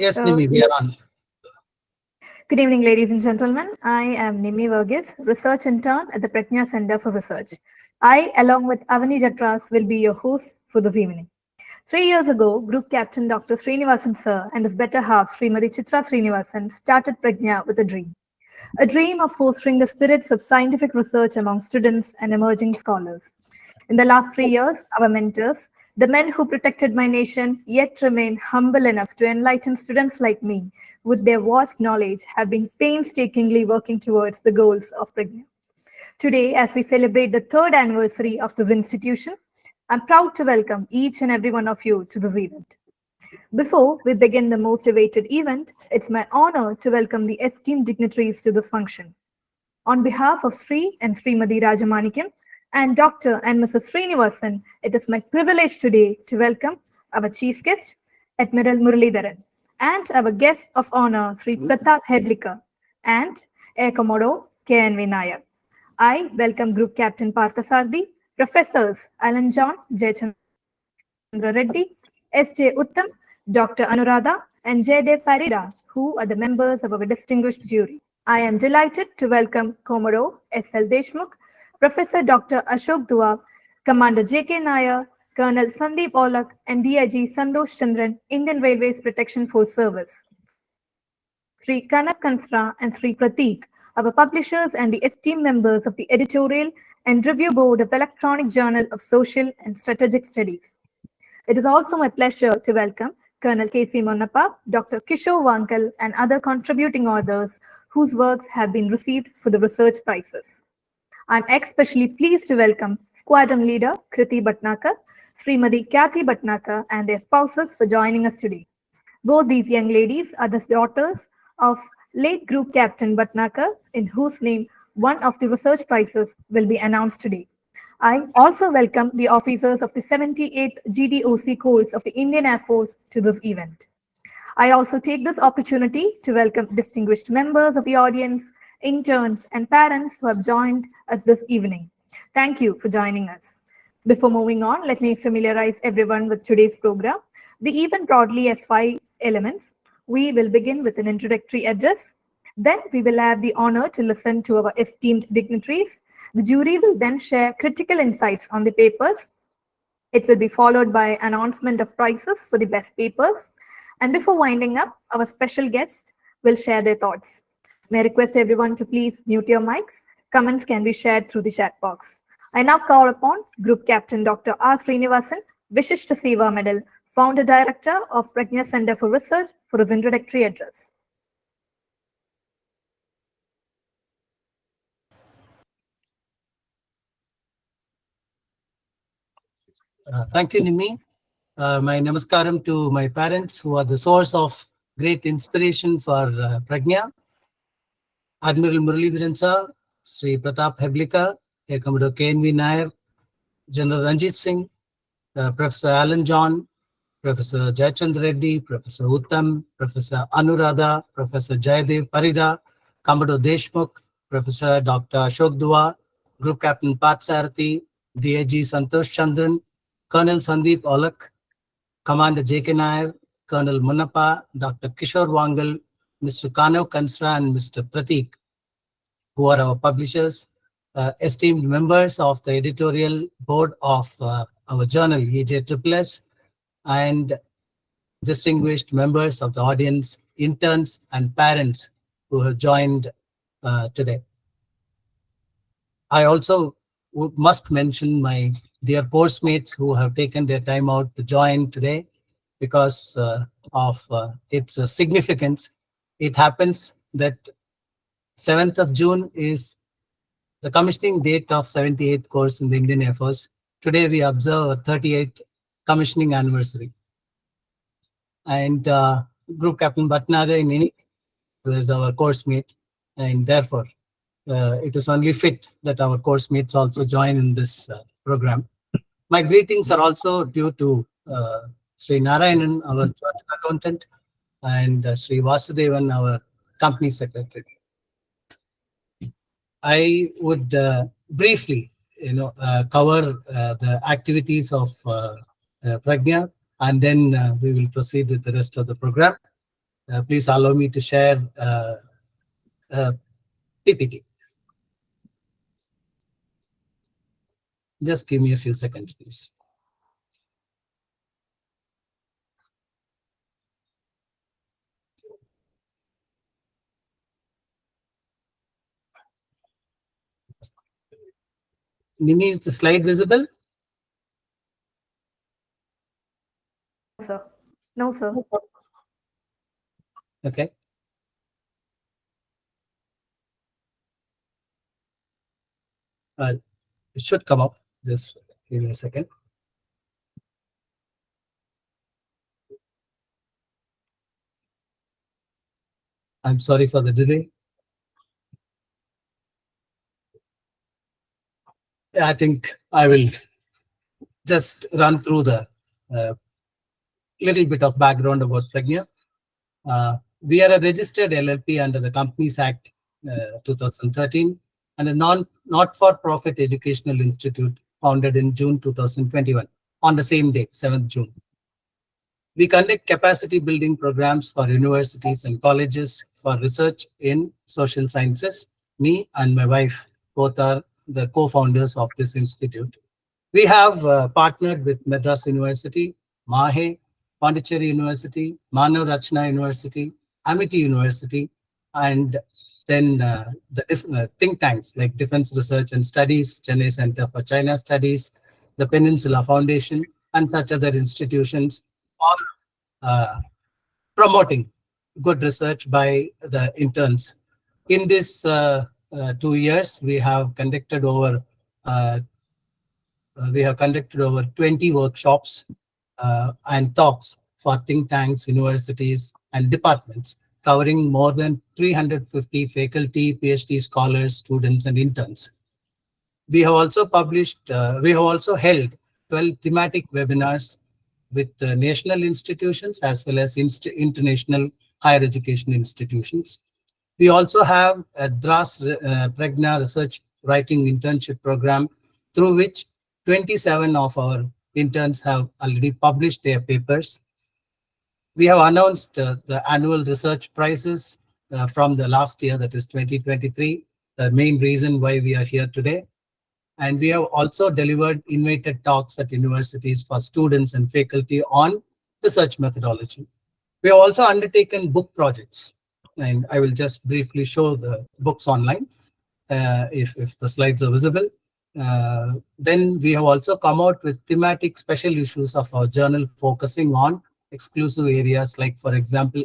Yes, Nimi, we are on. Good evening, ladies and gentlemen. I am Nimi Verghese, Research Intern at the Praghna Centre for Research. I, along with Avani Jatras, will be your host for this evening. 3 years ago, Group Captain Dr. Srinivasan Sir and his better half, Srimati Chitra Srinivasan, started Praghna with a dream of fostering the spirits of scientific research among students and emerging scholars. In the last 3 years, our mentors, the men who protected my nation, yet remain humble enough to enlighten students like me with their vast knowledge, have been painstakingly working towards the goals of Praghna. Today, as we celebrate the third anniversary of this institution, I'm proud to welcome each and every one of you to this event. Before we begin the most awaited event, it's my honor to welcome the esteemed dignitaries to this function. On behalf of Sri and Srimati Rajamanickam and Dr. and Mrs. Srinivasan, it is my privilege today to welcome our chief guest, Admiral Muralidharan, and our guest of honor, Sri Pratap Heblikar, and Air Commodore KNV Nair. I welcome Group Captain Parthasarathi, Professors Allan John, Jayachandra Reddy, SJ Utham, Dr. Anuradha, and Jayadev Parida, who are the members of our distinguished jury. I am delighted to welcome Commodore SL Deshmukh, Professor Dr. Ashok Dua, Commander J.K. Nair, Colonel Sandeep Aulak, and DIG Santosh Chandran, Indian Railways Protection Force Service. Sri Kanak Kansra and Sri Pratik, our publishers and the esteemed members of the editorial and review board of Electronic Journal of Social and Strategic Studies. It is also my pleasure to welcome Colonel K.C. Monnappa, Dr. Kishore Vaangal, and other contributing authors whose works have been received for the research prizes. I'm especially pleased to welcome Squadron Leader Kriti Bhatnagar, Srimati Kathy Bhatnagar, and their spouses for joining us today. Both these young ladies are the daughters of late Group Captain Bhatnagar, in whose name one of the research prizes will be announced today. I also welcome the officers of the 78th GDOC Corps of the Indian Air Force to this event. I also take this opportunity to welcome distinguished members of the audience, interns, and parents who have joined us this evening. Thank you for joining us. Before moving on, let me familiarize everyone with today's program. The event broadly has 5 elements. We will begin with an introductory address. Then we will have the honor to listen to our esteemed dignitaries. The jury will then share critical insights on the papers. It will be followed by announcement of prizes for the best papers. And before winding up, our special guest will share their thoughts. May I request everyone to please mute your mics. Comments can be shared through the chat box. I now call upon Group Captain Dr. R. Srinivasan, Vishishta Seva Medal, Founder Director of Praghna Centre for Research, for his introductory address. Thank you, Nimi. My namaskaram to my parents, who are the source of great inspiration for Praghna. Admiral Muralidharan Sir, Sri Pratap Heblikar, Commodore KNV Nair, General Ranjit Singh, Professor Allan John, Professor Jayachandra Reddy, Professor Utham, Professor Anuradha, Professor Jayadev Parida, Commodore Deshmukh, Professor Dr. Ashok Dua, Group Captain Parthasarathi, DIG Santosh Chandran, Colonel Sandeep Aulak, Commander J.K. Nair, Colonel Monnappa, Dr. Kishore Vaangal, Mr. Kanak Kansra, and Mr. Pratik, who are our publishers, esteemed members of the editorial board of our journal, EJSS, and distinguished members of the audience, interns, and parents who have joined today. I also must mention my dear course mates who have taken their time out to join today because of its significance. It happens that 7th of June is the commissioning date of 78th course in the Indian Air Force. Today we observe our 38th commissioning anniversary. And Group Captain Bhatnagar in any who is our course mate, and therefore it is only fit that our course mates also join in this program. My greetings are also due to Sri Narayanan, our chartered accountant, and Sri Vasudevan, our company secretary. I would briefly, cover the activities of Praghna, and then we will proceed with the rest of the program. Please allow me to share PPT. Just give me a few seconds, please. Nimi, is the slide visible? Sir. No, sir. Okay. It should come up. Just give me a second. I'm sorry for the delay. I think I will just run through the little bit of background about Praghna. We are a registered LLP under the Companies Act 2013 and a not-for-profit educational institute founded in June 2021 on the same day, 7th June. We conduct capacity building programs for universities and colleges for research in social sciences. Me and my wife both are the co-founders of this institute. We have partnered with Madras University, Mahe, Pondicherry University, Manav Rachna University, Amity University, and then the think tanks like Defense Research and Studies, Chennai Center for China Studies, the Peninsula Foundation, and such other institutions are promoting good research by the interns. In this 2 years, we have conducted over 20 workshops and talks for think tanks, universities, and departments, covering more than 350 faculty, PhD scholars, students, and interns. We have also held 12 thematic webinars with national institutions as well as international higher education institutions. We also have a DRAS Praghna Research Writing Internship Program, through which 27 of our interns have already published their papers. We have announced the annual research prizes from the last year, that is 2023, the main reason why we are here today. And we have also delivered invited talks at universities for students and faculty on research methodology. We have also undertaken book projects, and I will just briefly show the books online if the slides are visible. Then we have also come out with thematic special issues of our journal focusing on exclusive areas like, for example,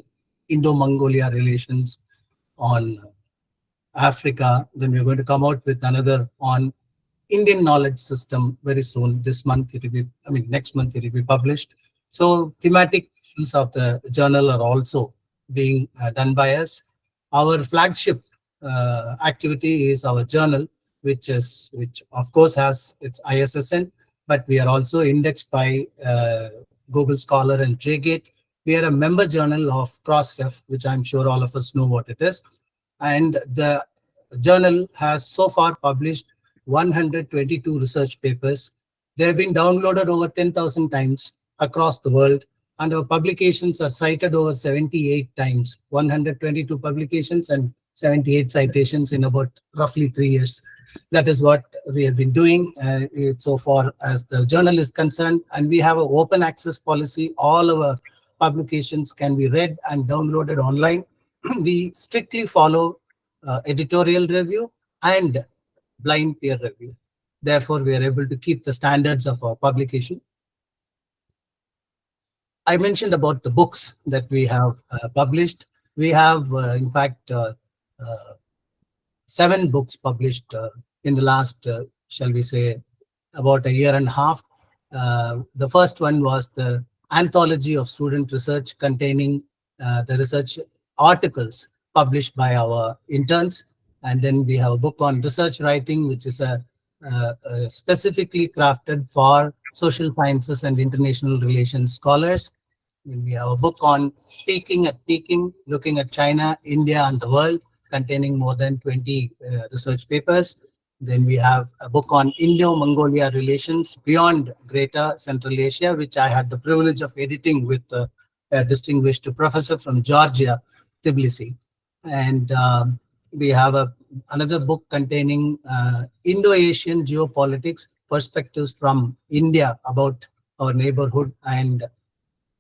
Indo-Mongolia relations, on Africa. Then we're going to come out with another on Indian knowledge system very soon. This month it will be, next month it will be published. So thematic issues of the journal are also being done by us. Our flagship activity is our journal, which of course has its ISSN, but we are also indexed by Google Scholar and JGate. We are a member journal of Crossref, which I'm sure all of us know what it is. And the journal has so far published 122 research papers. They have been downloaded over 10,000 times across the world, and our publications are cited over 78 times, 122 publications and 78 citations in about roughly 3 years. That is what we have been doing so far as the journal is concerned. And we have an open access policy. All our publications can be read and downloaded online. We strictly follow editorial review and blind peer review. Therefore, we are able to keep the standards of our publication. I mentioned about the books that we have published. We have, in fact, 7 books published in the last, shall we say, about a year and a half. The first one was the anthology of student research, containing the research articles published by our interns. And then we have a book on research writing, which is specifically crafted for social sciences and international relations scholars. Then we have a book on Peking at Peking, looking at China, India, and the world, containing more than 20 research papers. Then we have a book on Indo-Mongolia relations beyond Greater Central Asia, which I had the privilege of editing with a distinguished professor from Georgia, Tbilisi. And we have another book containing Indo-Asian geopolitics perspectives from India about our neighborhood and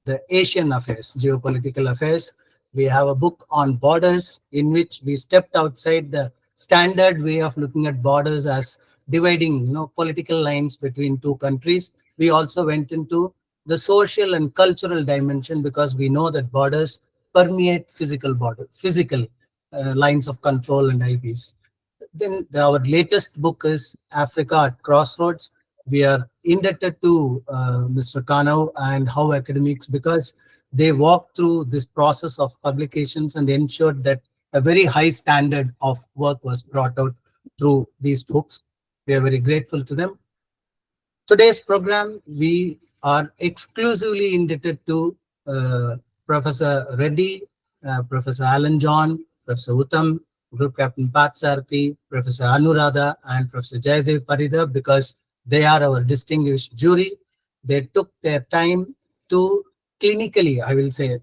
the Asian affairs, geopolitical affairs. We have a book on borders in which we stepped outside the standard way of looking at borders as dividing, political lines between two countries. We also went into the social and cultural dimension because we know that borders permeate physical lines of control and IPs. Then our latest book is Africa at Crossroads. We are indebted to Mr. Kanav and How Academics because they walked through this process of publications and ensured that a very high standard of work was brought out through these books. We are very grateful to them. Today's program, we are exclusively indebted to Professor Reddy, Professor Allan John, Professor Utham, Group Captain Parthasarathi, Professor Anuradha, and Professor Jayadev Parida because they are our distinguished jury. They took their time to clinically, I will say,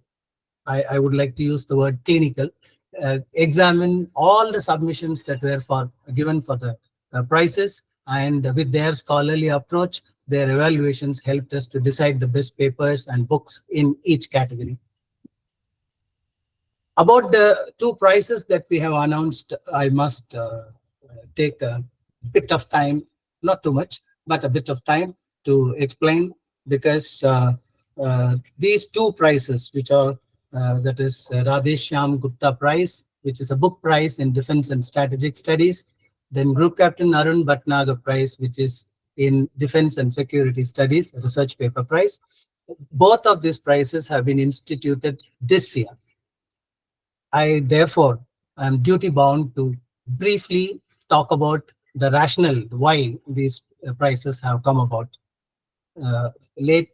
I would like to use the word clinical, examine all the submissions that were given for the prizes, and with their scholarly approach, their evaluations helped us to decide the best papers and books in each category. About the two prizes that we have announced, I must take a bit of time, not too much, but a bit of time to explain because these two prizes, which are that is SHYAM Gupta Prize, which is a book prize in Defense and Strategic Studies, then Group Captain ARUN BHATNAGAR Prize, which is in Defense and Security Studies, a research paper prize. Both of these prizes have been instituted this year. I therefore am duty bound to briefly talk about the rationale why these prizes have come about. Late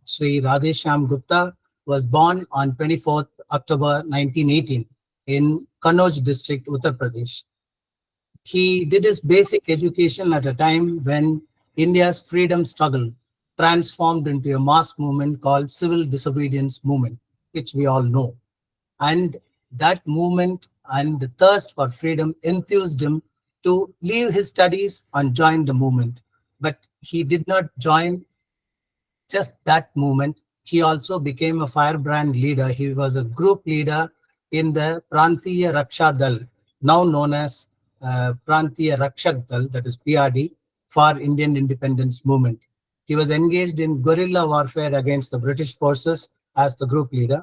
SRI.RADHE Shyam Gupta was born on 24th October 1918 in Kannauj district, Uttar Pradesh. He did his basic education at a time when India's freedom struggle transformed into a mass movement called civil disobedience movement, which we all know. And that movement and the thirst for freedom enthused him to leave his studies and join the movement. But he did not join just that movement. He also became a firebrand leader. He was a group leader in the Prantiya Raksha Dal, now known as Prantiya Rakshak Dal, that is PRD, for Indian independence movement. He was engaged in guerrilla warfare against the British forces as the group leader.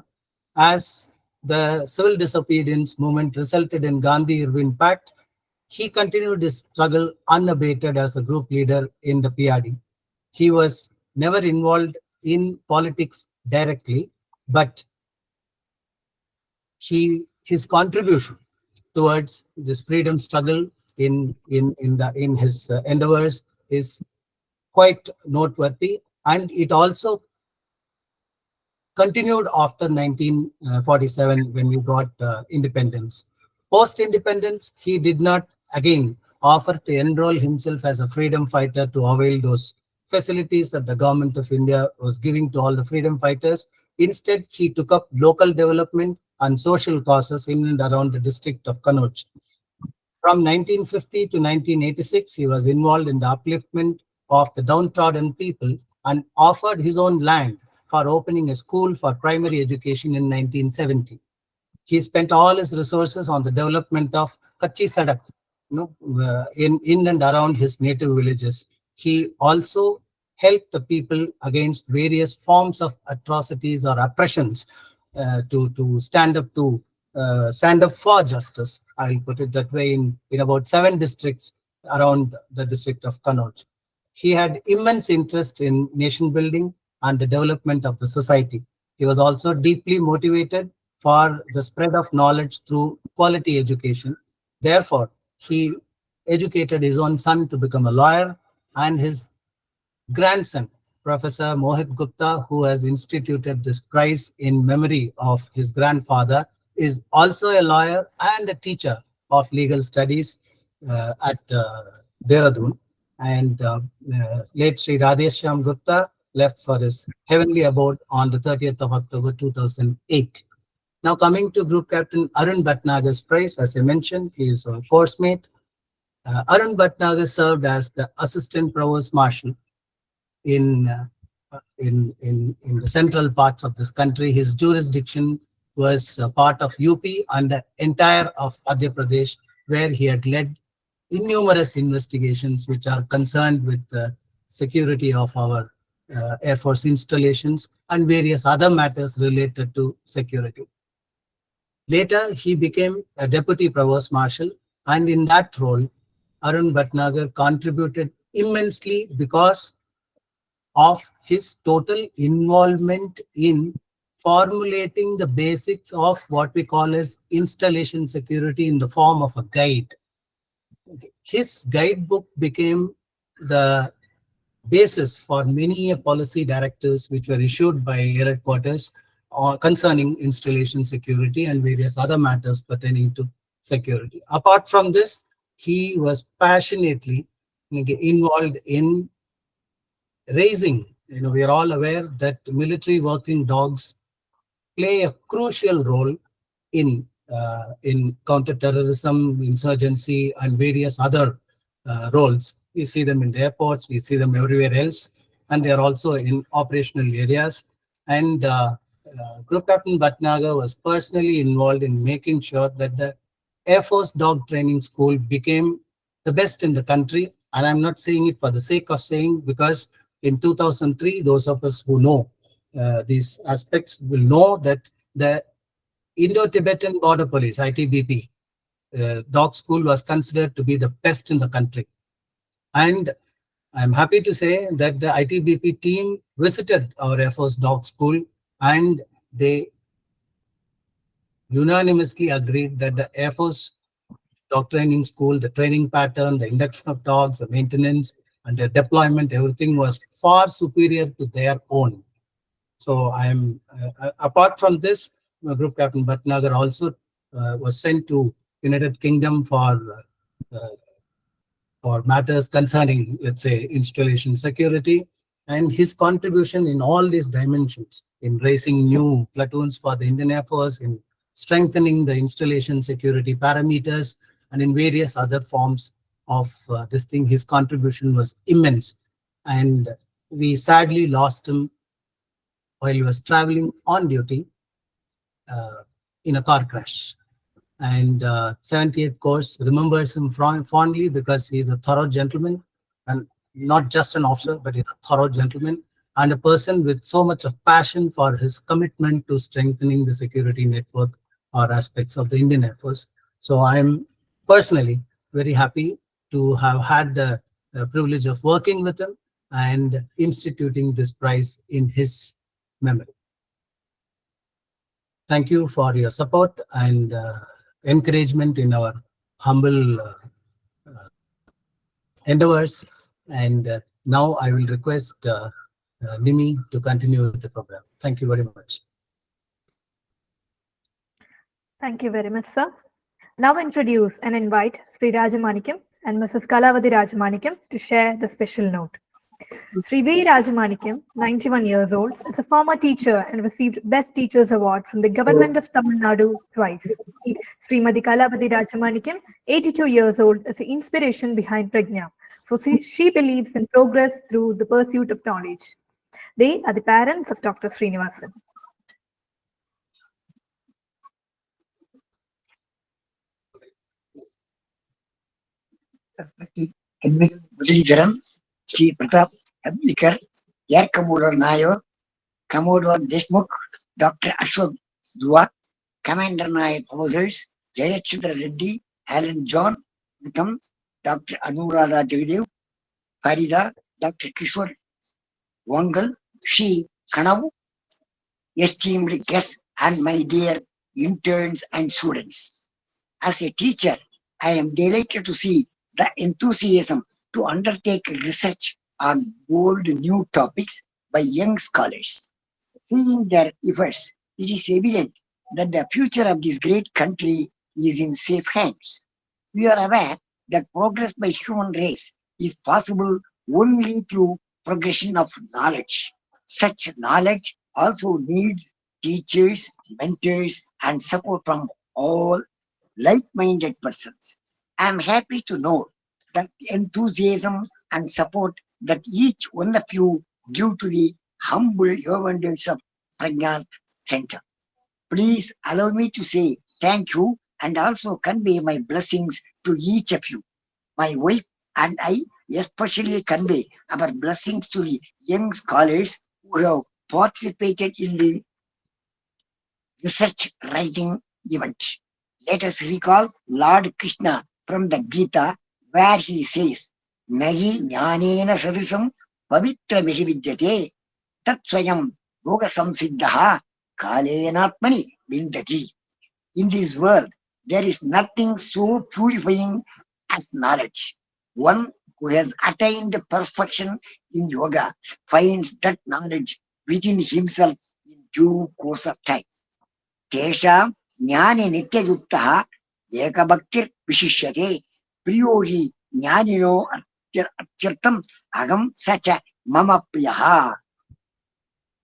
As the civil disobedience movement resulted in Gandhi-Irvin Pact, he continued his struggle unabated as a group leader in the PRD. He was never involved in politics directly, but his contribution towards this freedom struggle in his endeavors is quite noteworthy, and it also continued after 1947 when we got independence. Post-independence, he did not again offer to enroll himself as a freedom fighter to avail those facilities that the government of India was giving to all the freedom fighters. Instead, he took up local development and social causes in and around the district of Kannauj. From 1950 to 1986, he was involved in the upliftment of the downtrodden people and offered his own land for opening a school for primary education in 1970. He spent all his resources on the development of Kachi Sadak, in and around his native villages. He also helped the people against various forms of atrocities or oppressions to stand up for justice. I will put it that way in about 7 districts around the district of Kannauj. He had immense interest in nation building and the development of the society. He was also deeply motivated for the spread of knowledge through quality education. Therefore, he educated his own son to become a lawyer, and his grandson, Professor Mohit Gupta, who has instituted this prize in memory of his grandfather, is also a lawyer and a teacher of legal studies at Dehradun. And late SRI.RADHE Shyam Gupta left for his heavenly abode on the 30th of October 2008. Now coming to Group Captain Arun Bhatnagar's prize, as I mentioned, he is a course mate. Arun Bhatnagar served as the Assistant Provost Marshal in the central parts of this country. His jurisdiction was part of UP and the entire of Madhya Pradesh, where he had led innumerous investigations which are concerned with the security of our Air Force installations and various other matters related to security. Later, he became a Deputy Provost Marshal, and in that role, Arun Bhatnagar contributed immensely because of his total involvement in formulating the basics of what we call as installation security in the form of a guide. His guidebook became the basis for many policy directives which were issued by Air Headquarters concerning installation security and various other matters pertaining to security. Apart from this, he was passionately involved in raising, we are all aware that military working dogs play a crucial role in counter-terrorism, insurgency, and various other roles. We see them in the airports, we see them everywhere else, and they are also in operational areas. And Group Captain Bhatnagar was personally involved in making sure that the Air Force Dog Training School became the best in the country. And I'm not saying it for the sake of saying, because in 2003, those of us who know these aspects will know that the Indo-Tibetan Border Police, ITBP, dog school was considered to be the best in the country. And I'm happy to say that the ITBP team visited our Air Force dog school and they unanimously agreed that the Air Force dog training school, the training pattern, the induction of dogs, the maintenance, and the deployment, everything was far superior to their own. So I am, apart from this, Group Captain Bhatnagar also was sent to United Kingdom for matters concerning, let's say, installation security, and his contribution in all these dimensions, in raising new platoons for the Indian Air Force, in strengthening the installation security parameters, and in various other forms of this thing, his contribution was immense. And we sadly lost him while he was traveling on duty in a car crash. And 78th Course remembers him fondly because he's a thorough gentleman, and not just an officer, but he's a thorough gentleman and a person with so much of passion for his commitment to strengthening the security network or aspects of the Indian Air Force. So I'm personally very happy to have had the privilege of working with him and instituting this prize in his memory. Thank you for your support and encouragement in our humble endeavors. And now I will request Nimi to continue with the program. Thank you very much. Thank you very much, sir. Now introduce and invite Sri Rajamanickam and Mrs. Kalavathi Rajamanickam to share the special note. Sri V Rajamanickam, 91 years old, is a former teacher and received Best Teachers Award from the Government of Tamil Nadu twice. Srimati Kalavathi Rajamanickam, 82 years old, is the inspiration behind Praghna, for she believes in progress through the pursuit of knowledge. They are the parents of Dr. Srinivasan. Admiral Muralidharan, Sri Pratap Heblikar, Air Commodore Nair, Commodore Deshmukh, Dr. Ashok, Commander Nair officers, Jayachandra Reddy, Allan John, Utham, Dr. Anuradha, Jayadev Parida, Dr. Kishore Vaangal, Shri Kanav, esteemed guests, and my dear interns and students. As a teacher, I am delighted to see the enthusiasm to undertake research on bold new topics by young scholars. Seeing their efforts, it is evident that the future of this great country is in safe hands. We are aware that progress by human race is possible only through progression of knowledge. Such knowledge also needs teachers, mentors, and support from all like-minded persons. I am happy to know that the enthusiasm and support that each one of you give to the humble servants of Praghna Centre. Please allow me to say thank you and also convey my blessings to each of you. My wife and I especially convey our blessings to the young scholars who have participated in the research writing event. Let us recall Lord Krishna from the Gita, where he says, Nahi jnanena sarisam pavitra vidyate tat swayam yoga samsiddha kalenatmani vindati. In this world, there is nothing so purifying as knowledge. One who has attained perfection in yoga finds that knowledge within himself in due course of time. तेषां ज्ञाने नित्ययुक्तः एकभक्तिर् विशिष्यते प्रियो हि ज्ञानिनो अत्यर्थम् अहं स च मम प्रियः.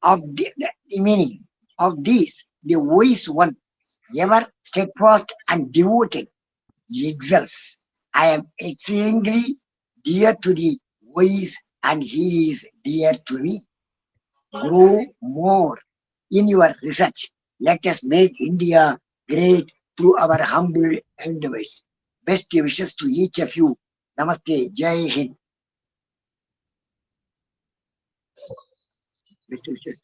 Of the meaning of these, the wise one, ever steadfast and devoted, excels. I am exceedingly dear to the wise, and he is dear to me. Grow more in your research. Let us make India great through our humble endeavors. Best wishes to each of you. Namaste. Jai Hind. Best wishes.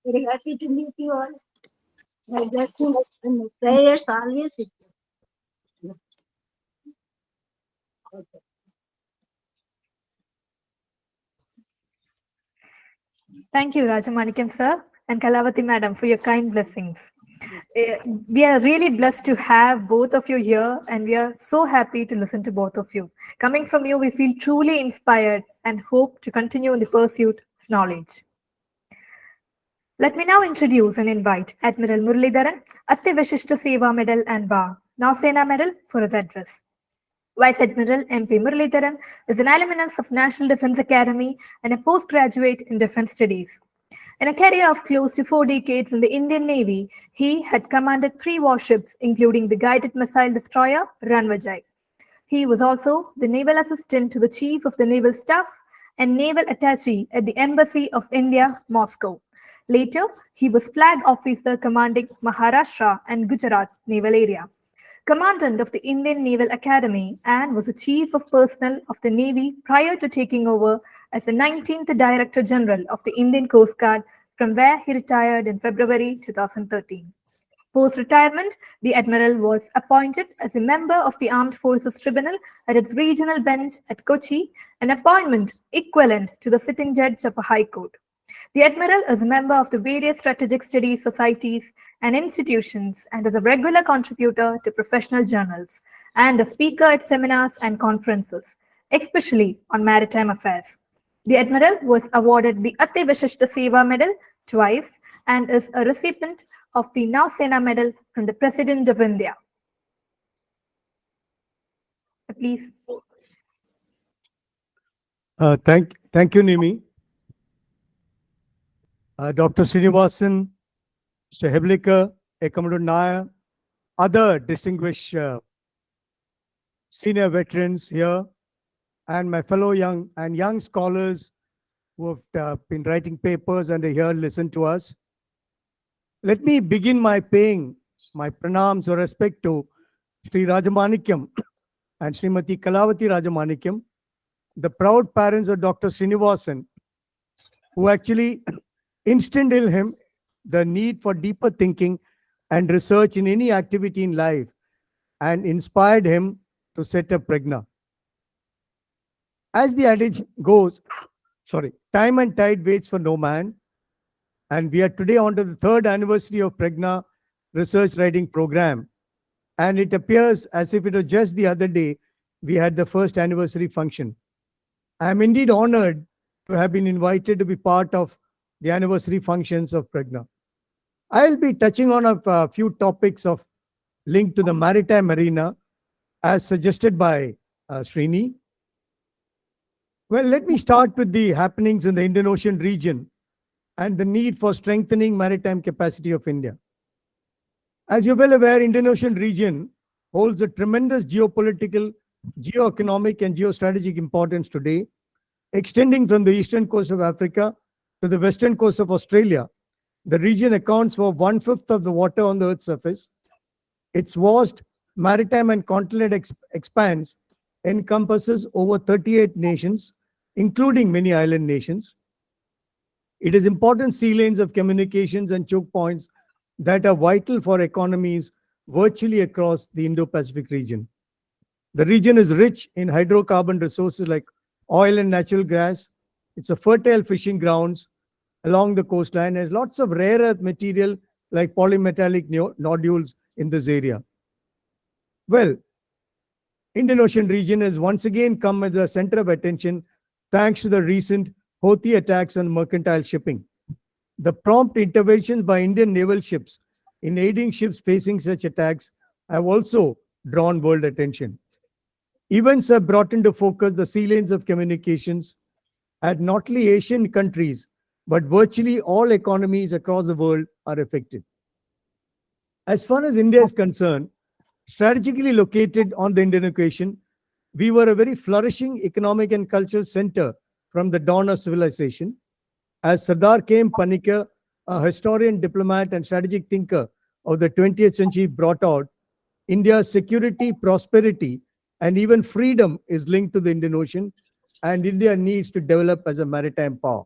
Very happy to meet you all. My blessings and my prayers always with you. Okay. Thank you, Rajamanickam sir and Kalavathi madam, for your kind blessings. We are really blessed to have both of you here, and we are so happy to listen to both of you. Coming from you, we feel truly inspired and hope to continue in the pursuit of knowledge. Let me now introduce and invite Admiral Muralidharan, Atti Vishishta Seva Medal and Bar, Nausena Medal, for his address. Vice Admiral MP Muralidharan is an alumnus of National Defence Academy and a postgraduate in Defence Studies. In a career of close to 4 decades in the Indian Navy, he had commanded 3 warships, including the guided missile destroyer Ranvijay. He was also the naval assistant to the Chief of the Naval Staff and naval attaché at the Embassy of India, Moscow. Later, he was flag officer commanding Maharashtra and Gujarat naval area, commandant of the Indian Naval Academy, and was the Chief of Personnel of the Navy prior to taking over as the 19th Director General of the Indian Coast Guard, from where he retired in February 2013. Post-retirement, the Admiral was appointed as a member of the Armed Forces Tribunal at its regional bench at Kochi, an appointment equivalent to the sitting judge of a high court. The Admiral is a member of the various strategic studies societies and institutions, and is a regular contributor to professional journals and a speaker at seminars and conferences, especially on maritime affairs. The Admiral was awarded the Atti Vishishta Seva Medal twice and is a recipient of the Nausena Medal from the President of India. Please. Thank you, Nimi. Dr. Srinivasan, Mr. Heblikar, Commodore Nair, other distinguished senior veterans here, and my fellow young scholars who have been writing papers and are here listen to us. Let me begin my paying my pranams or respect to Sri Rajamanickam and Srimati Kalavathi Rajamanickam, the proud parents of Dr. Srinivasan, who actually instilled in him the need for deeper thinking and research in any activity in life, and inspired him to set up Praghna. As the adage goes, time and tide waits for no man, and we are today on to the 3rd anniversary of Praghna Research Writing Program, and it appears as if it was just the other day we had the 1st anniversary function. I am indeed honored to have been invited to be part of the anniversary functions of Praghna. I'll be touching on a few topics of linked to the maritime arena as suggested by Srini. Well, let me start with the happenings in the Indian Ocean region and the need for strengthening maritime capacity of India. As you're well aware, Indian Ocean region holds a tremendous geopolitical, geoeconomic, and geostrategic importance today, extending from the eastern coast of Africa to the western coast of Australia. The region accounts for 1/5 of the water on the Earth's surface. Its vast maritime and continental expanse encompasses over 38 nations, including many island nations. It is important sea lanes of communications and choke points that are vital for economies virtually across the Indo-Pacific region. The region is rich in hydrocarbon resources like oil and natural gas. It's a fertile fishing grounds along the coastline. There's lots of rare earth material like polymetallic nodules in this area. Well, Indian Ocean region has once again come at the center of attention thanks to the recent Houthi attacks on mercantile shipping. The prompt interventions by Indian naval ships in aiding ships facing such attacks have also drawn world attention. Events have brought into focus the sea lanes of communications at not only Asian countries, but virtually all economies across the world are affected. As far as India is concerned, strategically located on the Indian Ocean, we were a very flourishing economic and cultural center from the dawn of civilization. As Sardar K.M. Panikkar, a historian, diplomat, and strategic thinker of the 20th century brought out, India's security, prosperity, and even freedom is linked to the Indian Ocean, and India needs to develop as a maritime power.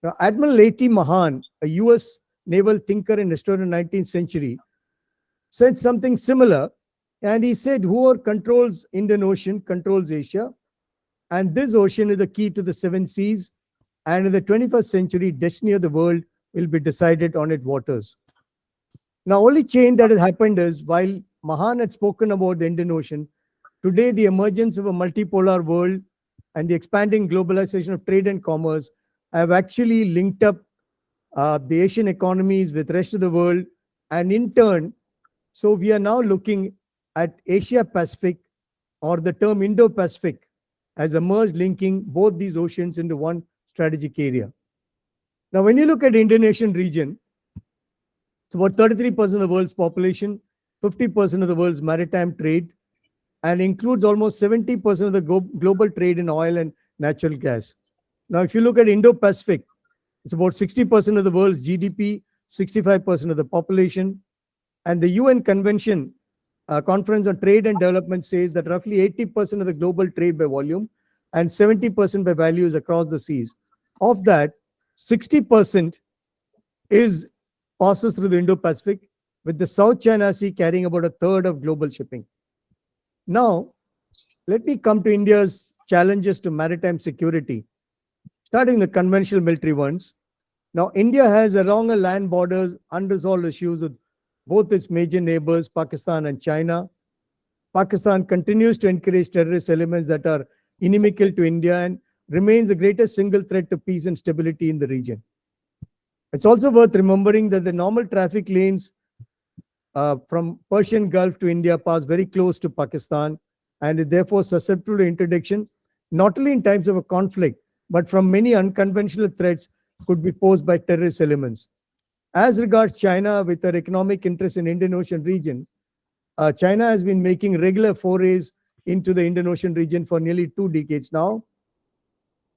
Now, Admiral A.T. Mahan, a US naval thinker and historian in the 19th century, said something similar, and he said, whoever controls Indian Ocean controls Asia, and this ocean is the key to the 7 seas, and in the 21st century, destiny of the world will be decided on its waters. Now, only change that has happened is, while Mahan had spoken about the Indian Ocean, today the emergence of a multipolar world and the expanding globalization of trade and commerce have actually linked up the Asian economies with the rest of the world, and in turn, so we are now looking at Asia Pacific, or the term Indo-Pacific has emerged, linking both these oceans into one strategic area. Now, when you look at the Indian Ocean region, it's about 33% of the world's population, 50% of the world's maritime trade, and includes almost 70% of the global trade in oil and natural gas. Now, if you look at Indo-Pacific, it's about 60% of the world's GDP, 65% of the population, and the UN Conference on Trade and Development says that roughly 80% of the global trade by volume and 70% by value is across the seas. Of that, 60% passes through the Indo-Pacific, with the South China Sea carrying about 1/3 of global shipping. Now, let me come to India's challenges to maritime security, starting the conventional military ones. Now, India has along her land borders unresolved issues with both its major neighbors, Pakistan and China. Pakistan continues to encourage terrorist elements that are inimical to India and remains the greatest single threat to peace and stability in the region. It's also worth remembering that the normal traffic lanes from Persian Gulf to India pass very close to Pakistan and is therefore susceptible to interdiction, not only in times of a conflict, but from many unconventional threats could be posed by terrorist elements. As regards China, with their economic interest in Indian Ocean region, China has been making regular forays into the Indian Ocean region for nearly 2 decades now.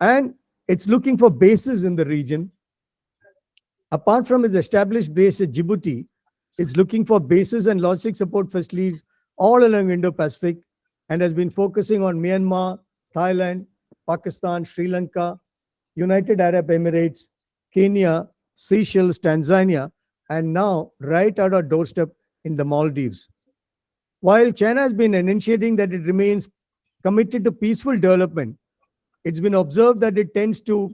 And it's looking for bases in the region. Apart from its established base at Djibouti, it's looking for bases and logistic support facilities all along Indo-Pacific, and has been focusing on Myanmar, Thailand, Pakistan, Sri Lanka, United Arab Emirates, Kenya, Seychelles, Tanzania, and now right at our doorstep in the Maldives. While China has been initiating that it remains committed to peaceful development, it's been observed that it tends to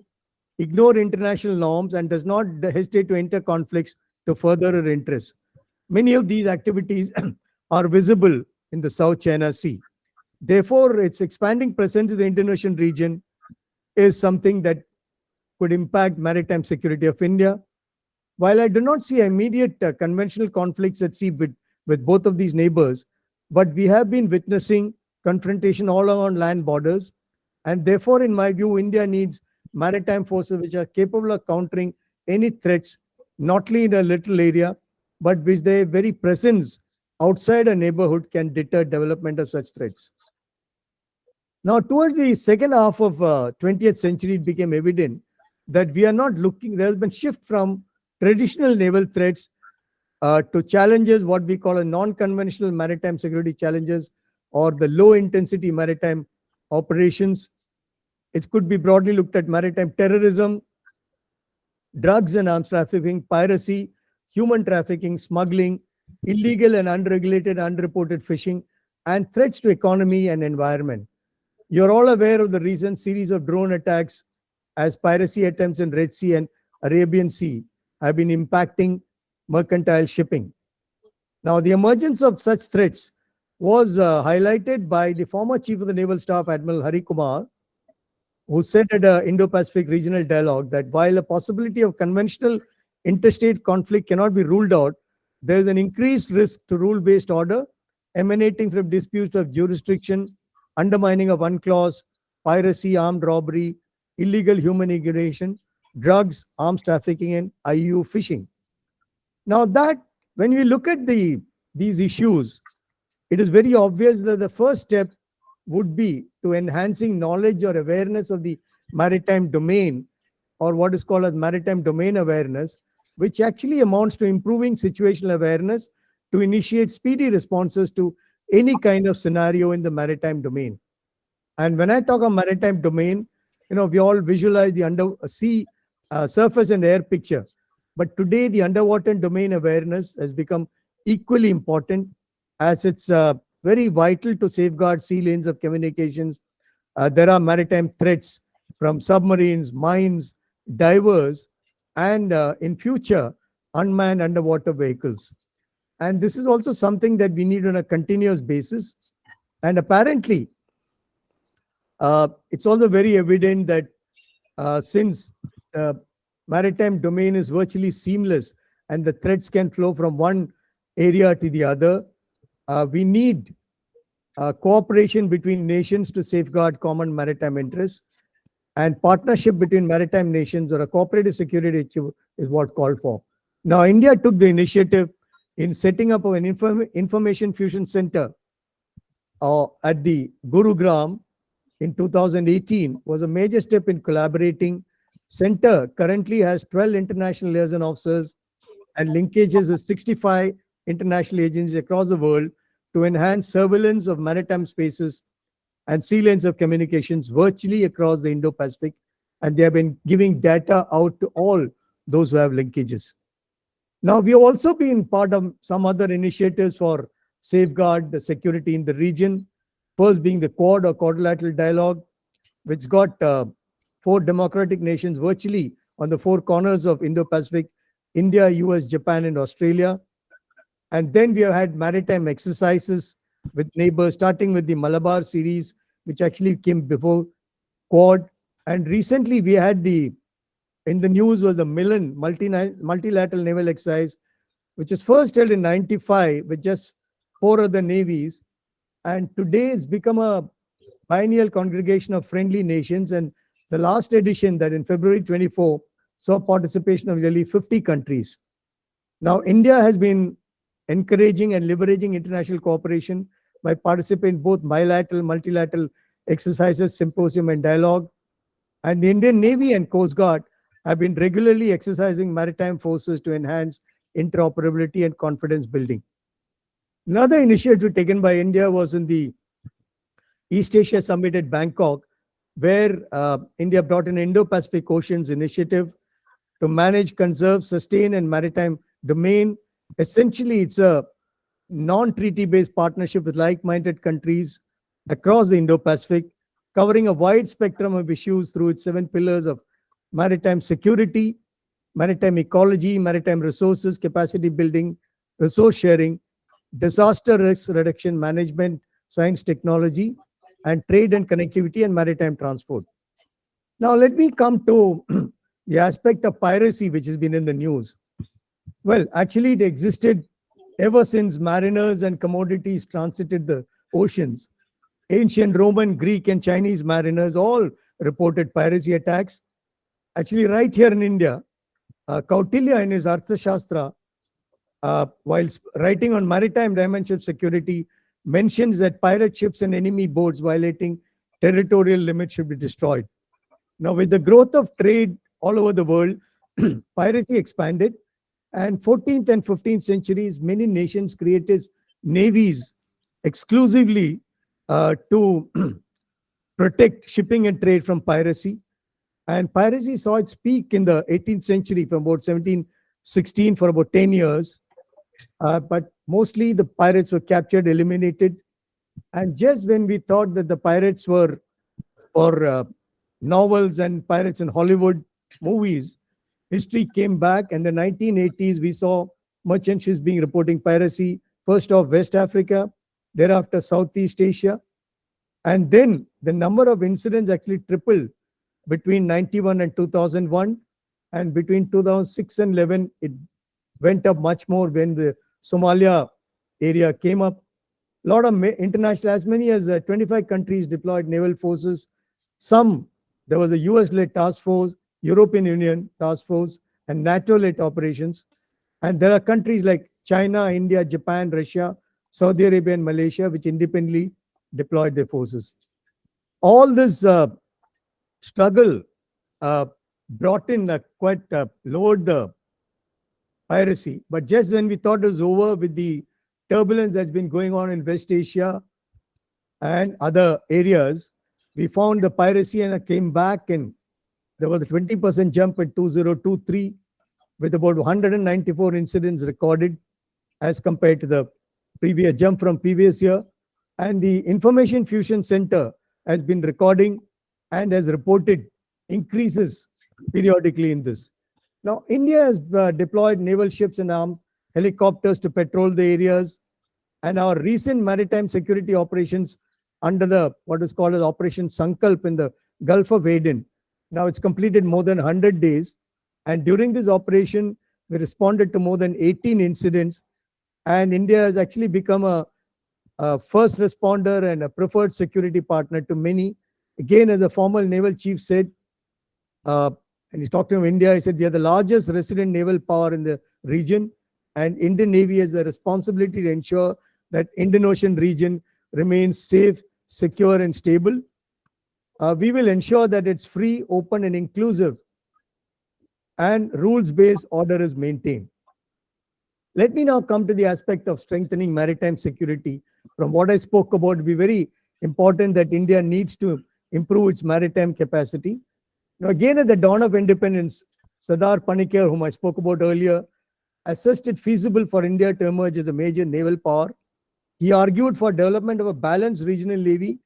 ignore international norms and does not hesitate to enter conflicts to further her interests. Many of these activities are visible in the South China Sea. Therefore, its expanding presence in the Indian Ocean region is something that could impact maritime security of India. While I do not see immediate conventional conflicts at sea with both of these neighbors, but we have been witnessing confrontation all along land borders. And therefore, in my view, India needs maritime forces which are capable of countering any threats, not only in a little area, but which their very presence outside a neighborhood can deter development of such threats. Now, towards the second half of 20th century, it became evident that we are not looking, there has been shift from traditional naval threats to challenges, what we call a non-conventional maritime security challenges, or the low-intensity maritime operations. It could be broadly looked at maritime terrorism, drugs and arms trafficking, piracy, human trafficking, smuggling, illegal and unregulated, unreported fishing, and threats to economy and environment. You're all aware of the recent series of drone attacks as piracy attempts in Red Sea and Arabian Sea have been impacting mercantile shipping. Now, the emergence of such threats was highlighted by the former Chief of the Naval Staff, Admiral Hari Kumar, who said at an Indo-Pacific regional dialogue that while the possibility of conventional interstate conflict cannot be ruled out, there is an increased risk to rule-based order emanating from disputes of jurisdiction, undermining of UNCLOS, piracy, armed robbery, illegal human immigration, drugs, arms trafficking, and IU fishing. Now that, when we look at these issues, it is very obvious that the first step would be to enhancing knowledge or awareness of the maritime domain, or what is called as maritime domain awareness, which actually amounts to improving situational awareness to initiate speedy responses to any kind of scenario in the maritime domain. And when I talk of maritime domain, we all visualize the sea, surface and air picture. But today, the underwater domain awareness has become equally important, as it's very vital to safeguard sea lanes of communications. There are maritime threats from submarines, mines, divers, and in future, unmanned underwater vehicles. And this is also something that we need on a continuous basis. And apparently, it's also very evident that since maritime domain is virtually seamless and the threats can flow from one area to the other, we need cooperation between nations to safeguard common maritime interests, and partnership between maritime nations or a cooperative security is what called for. Now, India took the initiative in setting up an information fusion center at the Gurugram in 2018 was a major step in collaborating. Center currently has 12 international liaison officers and linkages with 65 international agencies across the world to enhance surveillance of maritime spaces and sea lanes of communications virtually across the Indo-Pacific. And they have been giving data out to all those who have linkages. Now, we have also been part of some other initiatives for safeguard the security in the region. First being the Quad or Quadrilateral Dialogue, which got 4 democratic nations virtually on the 4 corners of Indo-Pacific: India, US, Japan, and Australia. And then we have had maritime exercises with neighbors, starting with the Malabar series, which actually came before Quad. And recently we had in the news was the Milan multilateral naval exercise, which was first held in '95 with just 4 other navies. And today it's become a biennial congregation of friendly nations. And the last edition, that in February 24, saw participation of nearly 50 countries. Now, India has been encouraging and leveraging international cooperation by participating in both bilateral, multilateral exercises, symposium, and dialogue. And the Indian Navy and Coast Guard have been regularly exercising maritime forces to enhance interoperability and confidence building. Another initiative taken by India was in the East Asia Summit at Bangkok, where India brought an Indo-Pacific Oceans initiative to manage, conserve, sustain, and maritime domain. Essentially, it's a non-treaty-based partnership with like-minded countries across the Indo-Pacific, covering a wide spectrum of issues through its 7 pillars of maritime security, maritime ecology, maritime resources, capacity building, resource sharing, disaster risk reduction management, science, technology, and trade and connectivity, and maritime transport. Now, let me come to the aspect of piracy, which has been in the news. Well, actually, it existed ever since mariners and commodities transited the oceans. ancient Roman, Greek, and Chinese mariners all reported piracy attacks. Actually, right here in India, Kautilya in his Arthashastra, while writing on maritime dimension of security, mentions that pirate ships and enemy boats violating territorial limits should be destroyed. Now, with the growth of trade all over the world, piracy expanded, and 14th and 15th centuries, many nations created navies exclusively to protect shipping and trade from piracy. And piracy saw its peak in the 18th century from about 1716 for about 10 years. But mostly the pirates were captured, eliminated. And just when we thought that the pirates were for novels and pirates in Hollywood movies, history came back. And in the 1980s, we saw merchant ships being reporting piracy, first off West Africa, thereafter Southeast Asia. And then the number of incidents actually tripled between 91 and 2001. And between 2006 and 11, it went up much more when the Somalia area came up. A lot of international, as many as 25 countries deployed naval forces. There was a US-led task force, European Union task force, and NATO-led operations. And there are countries like China, India, Japan, Russia, Saudi Arabia, and Malaysia, which independently deployed their forces. All this struggle brought in lowered the piracy. But just when we thought it was over with the turbulence that's been going on in West Asia and other areas, we found the piracy and it came back, and there was a 20% jump in 2023 with about 194 incidents recorded as compared to the previous jump from previous year. And the Information Fusion Center has been recording and has reported increases periodically in this. Now, India has deployed naval ships and armed helicopters to patrol the areas. And our recent maritime security operations under what is called as Operation Sankalp in the Gulf of Aden. Now it's completed more than 100 days. And during this operation, we responded to more than 18 incidents. And India has actually become a first responder and a preferred security partner to many. Again, as the former naval chief said, and he's talking of India, he said, we are the largest resident naval power in the region, and Indian Navy has the responsibility to ensure that Indian Ocean region remains safe, secure, and stable. We will ensure that it's free, open, and inclusive, and rules-based order is maintained. Let me now come to the aspect of strengthening maritime security. From what I spoke about, it will be very important that India needs to improve its maritime capacity. Now, again, at the dawn of independence, Sardar Panikkar, whom I spoke about earlier, assessed it feasible for India to emerge as a major naval power. He argued for development of a balanced regional navy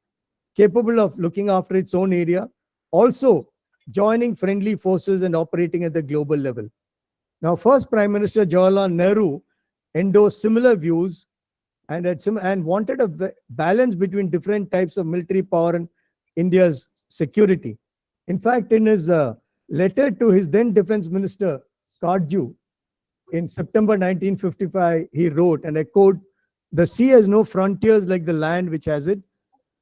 capable of looking after its own area, also joining friendly forces and operating at the global level. Now, first Prime Minister Jawaharlal Nehru endorsed similar views and wanted a balance between different types of military power and India's security. In fact, in his letter to his then Defense Minister, Kardju, in September 1955, he wrote, and I quote, "The sea has no frontiers like the land which has it.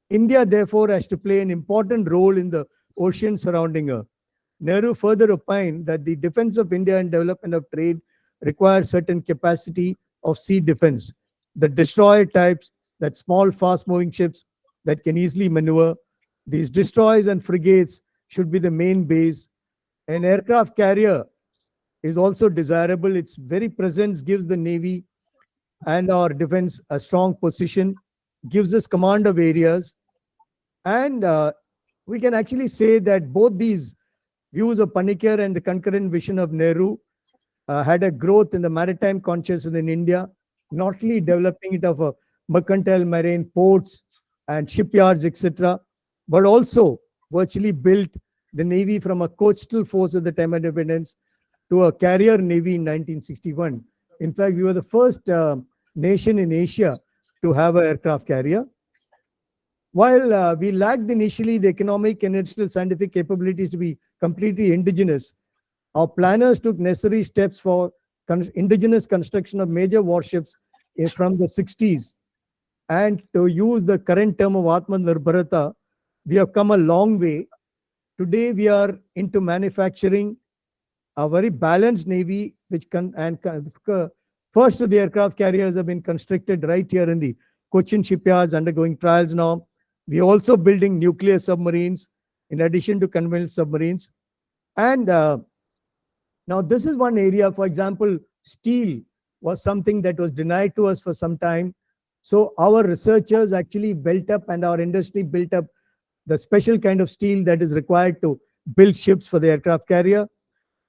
India, therefore, has to play an important role in the ocean surrounding her." Nehru further opined that the defense of India and development of trade requires certain capacity of sea defense. The destroyer types, that small, fast-moving ships that can easily maneuver, these destroyers and frigates should be the main base. An aircraft carrier is also desirable. Its very presence gives the Navy and our defense a strong position, gives us command of areas. And we can actually say that both these views of Panikkar and the concurrent vision of Nehru had a growth in the maritime consciousness in India, not only developing it of a mercantile marine ports and shipyards, etc., but also virtually built the Navy from a coastal force at the time of independence to a carrier Navy in 1961. In fact, we were the first nation in Asia to have an aircraft carrier. While we lacked initially the economic and industrial scientific capabilities to be completely indigenous, our planners took necessary steps for indigenous construction of major warships from the 60s. And to use the current term of Atmanirbharata, we have come a long way. Today, we are into manufacturing a very balanced navy, which first of the aircraft carriers have been constructed right here in the Cochin shipyards, undergoing trials now. We are also building nuclear submarines in addition to conventional submarines. And now this is one area, for example, steel was something that was denied to us for some time. So our researchers actually built up, and our industry built up the special kind of steel that is required to build ships for the aircraft carrier.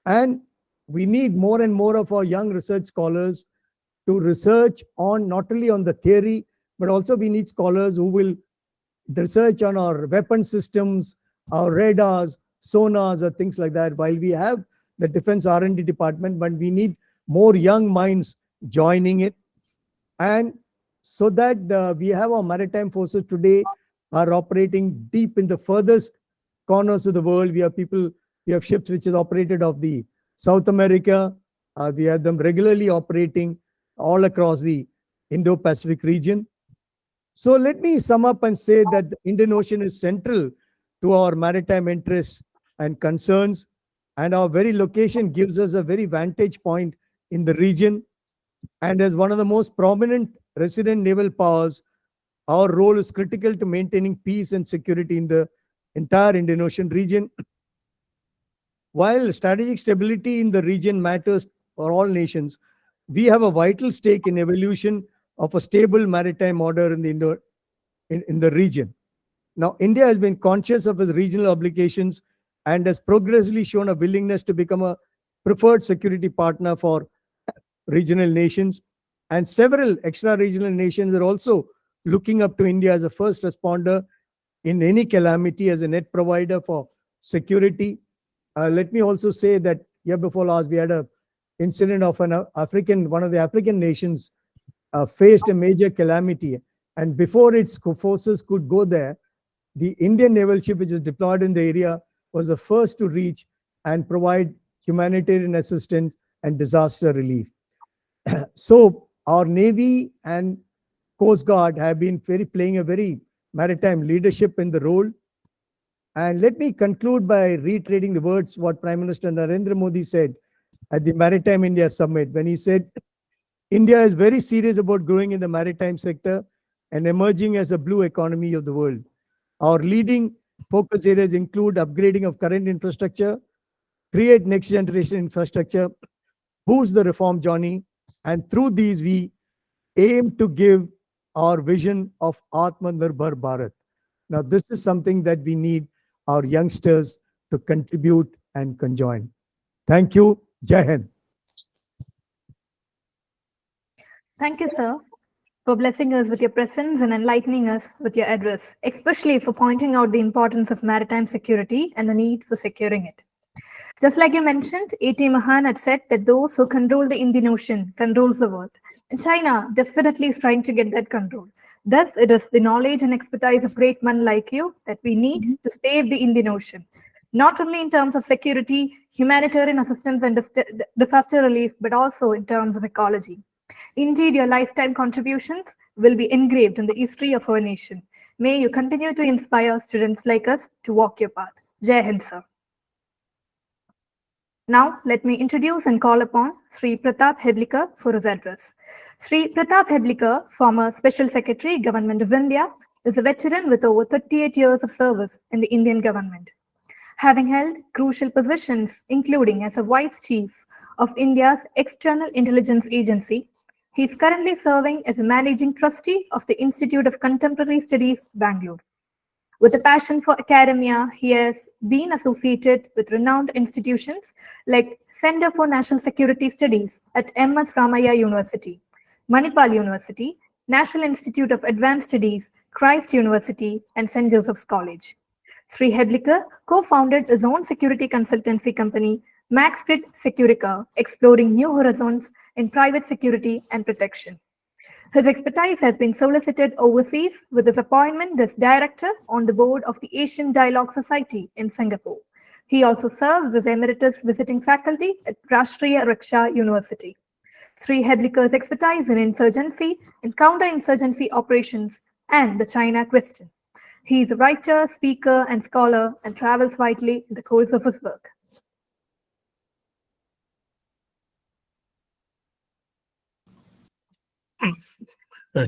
And we need more and more of our young research scholars to research on not only on the theory, but also we need scholars who will research on our weapon systems, our radars, sonars, or things like that. While we have the defense R&D department, but we need more young minds joining it. And so that we have our maritime forces today are operating deep in the furthest corners of the world. We have ships which is operated off the South America. We have them regularly operating all across the Indo-Pacific region. So let me sum up and say that the Indian Ocean is central to our maritime interests and concerns, and our very location gives us a very vantage point in the region. And as one of the most prominent resident naval powers, our role is critical to maintaining peace and security in the entire Indian Ocean region. While strategic stability in the region matters for all nations, we have a vital stake in evolution of a stable maritime order in the region. Now, India has been conscious of its regional obligations and has progressively shown a willingness to become a preferred security partner for regional nations. And several extra-regional nations are also looking up to India as a first responder in any calamity, as a net provider for security. Let me also say that year before last, we had an incident of one of the African nations faced a major calamity. And before its forces could go there, the Indian naval ship, which is deployed in the area, was the first to reach and provide humanitarian assistance and disaster relief. So our Navy and Coast Guard have been playing a very maritime leadership in the role. And let me conclude by reiterating the words what Prime Minister Narendra Modi said at the Maritime India Summit, when he said, India is very serious about growing in the maritime sector and emerging as a blue economy of the world. Our leading focus areas include upgrading of current infrastructure, create next generation infrastructure, boost the reform journey, and through these we aim to give our vision of Atmanirbhar Bharat. Now, this is something that we need our youngsters to contribute and conjoin. Thank you. Jai Hind. Thank you, sir, for blessing us with your presence and enlightening us with your address, especially for pointing out the importance of maritime security and the need for securing it. Just like you mentioned, A.T. Mahan had said that those who control the Indian Ocean controls the world. And China definitely is trying to get that control. Thus, it is the knowledge and expertise of great men like you that we need to save the Indian Ocean, not only in terms of security, humanitarian assistance, and disaster relief, but also in terms of ecology. Indeed, your lifetime contributions will be engraved in the history of our nation. May you continue to inspire students like us to walk your path. Jai Hind, sir. Now, let me introduce and call upon Sri Pratap Heblikar for his address. Sri Pratap Heblikar, former Special Secretary, Government of India, is a veteran with over 38 years of service in the Indian government. Having held crucial positions, including as a Vice Chief of India's External Intelligence Agency, he is currently serving as a Managing Trustee of the Institute of Contemporary Studies, Bangalore. With a passion for academia, he has been associated with renowned institutions like Center for National Security Studies at M.S. Ramaiah University, Manipal University, National Institute of Advanced Studies, Christ University, and St. Joseph's College. Sri Heblikar co-founded his own security consultancy company, MaxGrid Securica, exploring new horizons in private security and protection. His expertise has been solicited overseas with his appointment as director on the board of the Asian Dialogue Society in Singapore. He also serves as emeritus visiting faculty at Rashtriya Raksha University. Sri Heblikar's expertise in insurgency and counter-insurgency operations and the China question. He is a writer, speaker, and scholar and travels widely in the course of his work.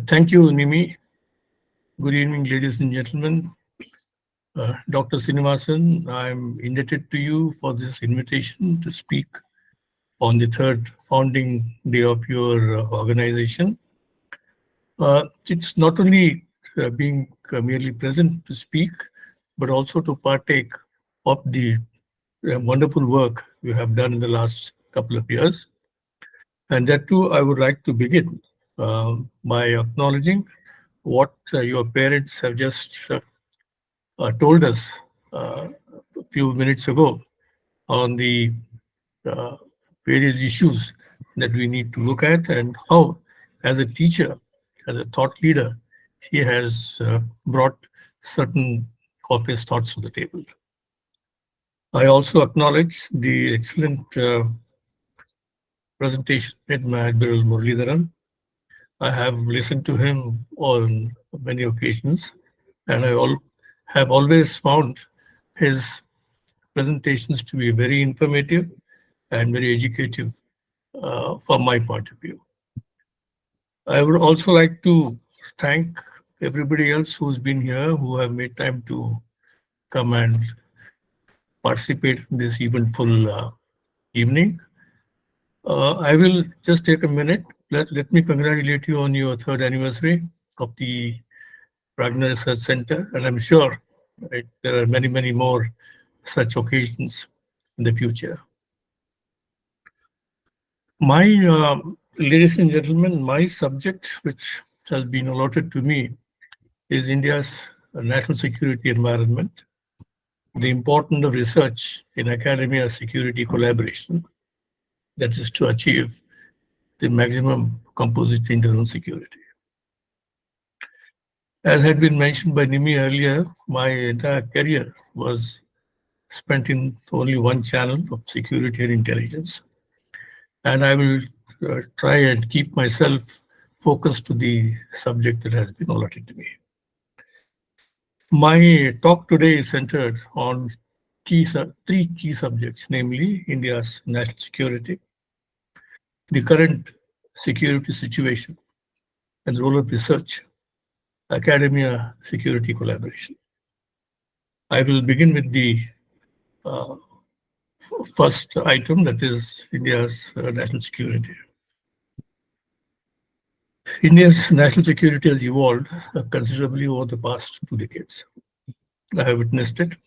Thank you, Nimi. Good evening, ladies and gentlemen. Dr. Srinivasan, I'm indebted to you for this invitation to speak on the third founding day of your organization. It's not only being merely present to speak, but also to partake of the wonderful work you have done in the last couple of years. And that too, I would like to begin by acknowledging what your parents have just told us a few minutes ago on the various issues that we need to look at, and how, as a teacher, as a thought leader, he has brought certain of his thoughts to the table. I also acknowledge the excellent presentation made by Admiral Muralidharan. I have listened to him on many occasions, and I have always found his presentations to be very informative and very educative from my point of view. I would also like to thank everybody else who's been here, who have made time to come and participate in this eventful evening. I will just take a minute. Let me congratulate you on your third anniversary of the Praghna Centre, and I'm sure there are many, many more such occasions in the future. My, ladies and gentlemen, my subject, which has been allotted to me, is India's national security environment, the importance of research in academia security collaboration, that is to achieve the maximum composite internal security. As had been mentioned by Nimi earlier, my entire career was spent in only one channel of security and intelligence. And I will try and keep myself focused to the subject that has been allotted to me. My talk today is centered on three key subjects, namely India's national security, the current security situation, and the role of research, academia security collaboration. I will begin with the first item, that is India's national security. India's national security has evolved considerably over the past 2 decades. I have witnessed it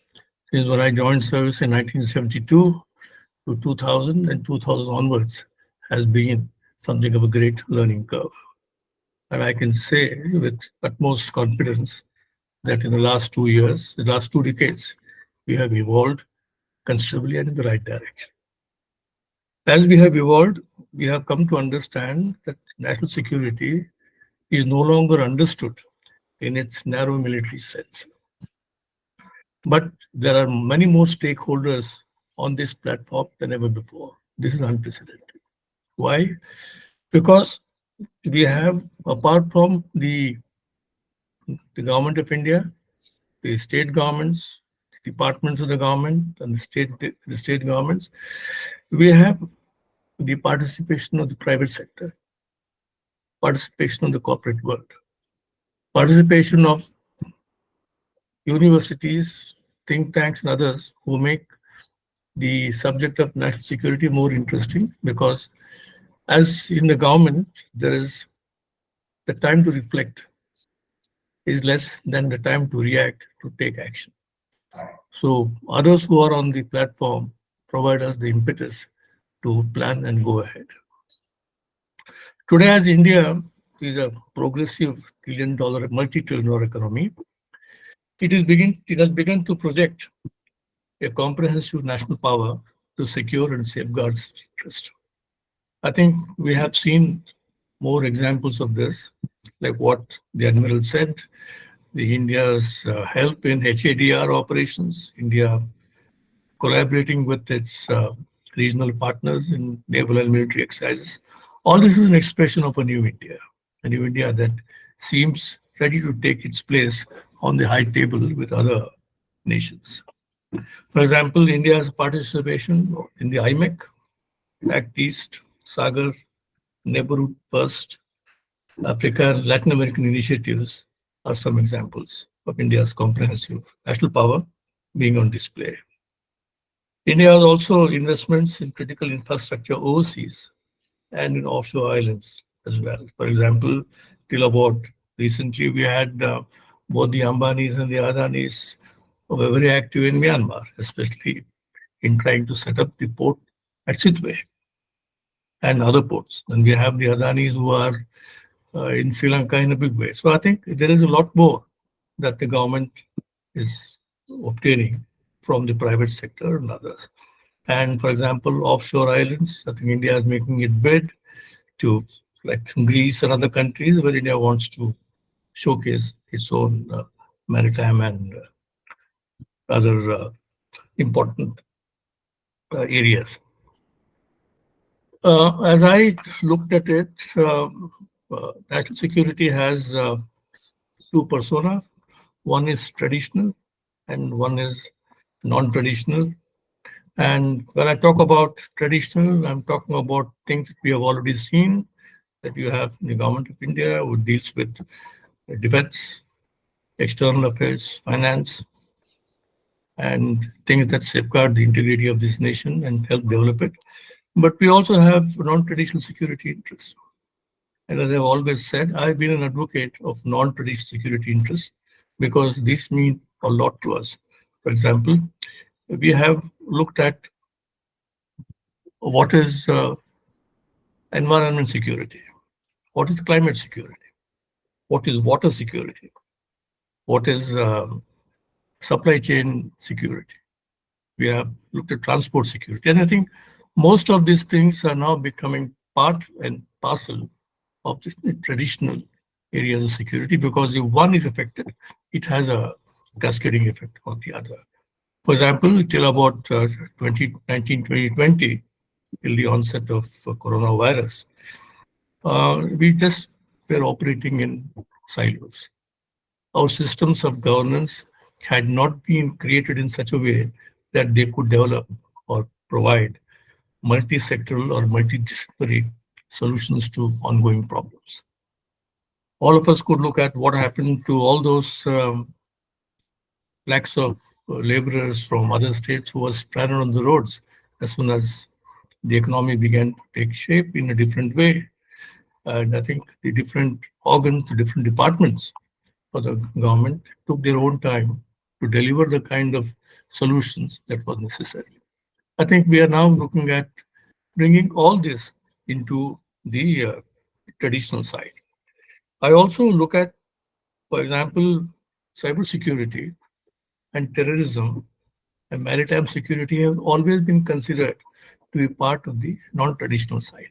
since when I joined service in 1972 to 2000, and 2000 onwards has been something of a great learning curve. And I can say with utmost confidence that in the last 2 years, the last 2 decades, we have evolved considerably and in the right direction. As we have evolved, we have come to understand that national security is no longer understood in its narrow military sense. But there are many more stakeholders on this platform than ever before. This is unprecedented. Why? Because we have, apart from the government of India, the state governments, departments of the government, and the state governments, we have the participation of the private sector, participation of the corporate world, participation of universities, think tanks, and others who make the subject of national security more interesting, because as in the government, there is the time to reflect is less than the time to react, to take action. So others who are on the platform provide us the impetus to plan and go ahead. Today, as India is a progressive trillion-dollar, multi-trillion-dollar economy, it has begun to project a comprehensive national power to secure and safeguard its interest. I think we have seen more examples of this, like what the Admiral said, the India's help in HADR operations, India collaborating with its regional partners in naval and military exercises. All this is an expression of a new India that seems ready to take its place on the high table with other nations. For example, India's participation in the IMEC, Act East, Sagar, Neighborhood First, Africa, and Latin American initiatives are some examples of India's comprehensive national power being on display. India has also investments in critical infrastructure overseas and in offshore islands as well. For example, till about recently, we had both the Ambanis and the Adanis were very active in Myanmar, especially in trying to set up the port at Sidway and other ports. And we have the Adanis who are in Sri Lanka in a big way. So I think there is a lot more that the government is obtaining from the private sector and others. And for example, offshore islands, I think India is making it bid to like Greece and other countries where India wants to showcase its own maritime and other important areas. As I looked at it, national security has two personas. One is traditional and one is non-traditional. And when I talk about traditional, I'm talking about things that we have already seen, that you have the government of India who deals with defense, external affairs, finance, and things that safeguard the integrity of this nation and help develop it. But we also have non-traditional security interests. And as I've always said, I've been an advocate of non-traditional security interests because these mean a lot to us. For example, we have looked at what is environment security, what is climate security, what is water security, what is supply chain security. We have looked at transport security. And I think most of these things are now becoming part and parcel of the traditional areas of security, because if one is affected, it has a cascading effect on the other. For example, till about 2019, 2020, till the onset of coronavirus, we just were operating in silos. Our systems of governance had not been created in such a way that they could develop or provide multi-sectoral or multidisciplinary solutions to ongoing problems. All of us could look at what happened to all those lakhs of laborers from other states who were stranded on the roads as soon as the economy began to take shape in a different way. And I think the different organs, the different departments of the government took their own time to deliver the kind of solutions that was necessary. I think we are now looking at bringing all this into the traditional side. I also look at, for example, cybersecurity and terrorism and maritime security have always been considered to be part of the non-traditional side.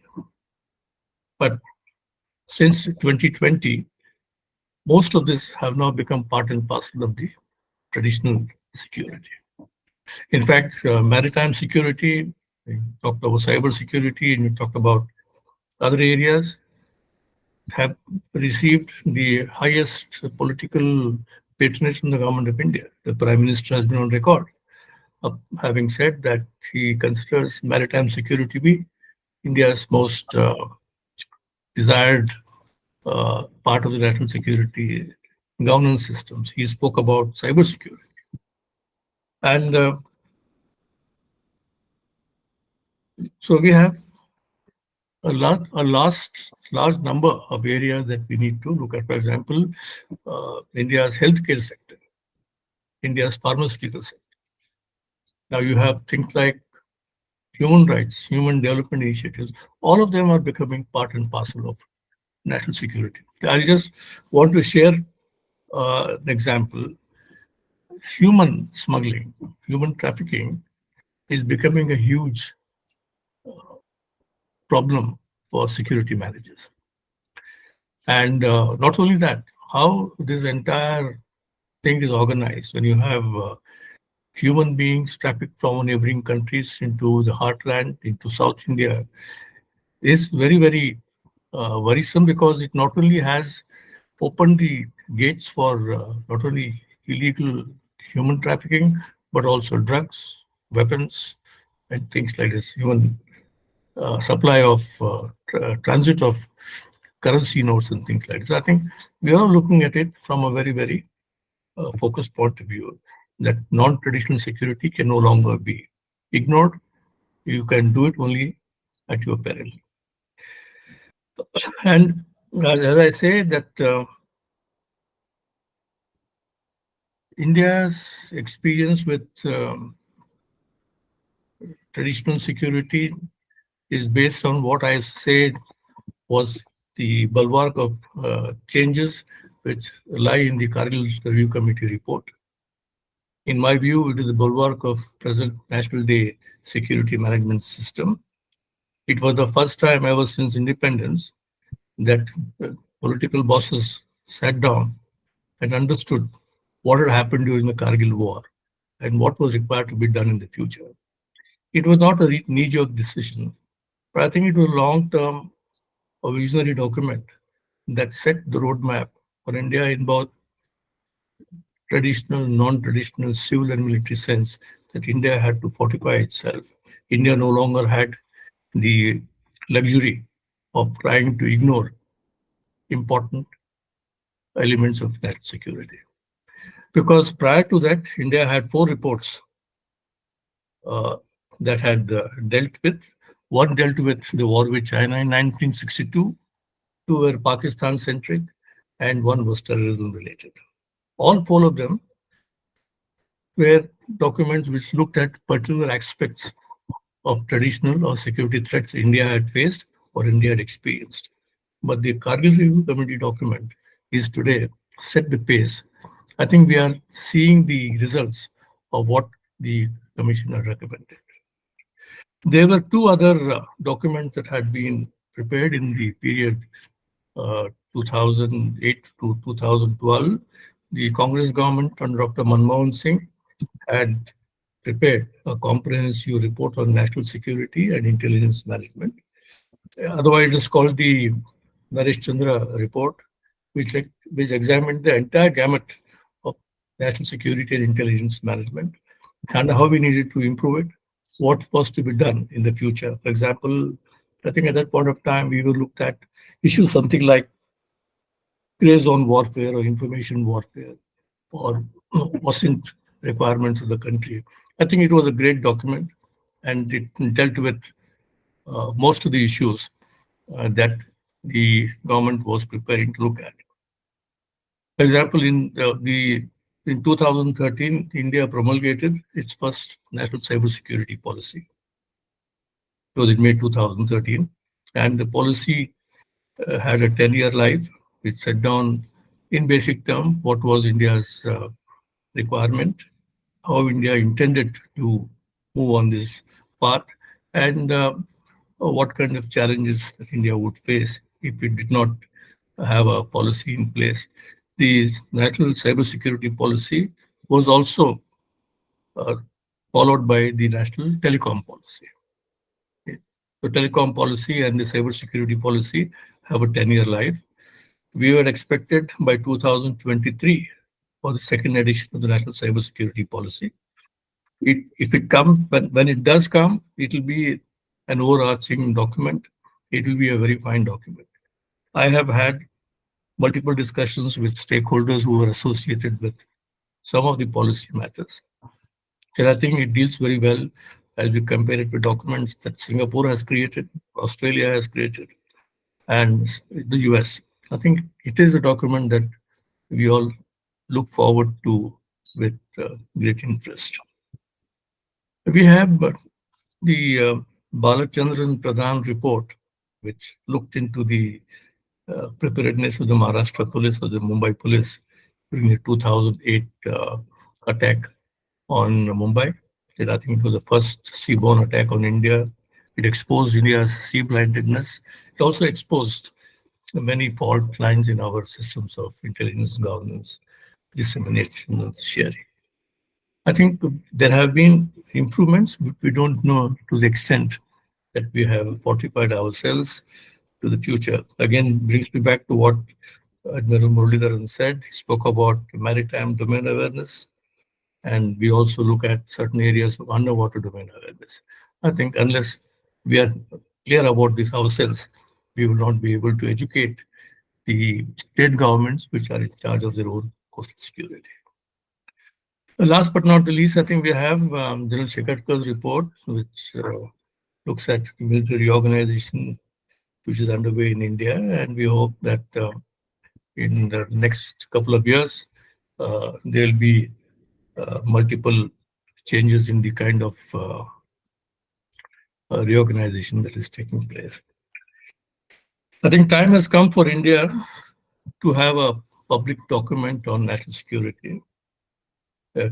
But since 2020, most of this have now become part and parcel of the traditional security. In fact, maritime security, you talked about cyber security, and you talked about other areas, have received the highest political patronage from the government of India. The Prime Minister has been on record of having said that he considers maritime security to be India's most desired part of the national security governance systems. He spoke about cybersecurity. And so we have a large number of areas that we need to look at. For example, India's healthcare sector, India's pharmaceutical sector. Now you have things like human rights, human development initiatives. All of them are becoming part and parcel of national security. I just want to share an example. Human smuggling, human trafficking is becoming a huge problem for security managers. And not only that, how this entire thing is organized when you have human beings trafficked from neighboring countries into the heartland, into South India, is very, very worrisome, because it not only has opened the gates for not only illegal human trafficking, but also drugs, weapons, and things like this, even supply of transit of currency notes and things like this. So I think we are looking at it from a very, very focused point of view, that non-traditional security can no longer be ignored. You can do it only at your peril. And as I say that India's experience with traditional security is based on what I said was the bulwark of changes which lie in the Kargil Review Committee report. In my view, it is the bulwark of present National Day security management system. It was the first time ever since independence that political bosses sat down and understood what had happened during the Kargil war and what was required to be done in the future. It was not a knee-jerk decision, but I think it was a long-term, a visionary document that set the roadmap for India in both traditional, non-traditional, civil and military sense, that India had to fortify itself. India no longer had the luxury of trying to ignore important elements of national security. Because prior to that, India had 4 reports that had dealt with. One dealt with the war with China in 1962, 2 were Pakistan-centric, and 1 was terrorism-related. All 4 of them were documents which looked at particular aspects of traditional or security threats India had faced or India had experienced. But the Kargil Review Committee document is today set the pace. I think we are seeing the results of what the Commission had recommended. There were 2 other documents that had been prepared in the period 2008 to 2012. The Congress government under Dr. Manmohan Singh had prepared a comprehensive report on national security and intelligence management. Otherwise, it is called the Jayachandra report, which examined the entire gamut of national security and intelligence management and how we needed to improve it, what was to be done in the future. For example, I think at that point of time, we were looked at issues something like gray zone warfare or information warfare or wasn't requirements of the country. I think it was a great document, and it dealt with most of the issues that the government was preparing to look at. For example, in 2013, India promulgated its first national cybersecurity policy. It was in May 2013, and the policy had a 10-year life, which set down in basic terms what was India's requirement, how India intended to move on this path, and what kind of challenges that India would face if it did not have a policy in place. The national cybersecurity policy was also followed by the national telecom policy. The telecom policy and the cybersecurity policy have a 10-year life. We were expected by 2023 for the second edition of the national cybersecurity policy. If it comes, when it does come, it will be an overarching document. It will be a very fine document. I have had multiple discussions with stakeholders who are associated with some of the policy matters. And I think it deals very well as we compare it with documents that Singapore has created, Australia has created, and the US. I think it is a document that we all look forward to with great interest. We have the Balachandran Pradhan report, which looked into the preparedness of the Maharashtra police or the Mumbai police during the 2008 attack on Mumbai. I think it was the first seaborne attack on India. It exposed India's sea-blindedness. It also exposed many fault lines in our systems of intelligence governance, dissemination, and sharing. I think there have been improvements, but we don't know to the extent that we have fortified ourselves to the future. Again, brings me back to what Admiral Muralidharan said. He spoke about maritime domain awareness, and we also look at certain areas of underwater domain awareness. I think unless we are clear about this ourselves, we will not be able to educate the state governments which are in charge of their own coastal security. Last but not the least, I think we have General Shekharkar's report, which looks at the military reorganization which is underway in India, and we hope that in the next couple of years, there will be multiple changes in the kind of reorganization that is taking place. I think time has come for India to have a public document on national security.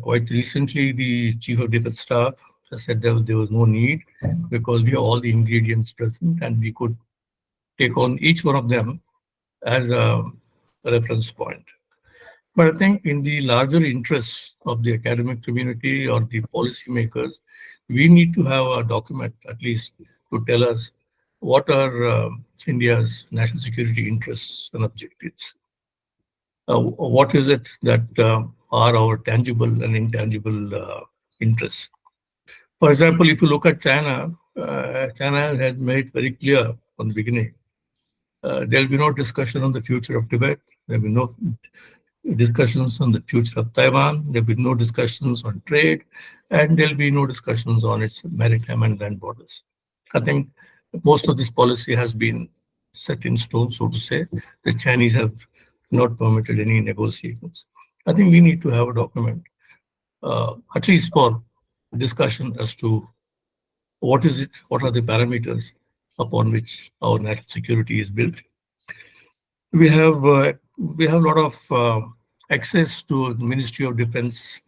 Quite recently, the Chief of Defence Staff has said there was no need because we have all the ingredients present and we could take on each one of them as a reference point. But I think in the larger interests of the academic community or the policymakers, we need to have a document at least to tell us what are India's national security interests and objectives. What is it that are our tangible and intangible interests? For example, if you look at China, China has made it very clear from the beginning. There will be no discussion on the future of Tibet. There will be no discussions on the future of Taiwan. There will be no discussions on trade, and there will be no discussions on its maritime and land borders. I think most of this policy has been set in stone, so to say. The Chinese have not permitted any negotiations. I think we need to have a document, at least for discussion as to what is it, what are the parameters upon which our national security is built. We have a lot of access to the Ministry of Defense,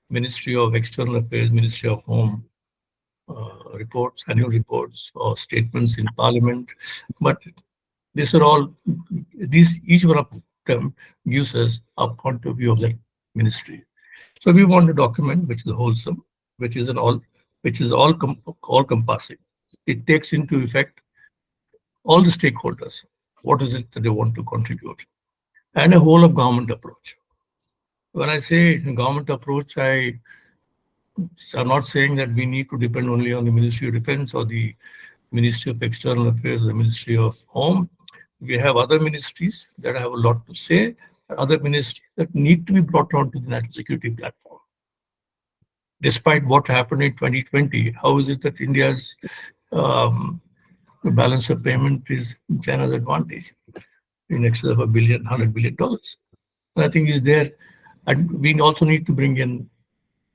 Ministry of External Affairs, Ministry of Home reports, annual reports, or statements in Parliament. But these are all, each one of them gives us a point of view of that ministry. So we want a document which is wholesome, which is all-compassing. It takes into effect all the stakeholders. What is it that they want to contribute? And a whole of government approach. When I say government approach, I'm not saying that we need to depend only on the Ministry of Defense or the Ministry of External Affairs or the Ministry of Home. We have other ministries that have a lot to say, and other ministries that need to be brought onto the national security platform. Despite what happened in 2020, how is it that India's balance of payment is China's advantage in excess of $100 billion? And I think is there, and we also need to bring in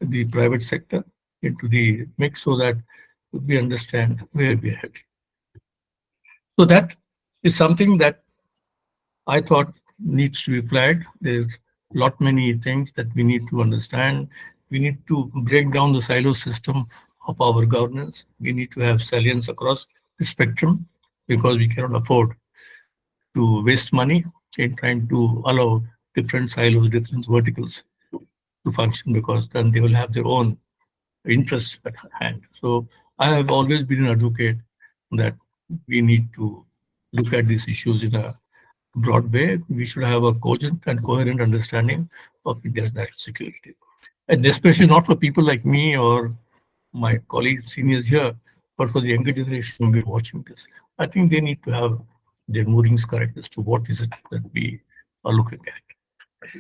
the private sector into the mix so that we understand where we are heading. So that is something that I thought needs to be flagged. There's many things that we need to understand. We need to break down the silo system of our governance. We need to have salience across the spectrum because we cannot afford to waste money in trying to allow different silos, different verticals to function, because then they will have their own interests at hand. So I have always been an advocate that we need to look at these issues in a broad way. We should have a cogent and coherent understanding of India's national security. And especially not for people like me or my colleagues, seniors here, but for the younger generation who will be watching this. I think they need to have their moorings correct as to what is it that we are looking at.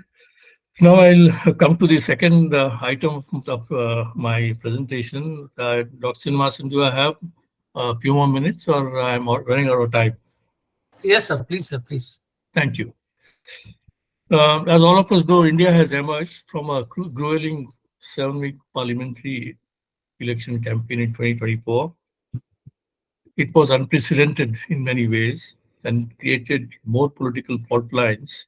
Now I'll come to the second item of my presentation. Dr. Srinivasan, do I have a few more minutes or I'm running out of time? Yes, sir. Please, sir. Please. Thank you. As all of us know, India has emerged from a grueling 7-week parliamentary election campaign in 2024. It was unprecedented in many ways and created more political fault lines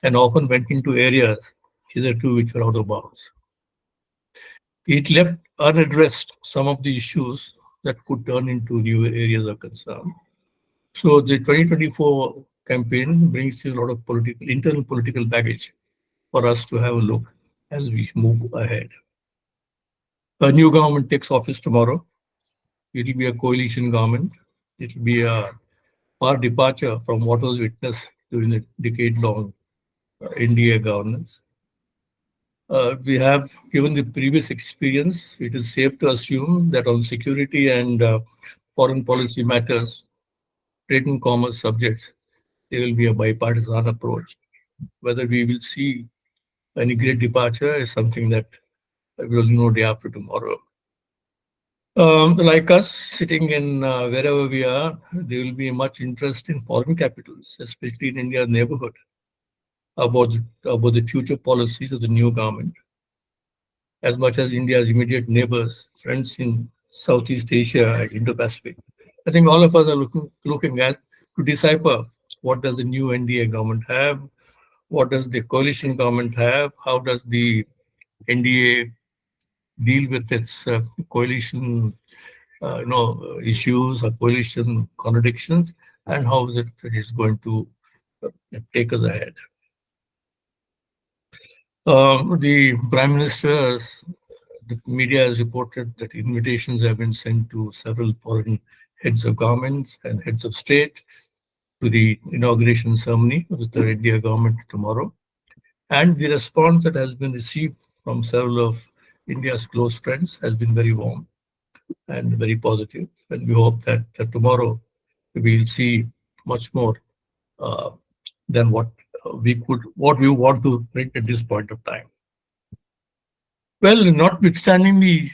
and often went into areas hitherto which were out of bounds. It left unaddressed some of the issues that could turn into new areas of concern. So the 2024 campaign brings a lot of internal political baggage for us to have a look as we move ahead. A new government takes office tomorrow. It will be a coalition government. It will be a far departure from what was witnessed during the decade-long NDA governance. We have, given the previous experience, it is safe to assume that on security and foreign policy matters, trade and commerce subjects, there will be a bipartisan approach. Whether we will see any great departure is something that we will know day after tomorrow. Like us, sitting in wherever we are, there will be much interest in foreign capitals, especially in India's neighborhood, about the future policies of the new government. As much as India's immediate neighbors, friends in Southeast Asia and Indo-Pacific, I think all of us are looking at to decipher what does the new NDA government have, what does the coalition government have, how does the NDA deal with its coalition issues or coalition contradictions, and how is it that it's going to take us ahead. The Prime Minister, the media has reported that invitations have been sent to several foreign heads of governments and heads of state to the inauguration ceremony with the India government tomorrow. And the response that has been received from several of India's close friends has been very warm and very positive. And we hope that tomorrow we will see much more than what we want to bring at this point of time. Well, notwithstanding the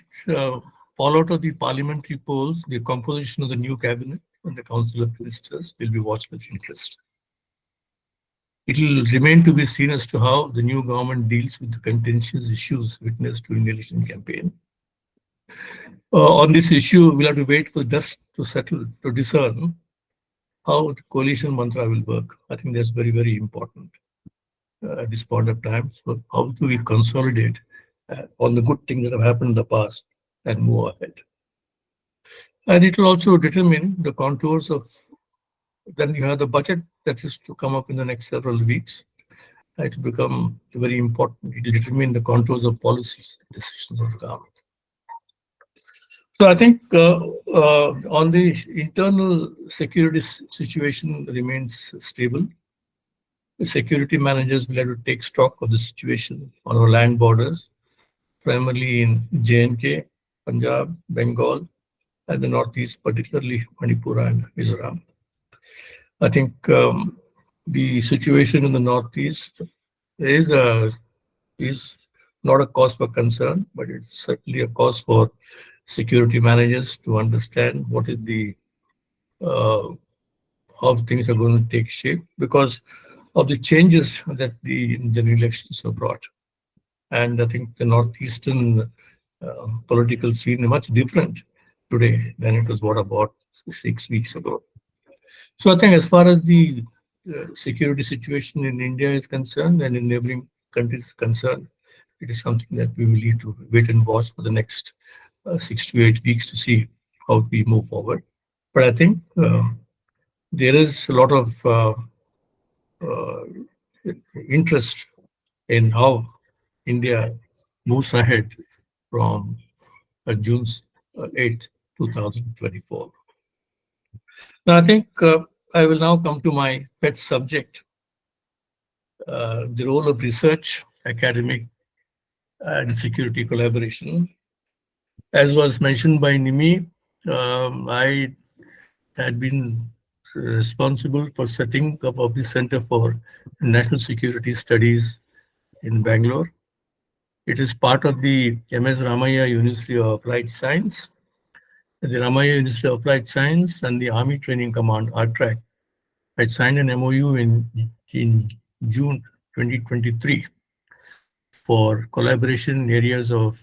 fallout of the parliamentary polls, the composition of the new cabinet and the Council of Ministers will be watched with interest. It will remain to be seen as to how the new government deals with the contentious issues witnessed during the election campaign. On this issue, we'll have to wait for dust to settle to discern how the coalition mantra will work. I think that's very, very important at this point of time. So how do we consolidate on the good things that have happened in the past and move ahead? And it will also determine the contours of, then you have the budget that is to come up in the next several weeks. It will become very important. It will determine the contours of policies and decisions of the government. So I think on the internal security situation remains stable. The security managers will have to take stock of the situation on our land borders, primarily in J&K, Punjab, Bengal, and the Northeast, particularly Manipur and Mizoram. I think the situation in the Northeast is not a cause for concern, but it's certainly a cause for security managers to understand what is the how things are going to take shape because of the changes that the general elections have brought. And I think the Northeastern political scene is much different today than it was what about 6 weeks ago. So I think as far as the security situation in India is concerned and in neighboring countries is concerned, it is something that we will need to wait and watch for the next 6 to 8 weeks to see how we move forward. But I think there is a lot of interest in how India moves ahead from June 8, 2024. Now, I think I will now come to my pet subject, the role of research, academic, and security collaboration. As was mentioned by Nimi, I had been responsible for setting up of the Center for National Security Studies in Bangalore. It is part of the MS Ramaiah University of Applied Science. The Ramaiah University of Applied Science and the Army Training Command, ARTRAC, had signed an MOU in June 2023 for collaboration in areas of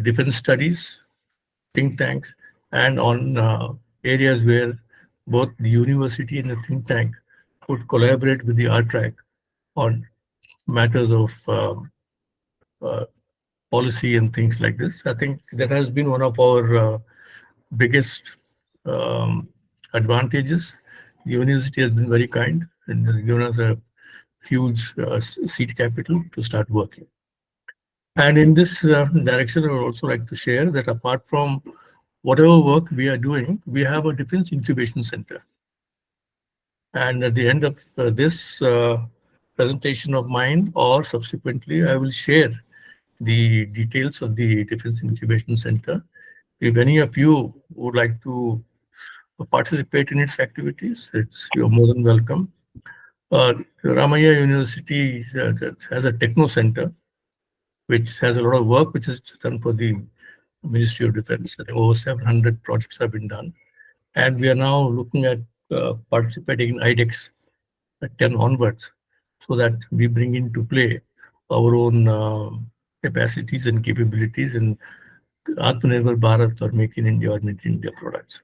defense studies, think tanks, and on areas where both the university and the think tank would collaborate with the ARTRAC on matters of policy and things like this. I think that has been one of our biggest advantages. The university has been very kind and has given us a huge seed capital to start working. And in this direction, I would also like to share that apart from whatever work we are doing, we have a Defense Incubation Center. And at the end of this presentation of mine, or subsequently, I will share the details of the Defense Incubation Center. If any of you would like to participate in its activities, you're more than welcome. Ramaya University has a techno center, which has a lot of work which is done for the Ministry of Defense. I think over 700 projects have been done. And we are now looking at participating in IDEX 10 onwards, so that we bring into play our own capacities and capabilities in Atmanirbhar Bharat or Make in India or Made in India products.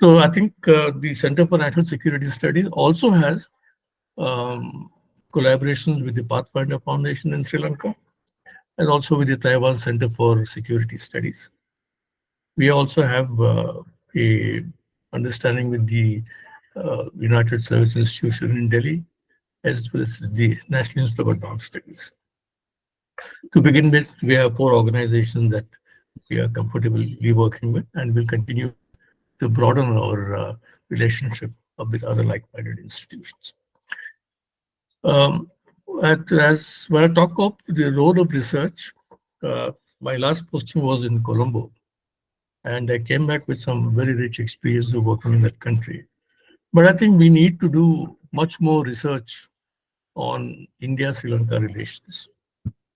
So I think the Center for National Security Studies also has collaborations with the Pathfinder Foundation in Sri Lanka and also with the Taiwan Center for Security Studies. We also have a understanding with the United Service Institution in Delhi, as well as the National Institute of Advanced Studies. To begin with, we have 4 organizations that we are comfortably working with, and will continue to broaden our relationship with other like-minded institutions. As when I talk of the role of research, my last posting was in Colombo, and I came back with some very rich experience of working in that country. But I think we need to do much more research on India-Sri Lanka relations,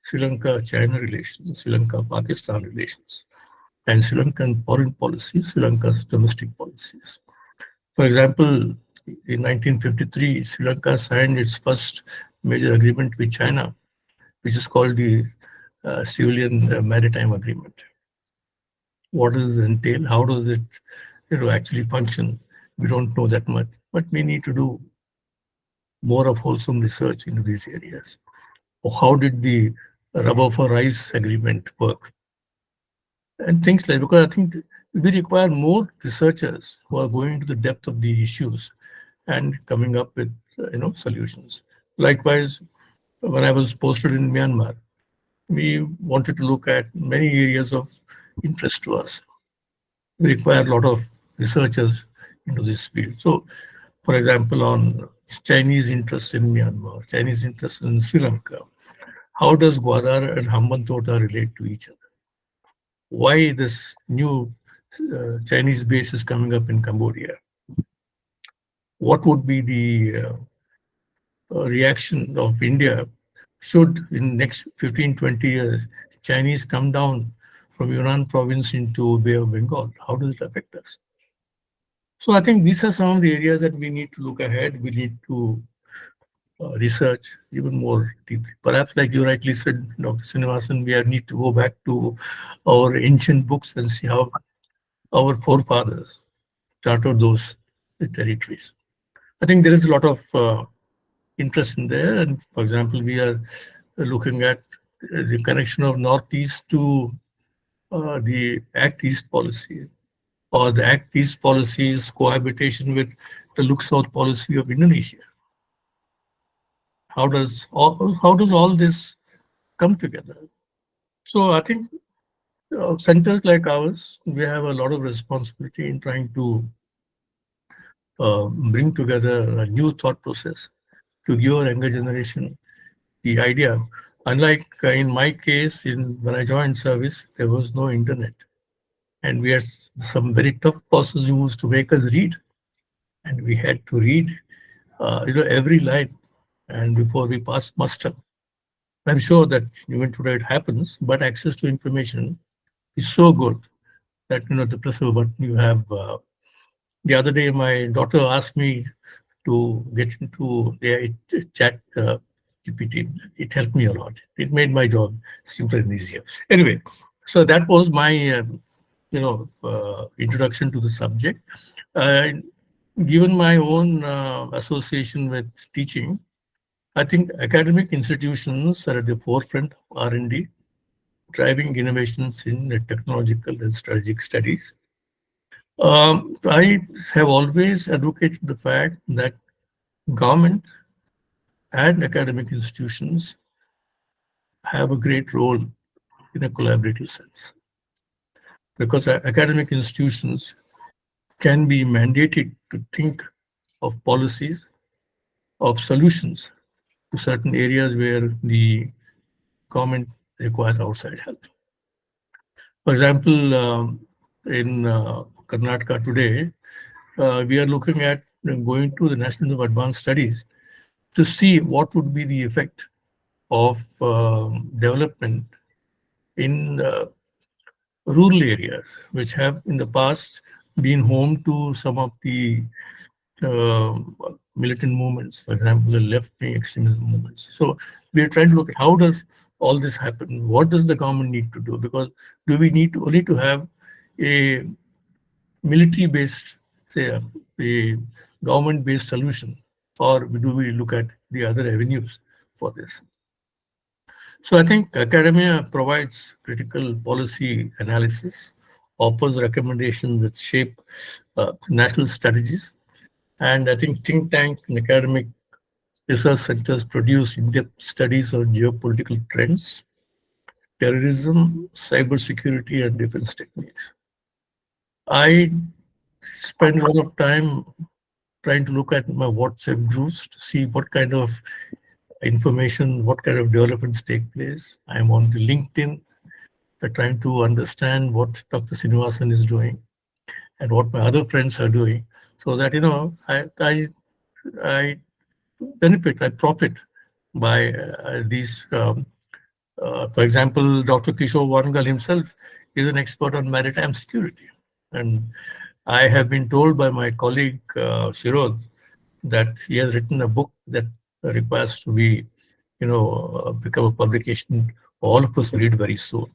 Sri Lanka-China relations, Sri Lanka-Pakistan relations, and Sri Lankan foreign policy, Sri Lanka's domestic policies. For example, in 1953, Sri Lanka signed its first major agreement with China, which is called the Civilian Maritime Agreement. What does it entail? How does it actually function? We don't know that much, but we need to do more of wholesome research into these areas. How did the rubber for rice agreement work? And things like, because I think we require more researchers who are going to the depth of the issues and coming up with solutions. Likewise, when I was posted in Myanmar, we wanted to look at many areas of interest to us. We require a lot of researchers into this field. So, for example, on Chinese interests in Myanmar, Chinese interests in Sri Lanka, how does Gwadar and Hambantota relate to each other? Why this new Chinese base is coming up in Cambodia? What would be the reaction of India should in next 15-20 years Chinese come down from Yunnan province into Bay of Bengal? How does it affect us? So I think these are some of the areas that we need to look ahead. We need to research even more deeply. Perhaps, like you rightly said, Dr. Srinivasan, we need to go back to our ancient books and see how our forefathers charted those territories. I think there is a lot of interest in there. And for example, we are looking at the connection of Northeast to the Act East policy, or the Act East policy's cohabitation with the Look South policy of Indonesia. How does all this come together? So I think centers like ours, we have a lot of responsibility in trying to bring together a new thought process to give our younger generation the idea. Unlike in my case, when I joined service, there was no internet. And we had some very tough bosses who used to make us read. And we had to read every line, and before we passed muster. I'm sure that even today it happens, but access to information is so good that the press of a button you have. The other day, my daughter asked me to get into chat GPT. It helped me a lot. It made my job simpler and easier. Anyway, so that was my introduction to the subject. Given my own association with teaching, I think academic institutions are at the forefront of R&D, driving innovations in technological and strategic studies. I have always advocated the fact that government and academic institutions have a great role in a collaborative sense. because academic institutions can be mandated to think of policies, of solutions to certain areas where the government requires outside help. For example, in Karnataka today, we are looking at going to the National Institute of Advanced Studies to see what would be the effect of development in rural areas, which have in the past been home to some of the uh, militant movements, for example, the left-wing extremism movements. So we are trying to look at how does all this happen? What does the government need to do? Because do we need to only to have a military-based, say, a government-based solution, or do we look at the other avenues for this? So I think academia provides critical policy analysis, offers recommendations that shape national strategies, and I think think tank and academic research centers produce in-depth studies on geopolitical trends, terrorism, cybersecurity, and defense techniques. I spend a lot of time trying to look at my WhatsApp groups to see what kind of information, what kind of developments take place. I'm on the LinkedIn, trying to understand what Dr. Srinivasan is doing and what my other friends are doing, so that I benefit, I profit by these. For example, Dr. Kishore Vaangal himself is an expert on maritime security, and I have been told by my colleague Shirod that he has written a book that requires to be, become a publication all of us read very soon.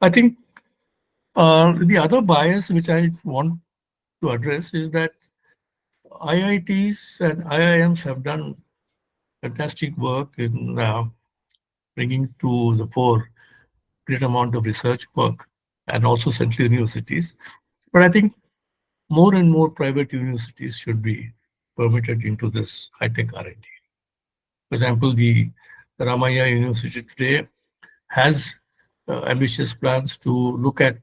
I think the other bias which I want to address is that IITs and IIMs have done fantastic work in bringing to the fore great amount of research work, and also central universities. But I think more and more private universities should be permitted into this high-tech R&D. For example, the Ramaya University today has ambitious plans to look at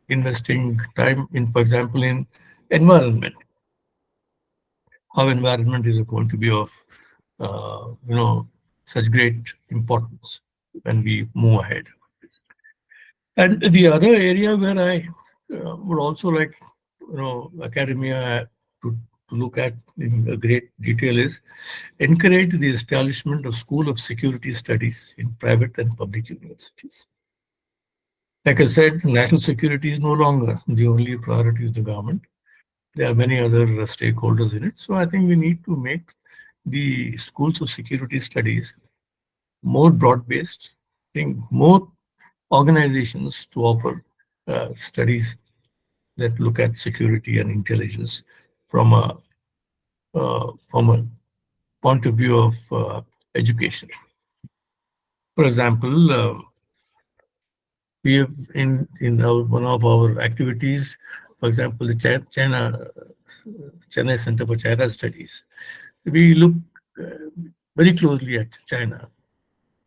investing time in, for example, in environment. How environment is going to be of, such great importance when we move ahead. And the other area where I would also like, academia to look at in a great detail is encourage the establishment of School of Security Studies in private and public universities. Like I said, national security is no longer the only priority of the government. There are many other stakeholders in it. So I think we need to make the schools of security studies more broad-based, bring more organizations to offer studies that look at security and intelligence from a point of view of education. For example, we have in one of our activities, for example, the Chennai Center for China Studies. We look very closely at China.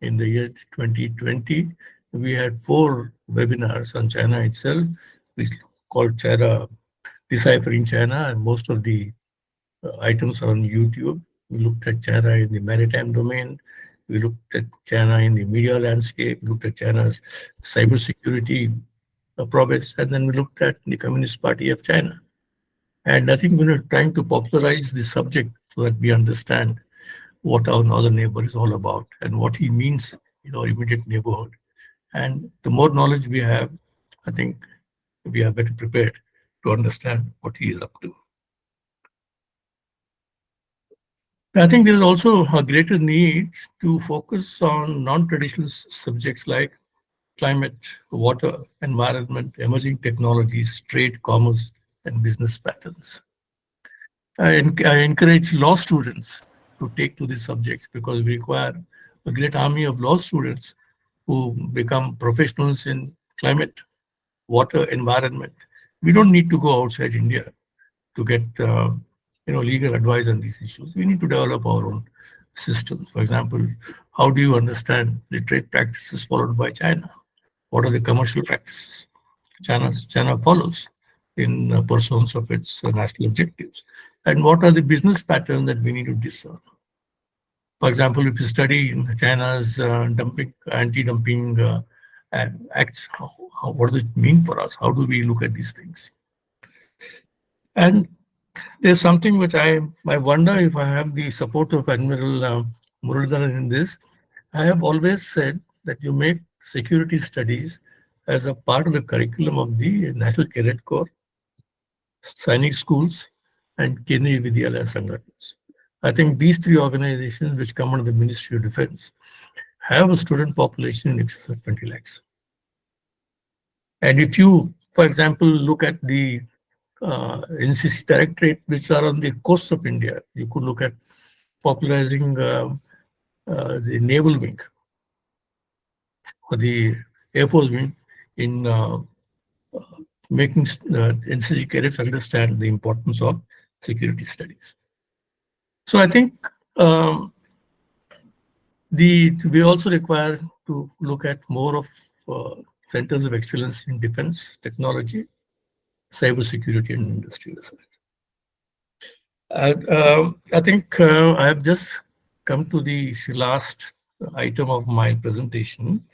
In the year 2020, we had 4 webinars on China itself, which called China, Deciphering China, and most of the items are on YouTube. We looked at China in the maritime domain. We looked at China in the media landscape. We looked at China's cybersecurity progress, and then we looked at the Communist Party of China. And I think we're trying to popularize the subject so that we understand what our northern neighbor is all about and what he means in our immediate neighborhood. And the more knowledge we have, I think we are better prepared to understand what he is up to. I think there is also a greater need to focus on non-traditional subjects like climate, water, environment, emerging technologies, trade, commerce, and business patterns. I encourage law students to take to these subjects because we require a great army of law students who become professionals in climate, water, environment. We don't need to go outside India to get legal advice on these issues. We need to develop our own systems. For example, how do you understand the trade practices followed by China? what are the commercial practices China follows in pursuance of its national objectives, and what are the business patterns that we need to discern. For example, if you study China's anti-dumping acts, what does it mean for us? How do we look at these things? And there's something which I wonder if I have the support of Admiral Muralidharan in this. I have always said that you make security studies as a part of the curriculum of the National Cadet Corps, Sainik schools, and Kendriya Vidyalaya Sangatnas. I think these three organizations, which come under the Ministry of Defense, have a student population in excess of 20 lakhs. And if you, for example, look at the NCC Directorate, which are on the coast of India, you could look at popularizing the naval wing or the Air Force wing in making NCC cadets understand the importance of security studies. So I think we also require to look at more of centers of excellence in defense, technology, cybersecurity, and industrial research. I think I have just come to the last item of my presentation,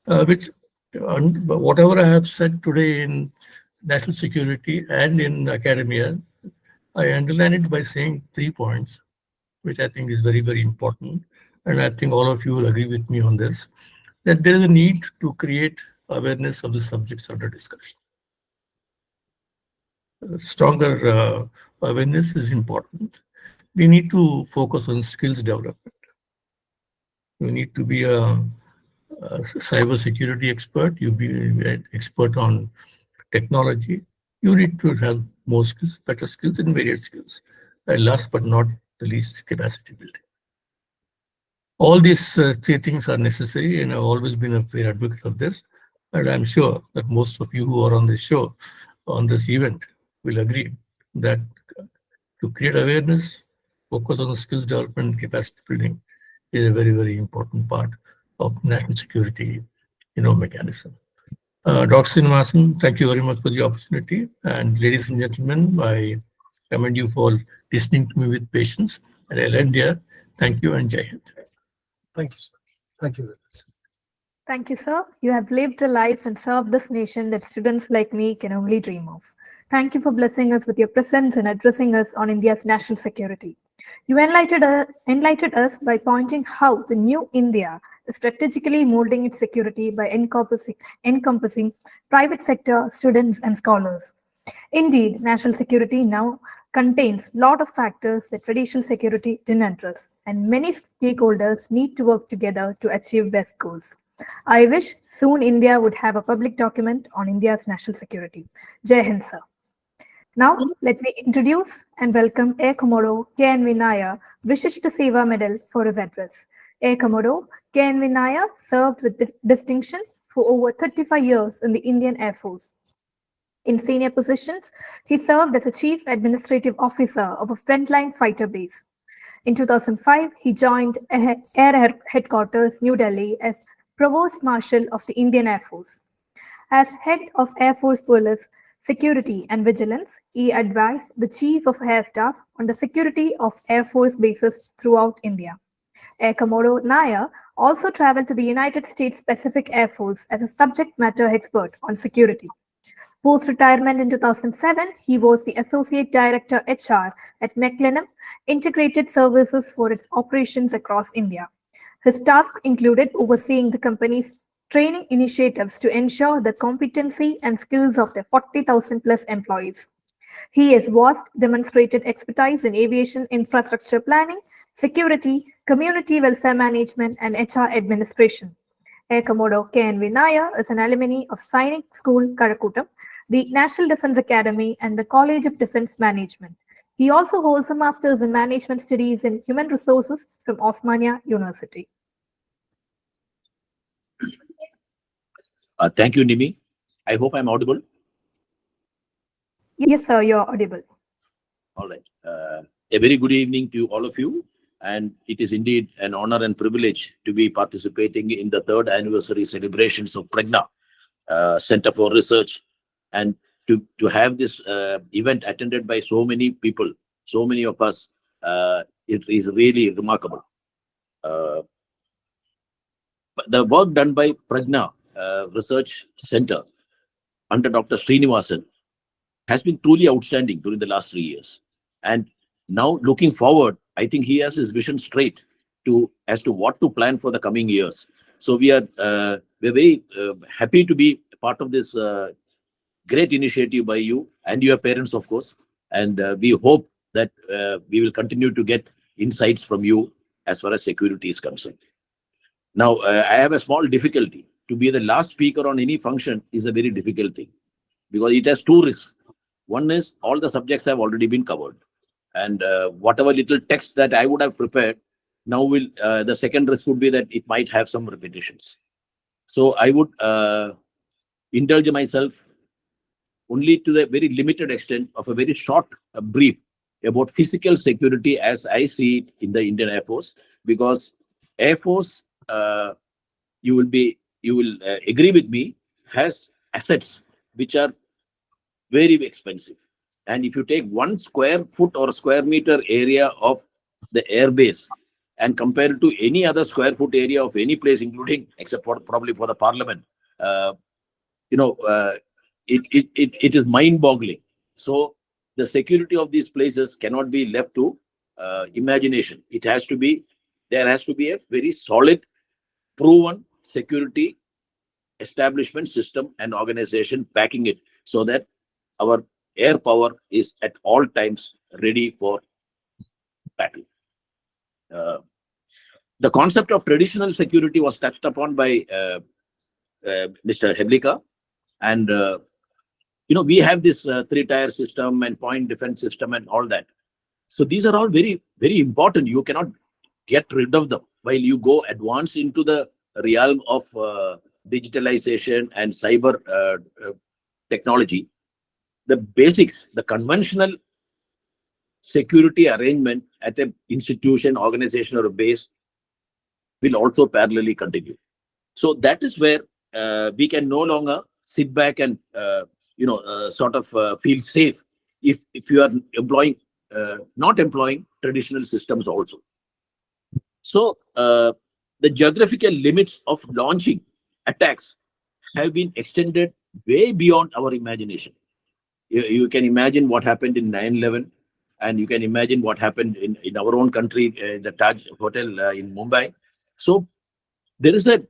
which whatever I have said today in national security and in academia, I underline it by saying 3 points, which I think is very, very important. And I think all of you will agree with me on this, that there is a need to create awareness of the subjects under discussion. Stronger awareness is important. We need to focus on skills development. You need to be a cyber security expert. You be an expert on technology. You need to have more skills, better skills, and various skills. And last but not the least, capacity building. All these 3 things are necessary, and I've always been a fair advocate of this. And I'm sure that most of you who are on this show, on this event, will agree that to create awareness, focus on the skills development and capacity building is a very, very important part of national security, mechanism. Dr. Srinivasan, thank you very much for the opportunity. And ladies and gentlemen, I commend you for listening to me with patience. And I'll end here. Thank you and Jai Hind. Thank you, sir. Thank you very much. Thank you, sir. You have lived a life and served this nation that students like me can only dream of. Thank you for blessing us with your presence and addressing us on India's national security. You enlightened us by pointing how the new India is strategically molding its security by encompassing private sector, students, and scholars. Indeed, national security now contains a lot of factors that traditional security didn't address, and many stakeholders need to work together to achieve best goals. I wish soon India would have a public document on India's national security. Jai Hind, sir. Now, let me introduce and welcome Air Commodore KNV Nair, Vishishta Seva Medal for his address. Air Commodore KNV Nair served with distinction for over 35 years in the Indian Air Force. In senior positions, he served as a Chief Administrative Officer of a frontline fighter base. In 2005, he joined Air Headquarters, New Delhi, as Provost Marshal of the Indian Air Force. As head of Air Force Police, Security and Vigilance, he advised the Chief of Air Staff on the security of Air Force bases throughout India. Air Commodore Nair also traveled to the United States Pacific Air Force as a subject matter expert on security. Post-retirement in 2007, he was the Associate Director HR at McLennan Integrated Services for its operations across India. His tasks included overseeing the company's training initiatives to ensure the competency and skills of their 40,000 plus employees. He has vast demonstrated expertise in aviation infrastructure planning, security, community welfare management, and HR administration. Air Commodore KNV Nair is an alumni of Sainik School, Karakutam, the National Defence Academy, and the College of Defence Management. He also holds a Master's in Management Studies in Human Resources from Osmania University. Thank you, Nimi. I hope I'm audible. Yes, sir, you're audible. All right. A very good evening to all of you. And it is indeed an honor and privilege to be participating in the 3rd anniversary celebrations of Praghna Center for Research, and to have this event attended by so many people, so many of us, it is really remarkable. But the work done by Praghna Research Center under Dr. Srinivasan has been truly outstanding during the last 3 years. And now looking forward, I think he has his vision straight as to what to plan for the coming years. So we're very happy to be part of this great initiative by you and your parents, of course. And we hope that we will continue to get insights from you as far as security is concerned. Now, I have a small difficulty. To be the last speaker on any function is a very difficult thing, because it has two risks. One is all the subjects have already been covered, and whatever little text that I would have prepared, now will the second risk would be that it might have some repetitions. So I would indulge myself only to the very limited extent of a very short brief about physical security as I see it in the Indian Air Force, because Air Force, you will agree with me, has assets which are very expensive. And if you take 1 square foot or square meter area of the air base and compare it to any other square foot area of any place, including except for probably for the parliament, it is mind-boggling. So the security of these places cannot be left to imagination. There has to be a very solid, proven security establishment system and organization backing it, so that our air power is at all times ready for battle. The concept of traditional security was touched upon by Mr. Heblikar, and we have this 3-tier system and point defense system and all that. So these are all very, very important. You cannot get rid of them while you go advance into the realm of digitalization and cyber technology. The basics, the conventional security arrangement at an institution, organization, or a base will also parallelly continue. So that is where we can no longer sit back and feel safe if you are not employing traditional systems also. So the geographical limits of launching attacks have been extended way beyond our imagination. You can imagine what happened in 9/11, and you can imagine what happened in our own country, the Taj Hotel in Mumbai. So there is a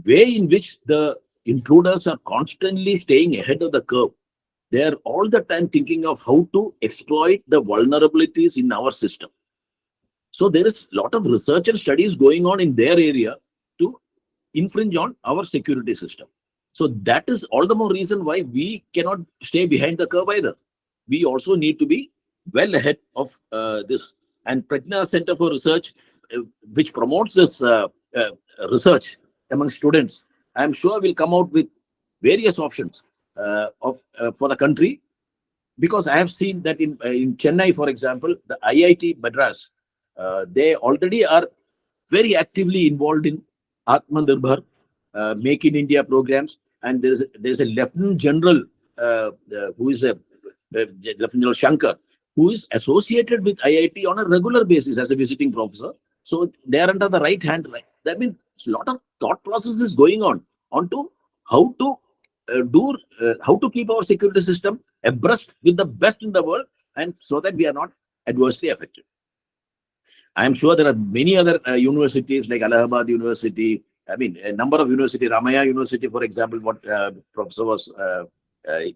way in which the intruders are constantly staying ahead of the curve. They are all the time thinking of how to exploit the vulnerabilities in our system. So there is a lot of research and studies going on in their area to infringe on our security system. So that is all the more reason why we cannot stay behind the curve either. We also need to be well ahead of this. And Praghna Centre for Research, which promotes this research among students, I am sure will come out with various options for the country. Because I have seen that in Chennai, for example, the IIT Madras, they already are very actively involved in Atmanirbhar, Make in India programs, and there's a Lieutenant General who is Lieutenant General Shankar, who is associated with IIT on a regular basis as a visiting professor. So they are under the right hand. Right? That means a lot of thought processes going on to how to keep our security system abreast with the best in the world, and so that we are not adversely affected. I am sure there are many other universities like Allahabad University. I mean, a number of universities, Ramaya University, for example, what Professor was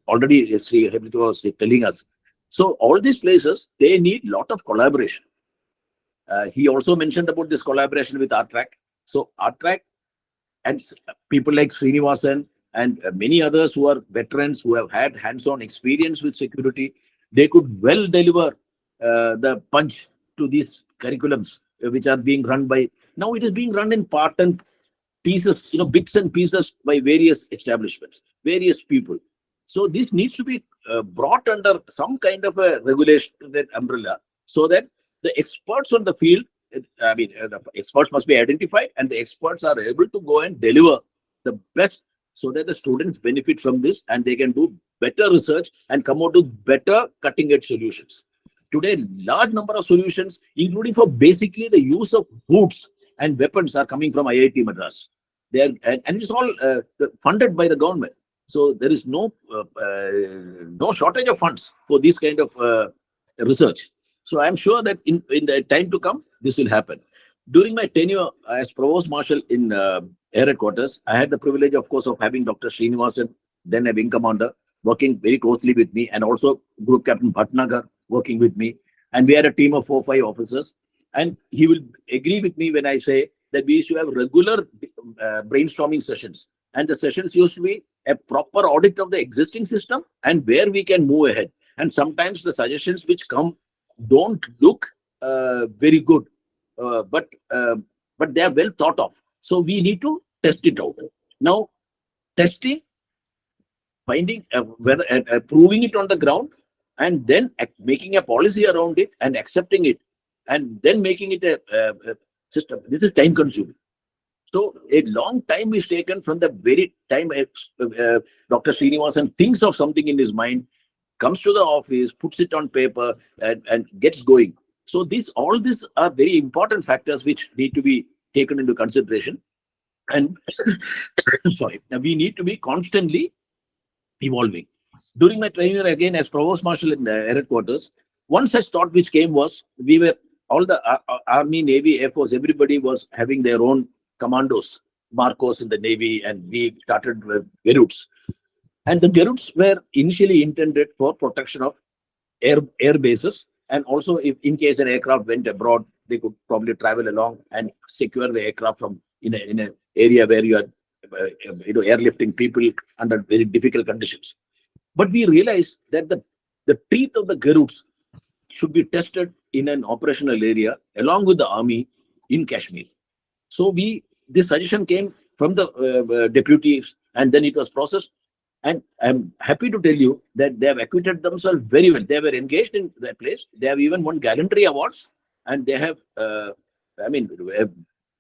already Sri Heblikar was telling us. So all these places, they need a lot of collaboration. He also mentioned about this collaboration with RTRAC. So RTRAC and people like Srinivasan and many others who are veterans who have had hands-on experience with security, they could well deliver the punch to these curriculums which are being run by, now it is being run in part and pieces, bits and pieces by various establishments, various people. So this needs to be brought under some kind of a regulation, that umbrella, so that the experts on the field, the experts must be identified, and the experts are able to go and deliver the best so that the students benefit from this and they can do better research and come out with better cutting-edge solutions. Today, large number of solutions, including for basically the use of boots and weapons, are coming from IIT Madras. They are, and it's all funded by the government. So there is no shortage of funds for this kind of research. So I'm sure that in the time to come, this will happen. During my tenure as Provost Marshal in Air Headquarters, I had the privilege, of course, of having Dr. Srinivasan, then a wing commander, working very closely with me, and also Group Captain Bhatnagar working with me. And we had a team of 4 or 5 officers. And he will agree with me when I say that we should have regular brainstorming sessions. And the sessions used to be a proper audit of the existing system and where we can move ahead. And sometimes the suggestions which come don't look very good, but they are well thought of. So we need to test it out. Now, testing, finding whether proving it on the ground, and then making a policy around it and accepting it, and then making it a system. This is time consuming. So a long time is taken from the very time Dr. Srinivasan thinks of something in his mind, comes to the office, puts it on paper, and gets going. So all these are very important factors which need to be taken into consideration. And sorry, we need to be constantly evolving. During my tenure again as Provost Marshal in Air Headquarters, one such thought which came was, we were all the Army, Navy, Air Force, everybody was having their own commandos, Marcos in the Navy, and we started with Garuds. And the Garuds were initially intended for protection of air bases, and also if in case an aircraft went abroad, they could probably travel along and secure the aircraft from in an area where you are airlifting people under very difficult conditions. But we realized that the teeth of the Garuds should be tested in an operational area along with the Army in Kashmir. So this suggestion came from the deputies, and then it was processed. And I'm happy to tell you that they have acquitted themselves very well. They were engaged in that place. They have even won gallantry awards, and they have,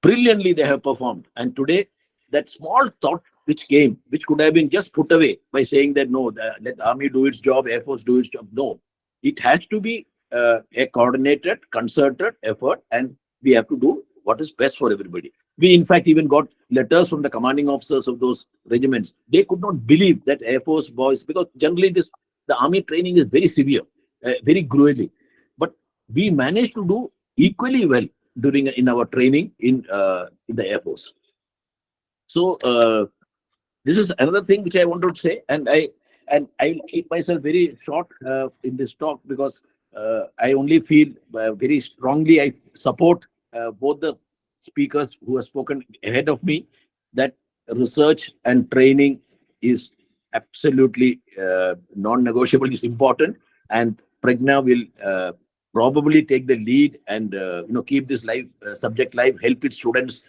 brilliantly they have performed. And today, that small thought which came, which could have been just put away by saying that no, let the Army do its job, Air Force do its job. No, it has to be a coordinated, concerted effort, and we have to do what is best for everybody. We, in fact, even got letters from the commanding officers of those regiments. They could not believe that Air Force boys, because generally the Army training is very severe, very grueling. But we managed to do equally well in our training in the Air Force. So this is another thing which I wanted to say, and I will keep myself very short in this talk, because I only feel very strongly I support both the speakers who have spoken ahead of me, that research and training is absolutely non-negotiable, is important, and Praghna will probably take the lead and keep this subject live, help its students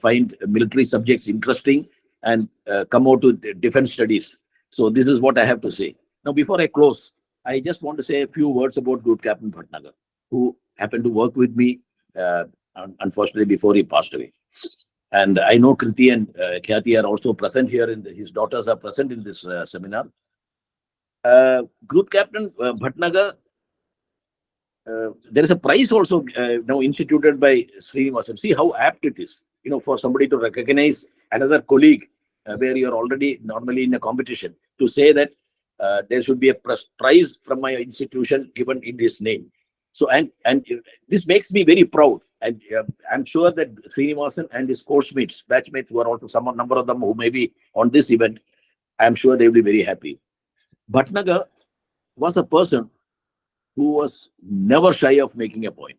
find military subjects interesting, and come out to defense studies. So this is what I have to say. Now, before I close, I just want to say a few words about Group Captain Bhatnagar, who happened to work with me, unfortunately, before he passed away. And I know Kriti and Khyati are also present here, and his daughters are present in this seminar. Group Captain Bhatnagar, there is a prize also now instituted by Srinivasan. See how apt it is, for somebody to recognize another colleague where you're already normally in a competition, to say that there should be a prize from my institution given in his name. So, and this makes me very proud. And I'm sure that Srinivasan and his course-mates, batchmates, who are also some number of them who may be on this event, I'm sure they will be very happy. Bhatnagar was a person who was never shy of making a point.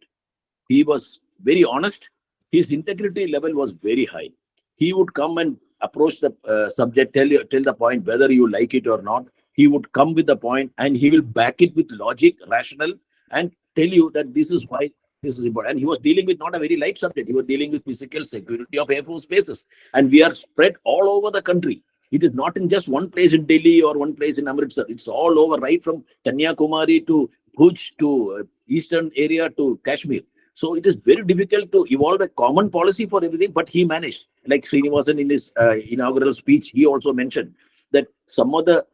He was very honest. His integrity level was very high. He would come and approach the subject, tell the point, whether you like it or not. He would come with the point, and he will back it with logic, rational, and tell you that this is why this is important. And he was dealing with not a very light subject. He was dealing with physical security of Air Force bases. And we are spread all over the country. It is not in just one place in Delhi or one place in Amritsar. It's all over, right from Kanyakumari to Bhuj to eastern area to Kashmir. So it is very difficult to evolve a common policy for everything, but he managed. Like Srinivasan in his inaugural speech, he also mentioned that some of the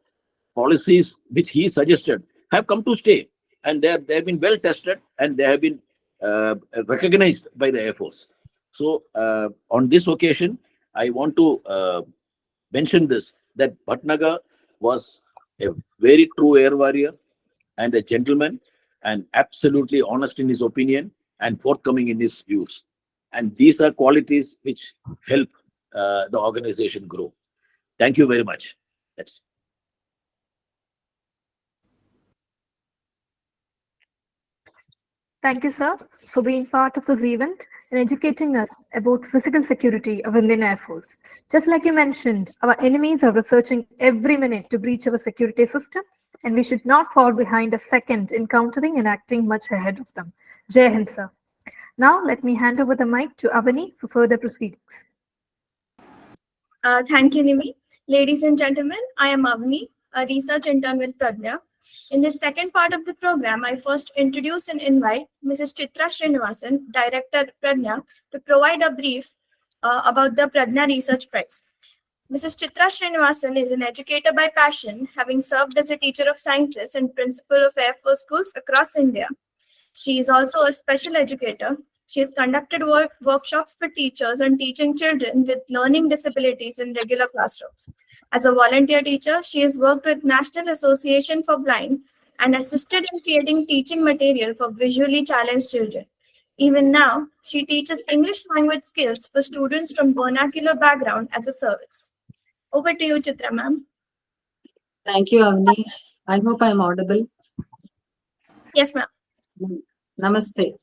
policies which he suggested have come to stay, and they have been well tested, and they have been recognized by the Air Force. So on this occasion, I want to mention this, that Bhatnagar was a very true air warrior and a gentleman, and absolutely honest in his opinion and forthcoming in his views. And these are qualities which help the organization grow. Thank you very much. That's Thank you, sir, for being part of this event and educating us about physical security of Indian Air Force. Just like you mentioned, our enemies are researching every minute to breach our security system, and we should not fall behind a second in countering and acting much ahead of them. Jai Hind, sir. Now, let me hand over the mic to Avani for further proceedings. Thank you, Nimi. Ladies and gentlemen, I am Avani, a research intern with Praghna. In this second part of the program, I first introduce and invite Mrs. Chitra Srinivasan, Director Praghna, to provide a brief about the Praghna Research Prize. Mrs. Chitra Srinivasan is an educator by passion, having served as a teacher of sciences and principal of Air Force schools across India. She is also a special educator. She has conducted workshops for teachers on teaching children with learning disabilities in regular classrooms. As a volunteer teacher, she has worked with National Association for Blind and assisted in creating teaching material for visually challenged children. Even now, she teaches English language skills for students from vernacular background as a service. Over to you, Chitra ma'am. Thank you, Avani. I hope I'm audible. Yes, ma'am. Namaste.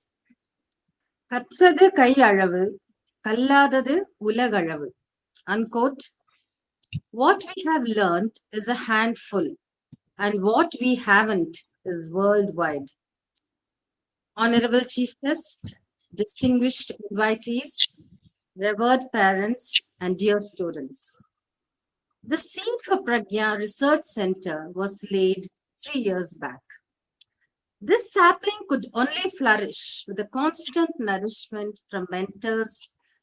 கற்றது கை அளவு கல்லாதது உலகளவு. Unquote. What we have learned is a handful, and what we haven't is worldwide. Honorable Chief Guest, distinguished invitees, revered parents, and dear students. The seed for Praghna Research Centre was laid 3 years back. This sapling could only flourish with the constant nourishment from mentors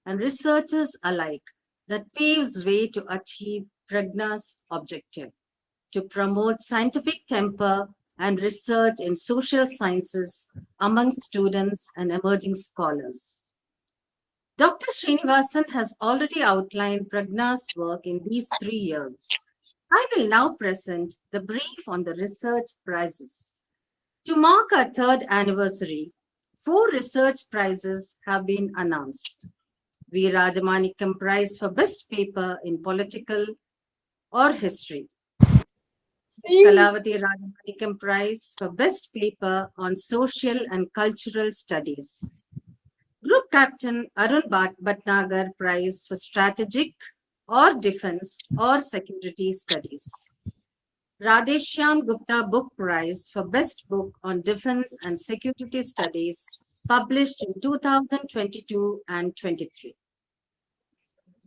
and researchers alike that paves way to achieve Praghna's objective, to promote scientific temper and research in social sciences among students and emerging scholars. Dr. Srinivasan has already outlined Praghna's work in these 3 years. I will now present the brief on the research prizes. To mark our 3rd anniversary, 4 research prizes have been announced. V RAJAMANICKAM Prize for Best Paper in Political or History. KALAVATHY RAJAMANICKAM Prize for Best Paper on Social and Cultural Studies. Group Captain ARUN BHATNAGAR Prize for Strategic or Defense or Security Studies. Radheshyam Gupta Book Prize for Best Book on Defense and Security Studies, published in 2022 and 23.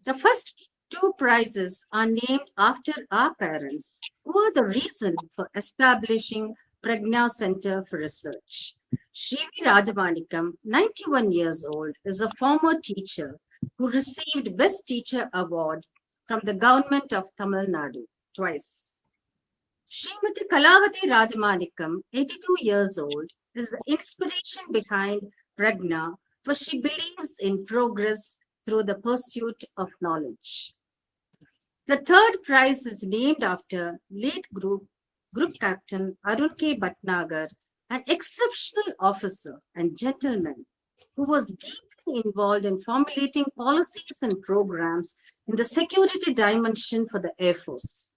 The first 2 prizes are named after our parents, who are the reason for establishing Praghna Centre for Research. Shri V RAJAMANICKAM, 91 years old, is a former teacher who received Best Teacher Award from the government of Tamil Nadu twice. Srimati Kalavathi Rajamanickam, 82 years old, is the inspiration behind Praghna, for she believes in progress through the pursuit of knowledge. The 3rd prize is named after late Group Captain Arun K. Bhatnagar, an exceptional officer and gentleman who was deeply involved in formulating policies and programs in the security dimension for the Air Force.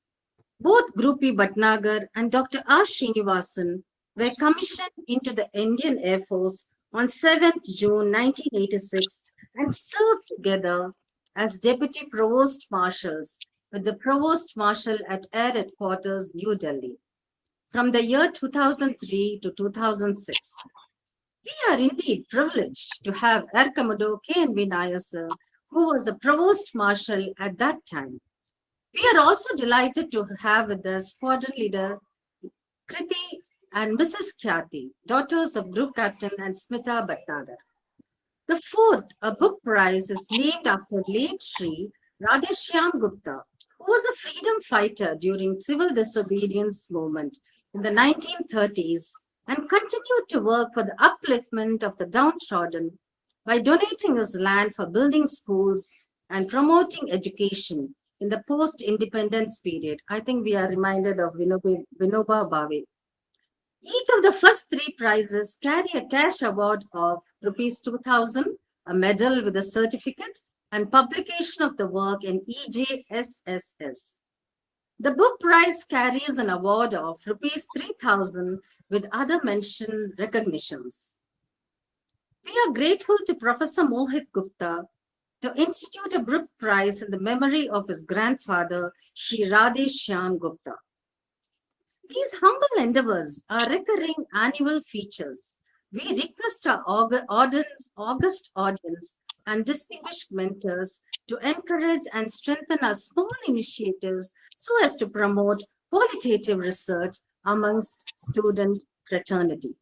Both Group P. Bhatnagar and Dr. R. Srinivasan were commissioned into the Indian Air Force on 7th June 1986 and served together as Deputy Provost Marshals with the Provost Marshal at Air Headquarters, New Delhi, from the year 2003 to 2006. We are indeed privileged to have Air Commodore KNV Nair, sir, who was the Provost Marshal at that time. We are also delighted to have with us Squadron Leader Kriti and Mrs. Khyati, daughters of Group Captain and Smita Bhatnagar. The fourth, a book prize, is named after late Sri SHYAM Gupta, who was a freedom fighter during civil disobedience movement in the 1930s and continued to work for the upliftment of the downtrodden by donating his land for building schools and promoting education in the post-independence period. I think we are reminded of Vinoba Bhave. Each of the first three prizes carry a cash award of Rs 2,000, a medal with a certificate, and publication of the work in EJSSS. The book prize carries an award of Rs 3,000 with other mention recognitions. We are grateful to Professor Mohit Gupta to institute a book prize in the memory of his grandfather, Sri Radhe Shyam Gupta. These humble endeavors are recurring annual features. We request our august audience and distinguished mentors to encourage and strengthen our small initiatives so as to promote qualitative research amongst student fraternity.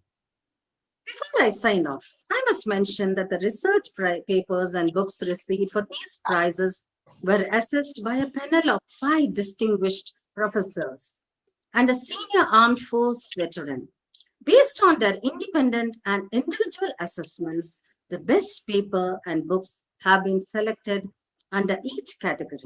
Before I sign off, I must mention that the research papers and books received for these prizes were assessed by a panel of 5 distinguished professors and a senior armed force veteran. Based on their independent and individual assessments, the best paper and books have been selected under each category.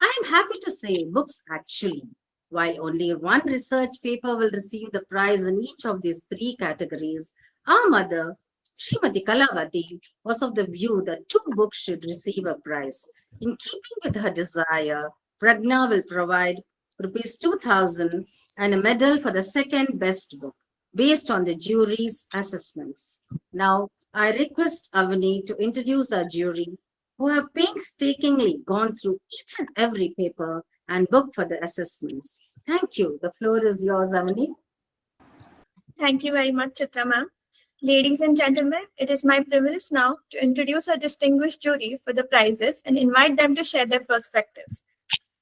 I am happy to say books actually, while only one research paper will receive the prize in each of these 3 categories, our mother, Srimati Kalavathi, was of the view that 2 books should receive a prize. In keeping with her desire, Praghna will provide Rs 2,000 and a medal for the second best book, based on the jury's assessments. Now, I request Avani to introduce our jury, who have painstakingly gone through each and every paper and book for the assessments. Thank you. The floor is yours, Avani. Thank you very much, Chitra ma'am. Ladies and gentlemen, it is my privilege now to introduce our distinguished jury for the prizes and invite them to share their perspectives.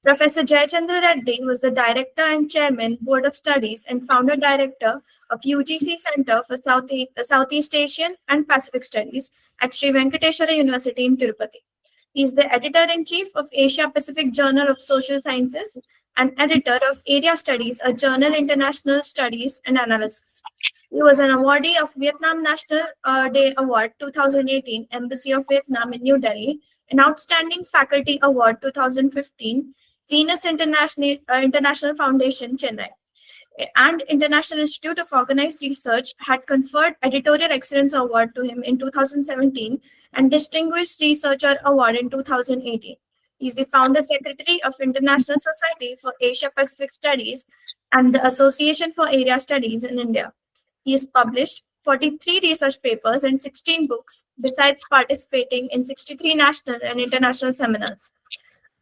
Professor Jayachandra Reddy was the Director and Chairman, Board of Studies and Founder Director of UGC Center for Southeast Asian and Pacific Studies at Sri Venkateswara University in Tirupati. He is the Editor-in-Chief of Asia Pacific Journal of Social Sciences and Editor of Area Studies, a journal International Studies and Analysis. He was an awardee of Vietnam National Day Award 2018, Embassy of Vietnam in New Delhi, an Outstanding Faculty Award 2015, Venus International Foundation, Chennai, and International Institute of Organized Research had conferred Editorial Excellence Award to him in 2017 and Distinguished Researcher Award in 2018. He is the Founder Secretary of International Society for Asia Pacific Studies and the Association for Area Studies in India. He has published 43 research papers and 16 books, besides participating in 63 national and international seminars.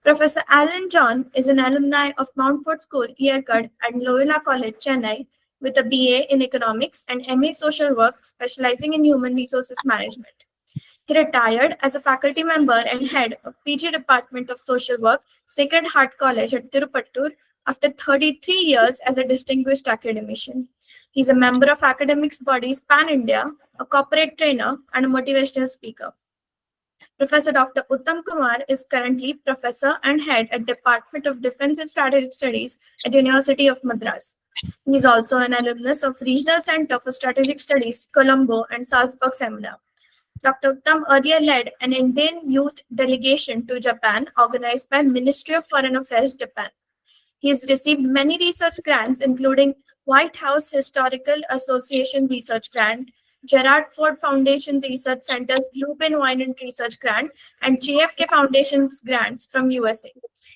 Professor Allan John is an alumni of Mountfort School, Yerkad, and Loyola College, Chennai, with a BA in Economics and MA Social Work, specializing in Human Resources Management. He retired as a faculty member and head of PG Department of Social Work, Sacred Heart College at Tirupattur, after 33 years as a distinguished academician. He is a member of academics bodies Pan India, a corporate trainer, and a motivational speaker. Professor Dr. Uttam Kumar is currently Professor and Head at Department of Defense and Strategic Studies at University of Madras. He is also an alumnus of Regional Center for Strategic Studies, Colombo and Salzburg Seminar. Dr. Uttam earlier led an Indian youth delegation to Japan organized by Ministry of Foreign Affairs, Japan. He has received many research grants, including White House Historical Association Research Grant, Gerard Ford Foundation Research Center's Lupin Winant Research Grant, and JFK Foundation's grants from USA.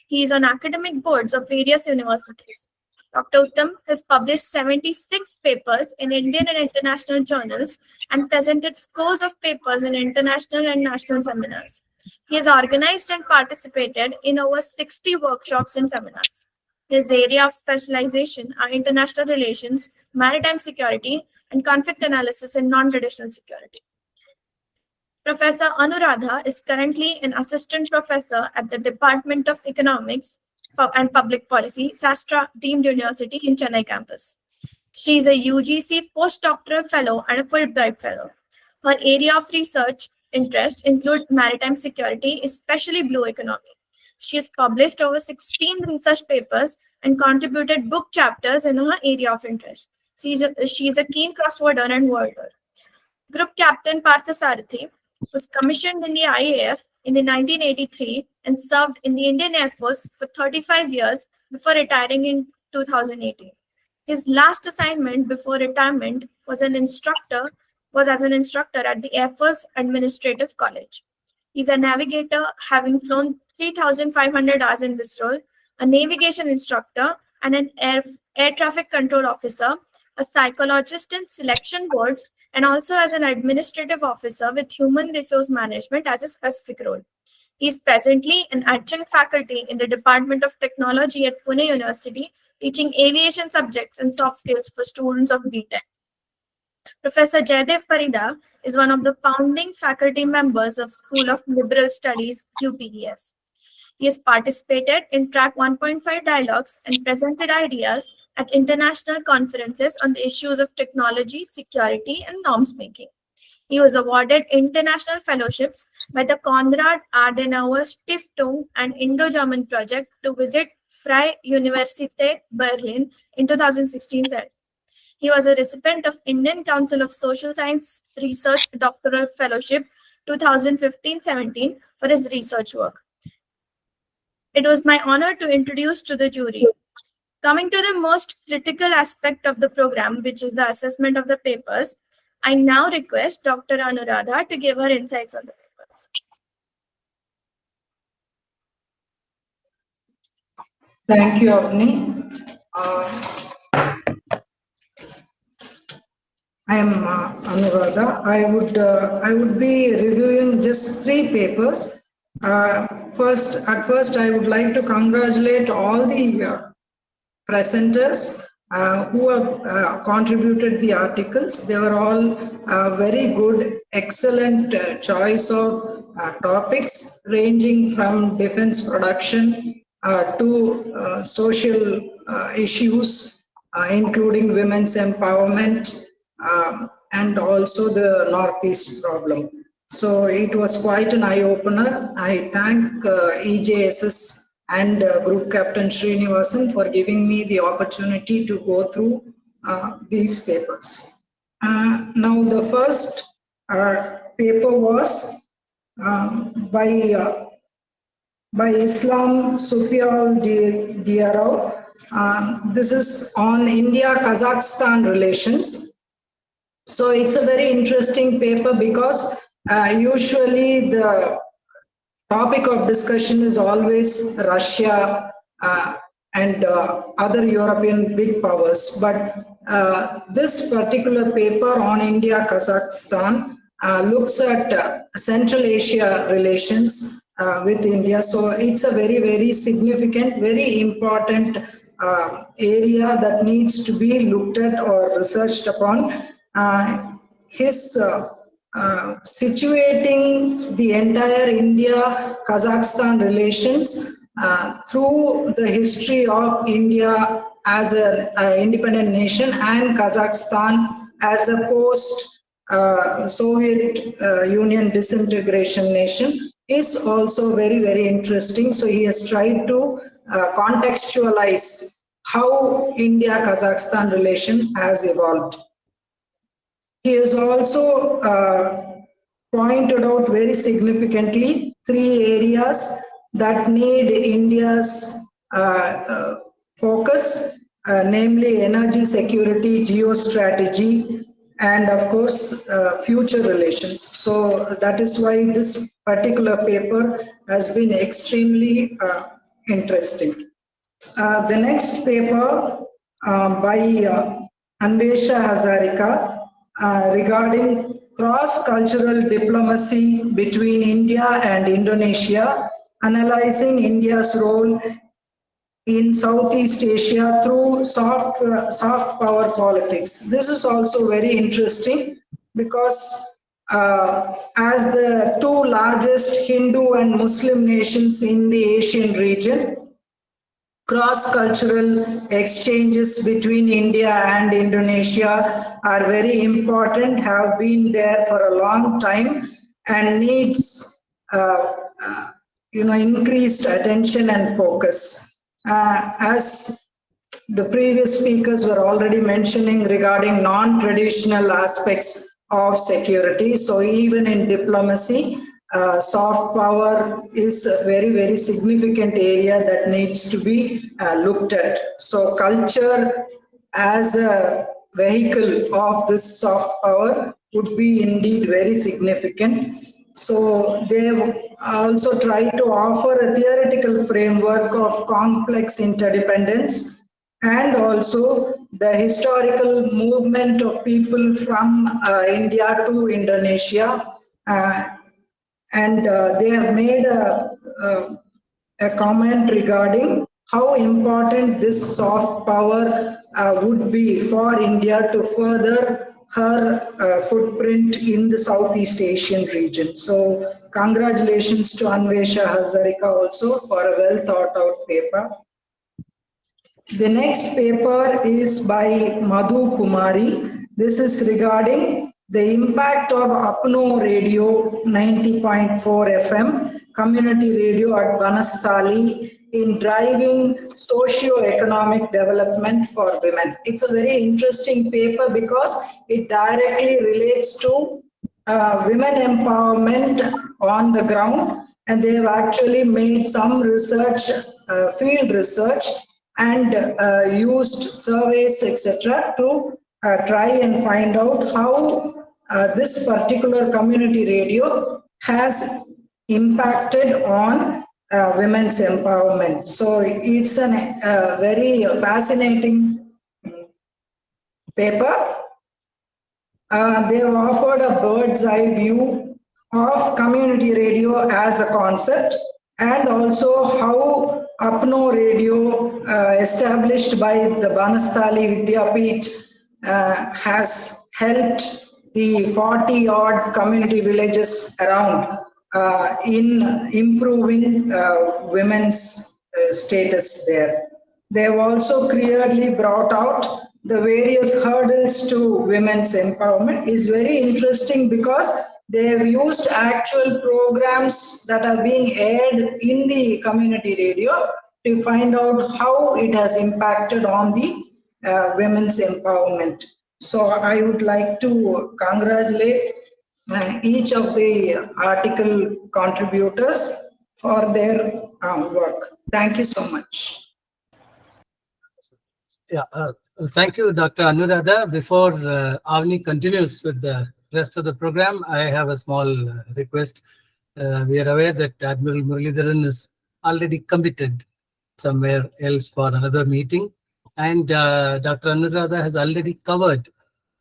He is on academic boards of various universities. Dr. Uttam has published 76 papers in Indian and international journals and presented scores of papers in international and national seminars. He has organized and participated in over 60 workshops and seminars. His area of specialization are international relations, maritime security, and conflict analysis in non-traditional security. Professor Anuradha is currently an assistant professor at the Department of Economics and Public Policy, Sastra Deemed University in Chennai campus. She is a UGC postdoctoral fellow and a Fulbright fellow. Her area of research interest include maritime security, especially blue economy. She has published over 16 research papers and contributed book chapters in her area of interest. She is a keen crossworder and worder. Group Captain Parthasarathi was commissioned in the IAF in the 1983 and served in the Indian Air Force for 35 years before retiring in 2018. His last assignment before retirement was as an instructor at the Air Force Administrative College. He's a navigator, having flown 3,500 hours in this role, a navigation instructor, and an air traffic control officer, a psychologist in selection boards, and also as an administrative officer with human resource management as a specific role. He is presently an adjunct faculty in the Department of Technology at Pune University, teaching aviation subjects and soft skills for students of BTech. Professor Jayadev Parida is one of the founding faculty members of School of Liberal Studies, UPES. He has participated in Track 1.5 dialogues and presented ideas at international conferences on the issues of technology, security, and norms making. He was awarded international fellowships by the Konrad Adenauer Stiftung and Indo-German Project to visit Freie Universität Berlin in 2016. He was a recipient of Indian Council of Social Science Research Doctoral Fellowship 2015-17 for his research work. It was my honor to introduce to the jury. Coming to the most critical aspect of the program, which is the assessment of the papers, I now request Dr. Anuradha to give her insights on the papers. Thank you, Avni. I am Anuradha. I would be reviewing just 3 papers. At first, I would like to congratulate all the presenters who have contributed the articles. They were all very good, excellent choice of topics ranging from defense production to social issues, including women's empowerment and also the Northeast problem. So it was quite an eye-opener. I thank EJSS and Group Captain Srinivasan for giving me the opportunity to go through these papers. Now the first paper was by Islam Sufial Diarov. This is on India-Kazakhstan relations. So it's a very interesting paper because usually the topic of discussion is always Russia and other European big powers. But this particular paper on India-Kazakhstan looks at Central Asia relations with India. So it's a very, very significant, very important area that needs to be looked at or researched upon. His situating the entire India-Kazakhstan relations through the history of India as an independent nation and Kazakhstan as a post-Soviet Union disintegration nation is also very, very interesting. So he has tried to contextualize how India-Kazakhstan relation has evolved. He has also pointed out very significantly 3 areas that need India's focus, namely energy security, geostrategy, and of course, future relations. So that is why this particular paper has been extremely interesting. The next paper by Anvesha Hazarika regarding cross-cultural diplomacy between India and Indonesia, analyzing India's role in Southeast Asia through soft power politics. This is also very interesting because as the 2 largest Hindu and Muslim nations in the Asian region, cross-cultural exchanges between India and Indonesia are very important, have been there for a long time, and needs increased attention and focus. As the previous speakers were already mentioning regarding non-traditional aspects of security. So even in diplomacy, soft power is a very, very significant area that needs to be looked at. So culture as a vehicle of this soft power would be indeed very significant. So they also try to offer a theoretical framework of complex interdependence and also the historical movement of people from India to Indonesia. And they have made a comment regarding how important this soft power would be for India to further her footprint in the Southeast Asian region. So congratulations to Anvesha Hazarika also for a well thought out paper. The next paper is by Madhu Kumari. This is regarding the impact of Apno Radio 90.4 FM, community radio at Banasthali in driving socio-economic development for women. It's a very interesting paper because it directly relates to women empowerment on the ground, and they have actually made some research, field research, and used surveys, etc., to try and find out how this particular community radio has impacted on women's empowerment. So it's a very fascinating paper. They have offered a bird's eye view of community radio as a concept, and also how Apno Radio, established by the Banasthali Vidyapeeth, has helped the 40-odd community villages around in improving women's status there. They have also clearly brought out the various hurdles to women's empowerment. Is very interesting because they have used actual programs that are being aired in the community radio to find out how it has impacted on the women's empowerment. So I would like to congratulate each of the article contributors for their work. Thank you so much. Yeah, thank you, Dr. Anuradha. Before Avni continues with the rest of the program, I have a small request. We are aware that Admiral Muralidharan is already committed somewhere else for another meeting, and Dr. Anuradha has already covered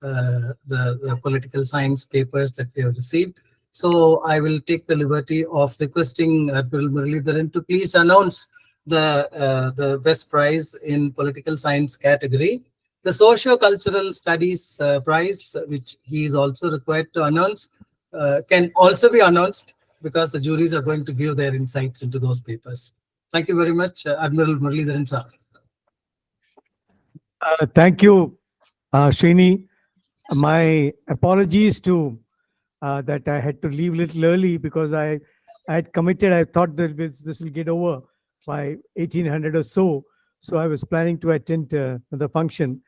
the political science papers that we have received. So I will take the liberty of requesting Admiral Muralidharan to please announce the best prize in political science category. The socio-cultural studies prize, which he is also required to announce, can also be announced because the juries are going to give their insights into those papers. Thank you very much, Admiral Muralidharan sir. Thank you, Srini. My apologies to that I had to leave a little early because I had committed. I thought that this will get over by 1800 or so. So I was planning to attend the function.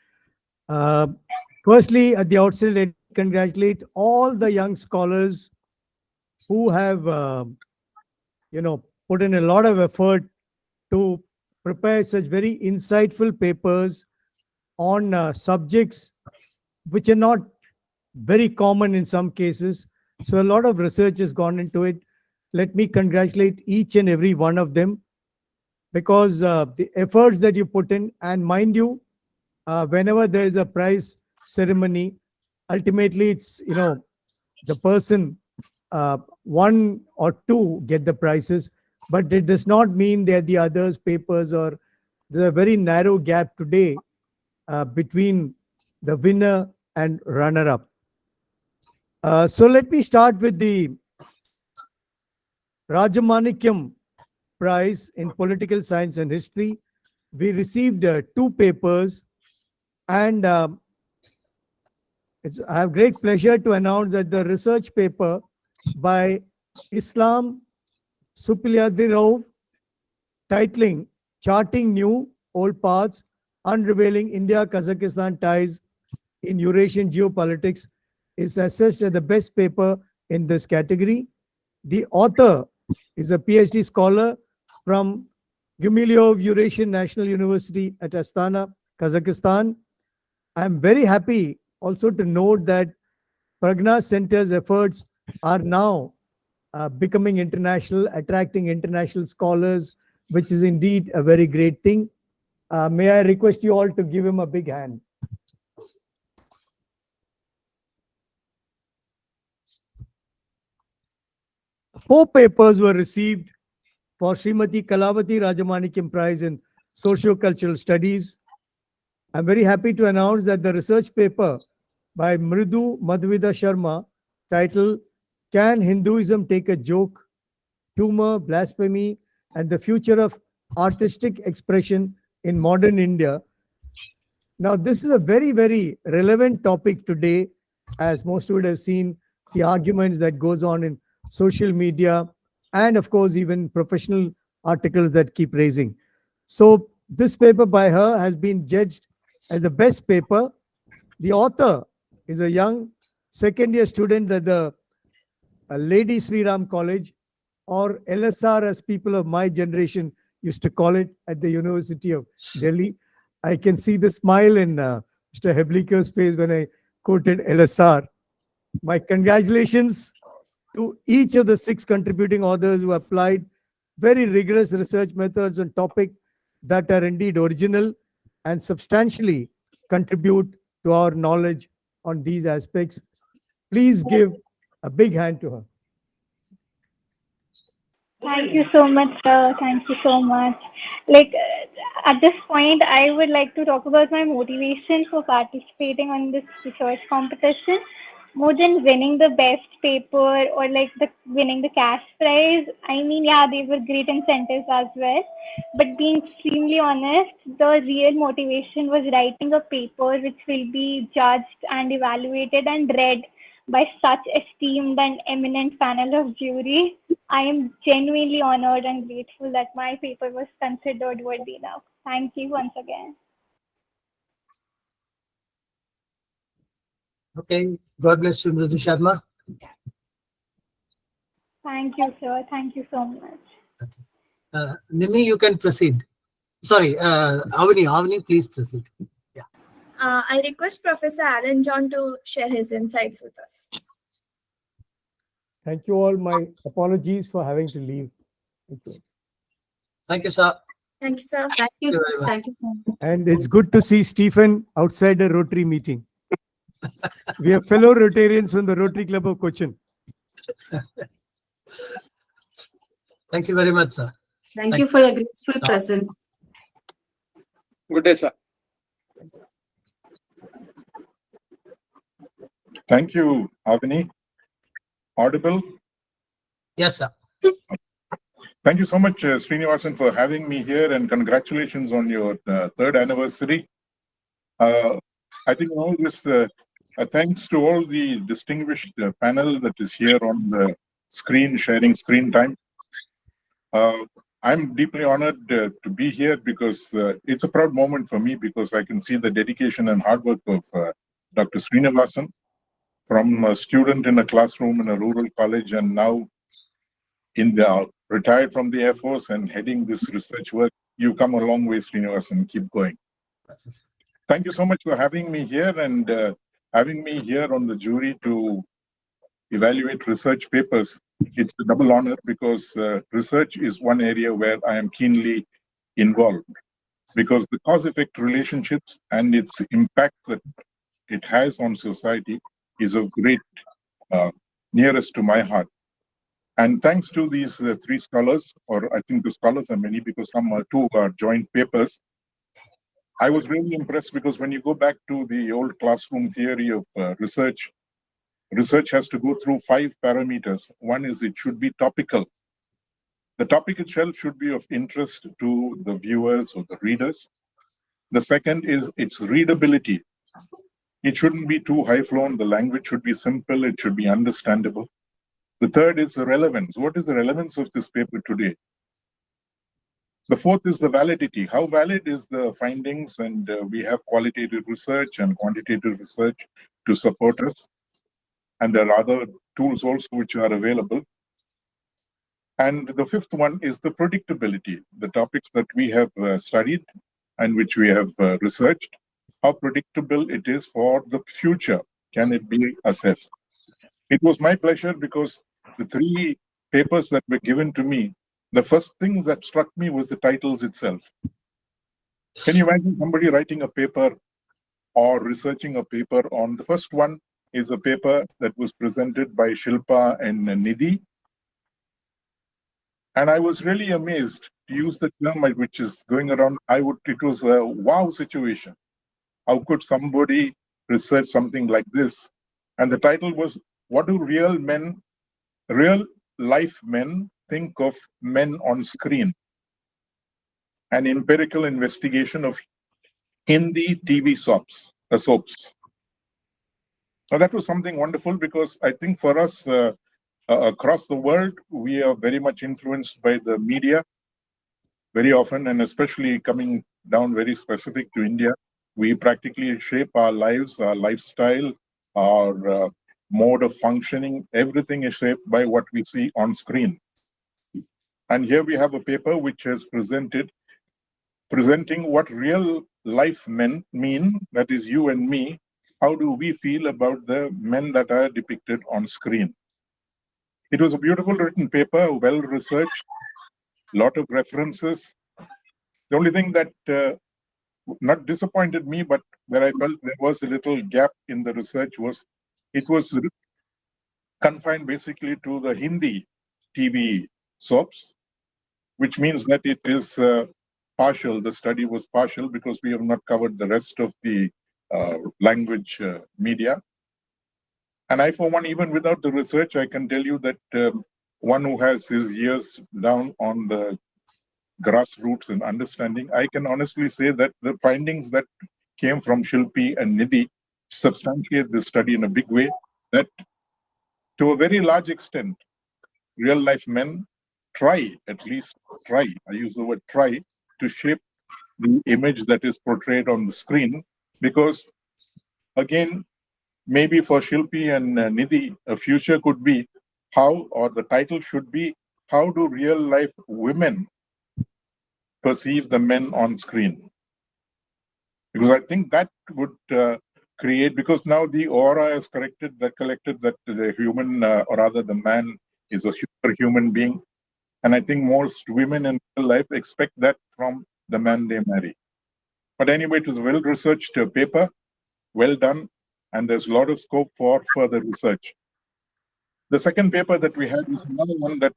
Firstly, at the outset, I congratulate all the young scholars who have, put in a lot of effort to prepare such very insightful papers on subjects which are not very common in some cases. So a lot of research has gone into it. Let me congratulate each and every one of them, because the efforts that you put in, and mind you, whenever there is a prize ceremony, ultimately it's, the person, one or two get the prizes, but it does not mean that the others' papers, or there's a very narrow gap today between the winner and runner-up. So let me start with the Rajamanickam Prize in Political Science and History. we received 2 papers, and I have great pleasure to announce that the research paper by Islam Supiladirov, titling Charting New Old Paths, Unrevealing India-Kazakhstan Ties in Eurasian Geopolitics, is assessed as the best paper in this category. The author is a PhD scholar from Gumilyov Eurasian National University at Astana, Kazakhstan. I'm very happy also to note that Praghna Centre's efforts are now becoming international, attracting international scholars, which is indeed a very great thing. May I request you all to give him a big hand. Four papers were received for Srimati Kalavathi Rajamanickam Prize in Socio-Cultural Studies. I'm very happy to announce that the research paper by Mridu Madhvida Sharma, titled Can Hinduism Take a Joke? Humor, Blasphemy, and the Future of Artistic Expression in Modern India. Now, this is a very, very relevant topic today, as most would have seen the arguments that goes on in social media, and of course, even professional articles that keep raising. So this paper by her has been judged as the best paper. The author is a young second-year student at the Lady Sri Ram College, or LSR as people of my generation used to call it, at the University of Delhi. I can see the smile in Mr. Heblikar's face when I quoted LSR. My congratulations to each of the 6 contributing authors who applied very rigorous research methods on topics that are indeed original and substantially contribute to our knowledge on these aspects. Please give a big hand to her. Thank you so much, sir. Thank you so much. At this point, I would like to talk about my motivation for participating on this research competition. More than winning the best paper or winning the cash prize, I mean, yeah, they were great incentives as well. But being extremely honest, the real motivation was writing a paper which will be judged and evaluated and read by such esteemed and eminent panel of jury. I am genuinely honored and grateful that my paper was considered worthy enough. Thank you once again. Okay, God bless you, Mridu Sharma. Thank you, sir. Thank you so much. Nimi, you can proceed. Sorry, Avani, please proceed. Yeah. I request Professor Allan John to share his insights with us. Thank you all. My apologies for having to leave. Thank you, sir. Thank you, sir. Thank you. Thank you very much. Thank you, sir. And it's good to see Stephen outside a Rotary meeting. We are fellow Rotarians from the Rotary Club of Cochin. Thank you very much, sir. Thank you for your graceful Sir. presence. Good day, sir. Thank you, Avani. Audible? Yes, sir. Thank you so much, Srinivasan, for having me here, and congratulations on your 3rd anniversary. I think all this, thanks to all the distinguished panel that is here on the screen, sharing screen time. I'm deeply honored to be here because it's a proud moment for me, because I can see the dedication and hard work of Dr. Srinivasan, from a student in a classroom in a rural college, and now retired from the Air Force and heading this research work. You've come a long way, Srinivasan. Keep going. Thank you so much for having me here, and having me here on the jury to evaluate research papers. It's a double honor, because research is one area where I am keenly involved, because the cause-effect relationships and its impact that it has on society is of great nearest to my heart. And thanks to these 3 scholars, or I think the scholars are many, because some are 2 are joint papers, I was really impressed, because when you go back to the old classroom theory of research has to go through 5 parameters. One is it should be topical. The topic itself should be of interest to the viewers or the readers. The second is its readability. It shouldn't be too high-flown. The language should be simple. It should be understandable. The third is the relevance. What is the relevance of this paper today? The fourth is the validity. How valid is the findings? And we have qualitative research and quantitative research to support us. And there are other tools also which are available. And the fifth one is the predictability, the topics that we have studied and which we have researched, how predictable it is for the future. Can it be assessed? It was my pleasure because the three papers that were given to me, the first thing that struck me was the titles itself. Can you imagine somebody writing a paper or researching a paper on the first one is a paper that was presented by Shilpa and Nidhi. And I was really amazed, to use the term which is going around, it was a wow situation. How could somebody research something like this? And the title was, what do real life men think of men on screen? An empirical investigation of Hindi TV soaps. Now that was something wonderful because I think for us, across the world, we are very much influenced by the media very often, and especially coming down very specific to India, we practically shape our lives, our lifestyle, our mode of functioning. Everything is shaped by what we see on screen. And here we have a paper which has presenting what real life men mean, that is you and me. How do we feel about the men that are depicted on screen? It was a beautiful written paper, well researched, lot of references. The only thing that not disappointed me, but where I felt there was a little gap in the research was it was confined basically to the Hindi TV soaps, which means that it is partial. The study was partial because we have not covered the rest of the language media. And I, for one, even without the research, I can tell you that one who has his ears down on the grassroots and understanding, I can honestly say that the findings that came from Shilpi and Nidhi substantiate this study in a big way, that to a very large extent, real life men at least try, I use the word try, to shape the image that is portrayed on the screen, because again, maybe for Shilpi and Nidhi, a future could be how, or the title should be, how do real life women perceive the men on screen? Because I think that would create, because now the aura is collected that the human, or rather the man, is a superhuman being. And I think most women in real life expect that from the man they marry. But anyway, it was a well-researched paper, well done, and there's a lot of scope for further research. The second paper that we had is another one that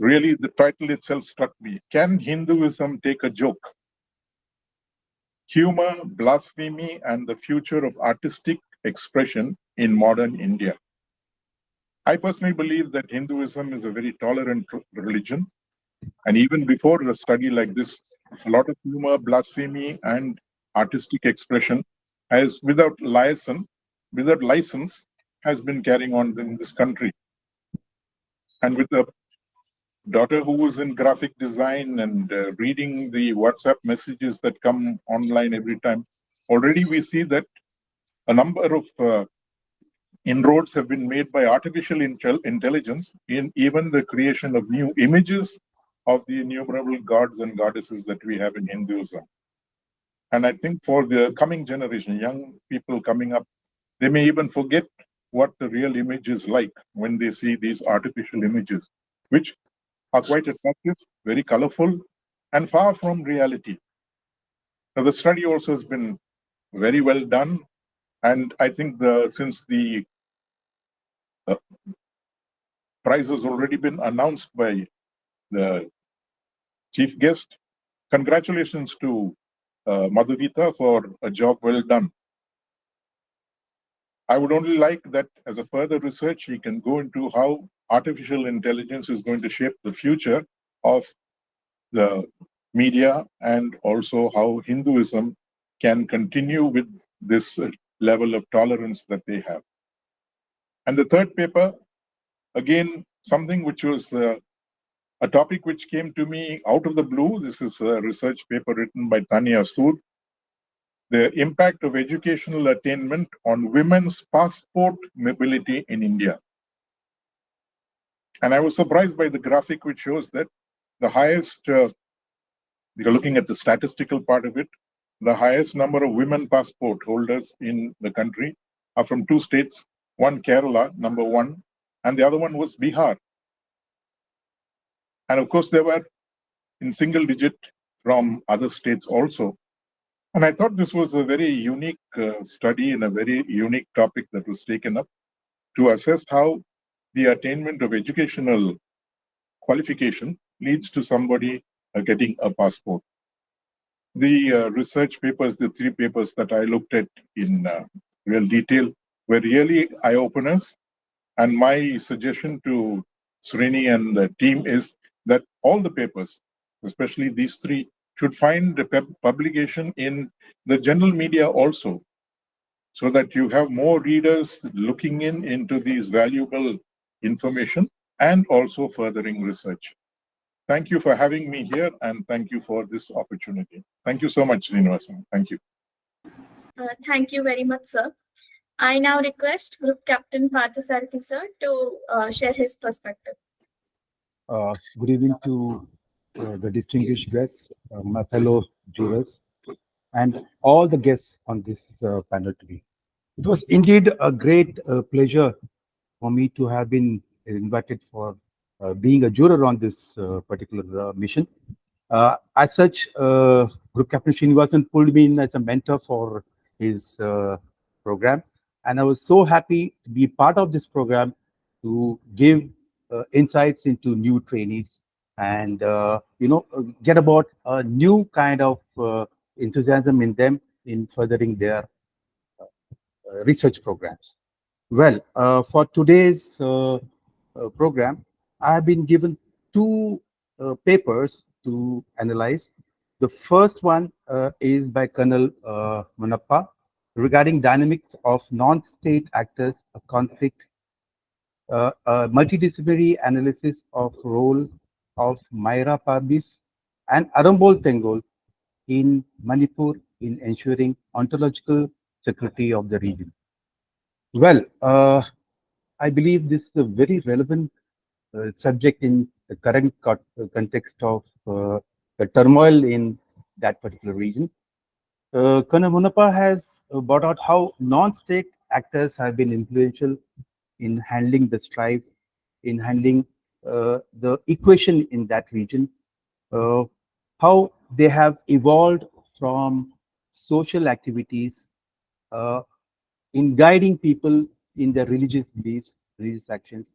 really the title itself struck me. Can Hinduism take a joke? Humor, blasphemy, and the future of artistic expression in modern India. I personally believe that Hinduism is a very tolerant religion. And even before a study like this, a lot of humor, blasphemy, and artistic expression has, without license, has been carrying on in this country. And with a daughter who was in graphic design and reading the WhatsApp messages that come online every time, already we see that a number of inroads have been made by artificial intelligence in even the creation of new images of the innumerable gods and goddesses that we have in Hinduism. And I think for the coming generation, young people coming up, they may even forget what the real image is like when they see these artificial images, which are quite attractive, very colorful, and far from reality. Now, the study also has been very well done. And I think since the prize has already been announced by the chief guest, congratulations to Madhuvita for a job well done. I would only like that as a further research, he can go into how artificial intelligence is going to shape the future of the media and also how Hinduism can continue with this level of tolerance that they have. And the third paper, again, something which was a topic which came to me out of the blue. This is a research paper written by Tanya Sood, the impact of educational attainment on women's passport mobility in India. And I was surprised by the graphic which shows that the highest, you're looking at the statistical part of it, the highest number of women passport holders in the country are from two states, one Kerala, number one, and the other one was Bihar. And of course, they were in single digit from other states also. And I thought this was a very unique study and a very unique topic that was taken up to assess how the attainment of educational qualification leads to somebody getting a passport. The research papers, the three papers that I looked at in real detail, were really eye-openers. And my suggestion to Srini and the team is that all the papers, especially these three, should find publication in the general media also, so that you have more readers looking into these valuable information and also furthering research. Thank you for having me here, and thank you for this opportunity. Thank you so much, Srinivasan. Thank you. Thank you very much, sir. I now request Group Captain Parthasarathi, sir, to share his perspective. Good evening to the distinguished guests, my fellow jurors, and all the guests on this panel today. It was indeed a great pleasure for me to have been invited for being a juror on this particular mission. As such, Group Captain Srinivasan pulled me in as a mentor for his program, and I was so happy to be part of this program to give insights into new trainees and get about a new kind of enthusiasm in them in furthering their research programs. Well, for today's program, I have been given two papers to analyze. The first one is by Colonel Munappa regarding dynamics of non-state actors, a conflict, a multidisciplinary analysis of role of Myra Parbis and Arambol Tengol in Manipur in ensuring ontological security of the region. Well, I believe this is a very relevant subject in the current context of the turmoil in that particular region. Colonel Munappa has brought out how non-state actors have been influential in handling the strife, in handling the equation in that region, how they have evolved from social activities in guiding people in their religious beliefs, religious actions.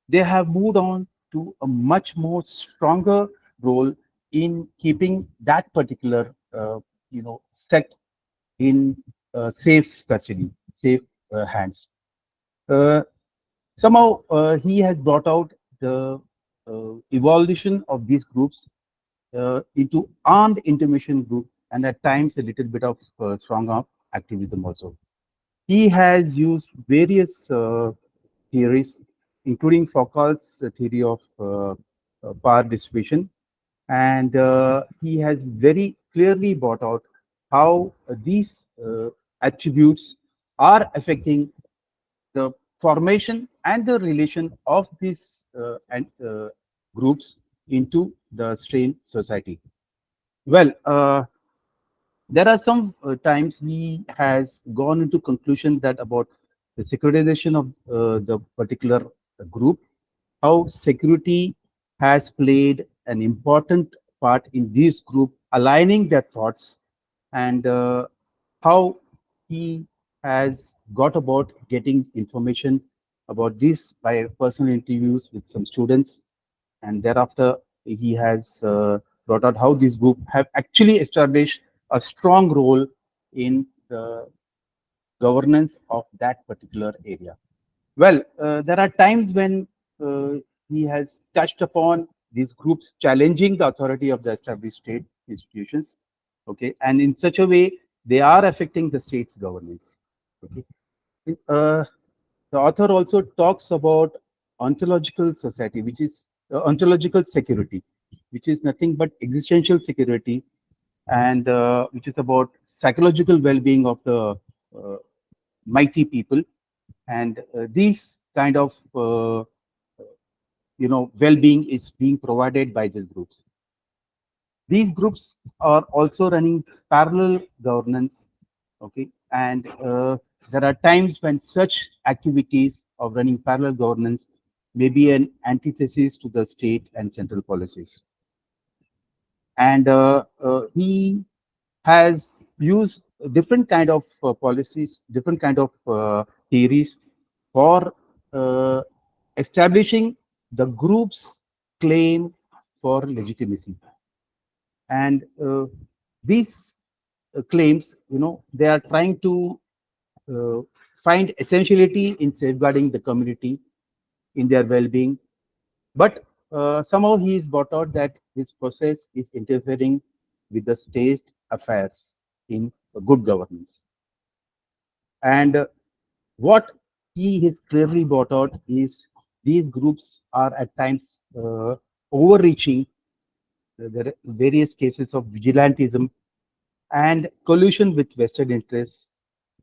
They have moved on to a much more stronger role in keeping that particular sect in safe custody, safe hands. Somehow he has brought out the evolution of these groups into armed intervention group, and at times a little bit of strong arm activism also. He has used various theories, including Foucault's theory of power distribution, and he has very clearly brought out how these attributes are affecting the formation and the relation of these groups into the strained society. Well, there are some times he has gone into conclusion that about the securitization of the particular group, how security has played an important part in this group, aligning their thoughts, and how he has got about getting information about this by personal interviews with some students, and thereafter he has brought out how this group have actually established a strong role in the governance of that particular area. Well, there are times when he has touched upon these groups challenging the authority of the established state institutions, okay, and in such a way they are affecting the state's governance. Okay, the author also talks about ontological society, which is ontological security, which is nothing but existential security, and which is about psychological well-being of the mighty people, and these kind of well-being is being provided by these groups. These groups are also running parallel governance, okay, and there are times when such activities of running parallel governance may be an antithesis to the state and central policies. And he has used different kind of policies, different kind of theories for establishing the group's claim for legitimacy. And these claims, they are trying to find essentiality in safeguarding the community in their well-being. But somehow he is brought out that this process is interfering with the state affairs in good governance. And what he has clearly brought out is these groups are at times overreaching the various cases of vigilantism and collusion with vested interests,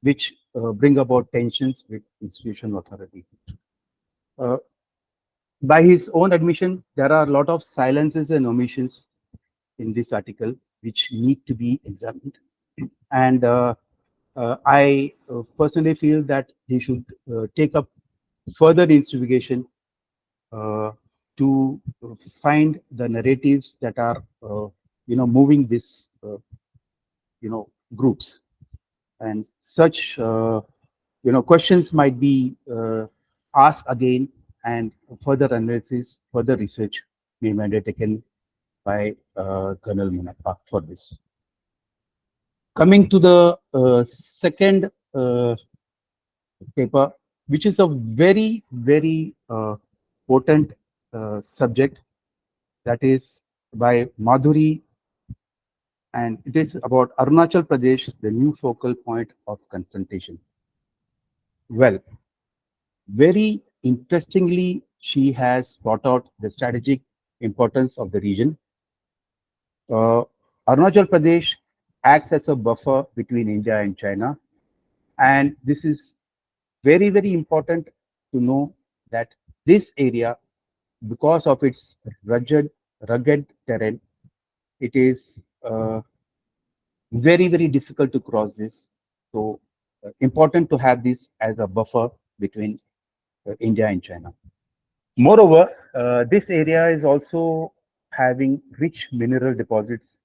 which bring about tensions with institutional authority. By his own admission, there are a lot of silences and omissions in this article which need to be examined. And I personally feel that he should take up further investigation to find the narratives that are, moving this, groups. And such, questions might be asked again, and further analysis, further research may be undertaken by Colonel Munappa for this. Coming to the second paper, which is a very, very potent subject, that is by Madhuri, and it is about Arunachal Pradesh, the new focal point of confrontation. Well, very interestingly, she has brought out the strategic importance of the region. Arunachal Pradesh acts as a buffer between India and China, and this is very, very important to know that this area, because of its rugged terrain, it is very, very difficult to cross this. So important to have this as a buffer between India and China. Moreover, this area is also having rich mineral deposits,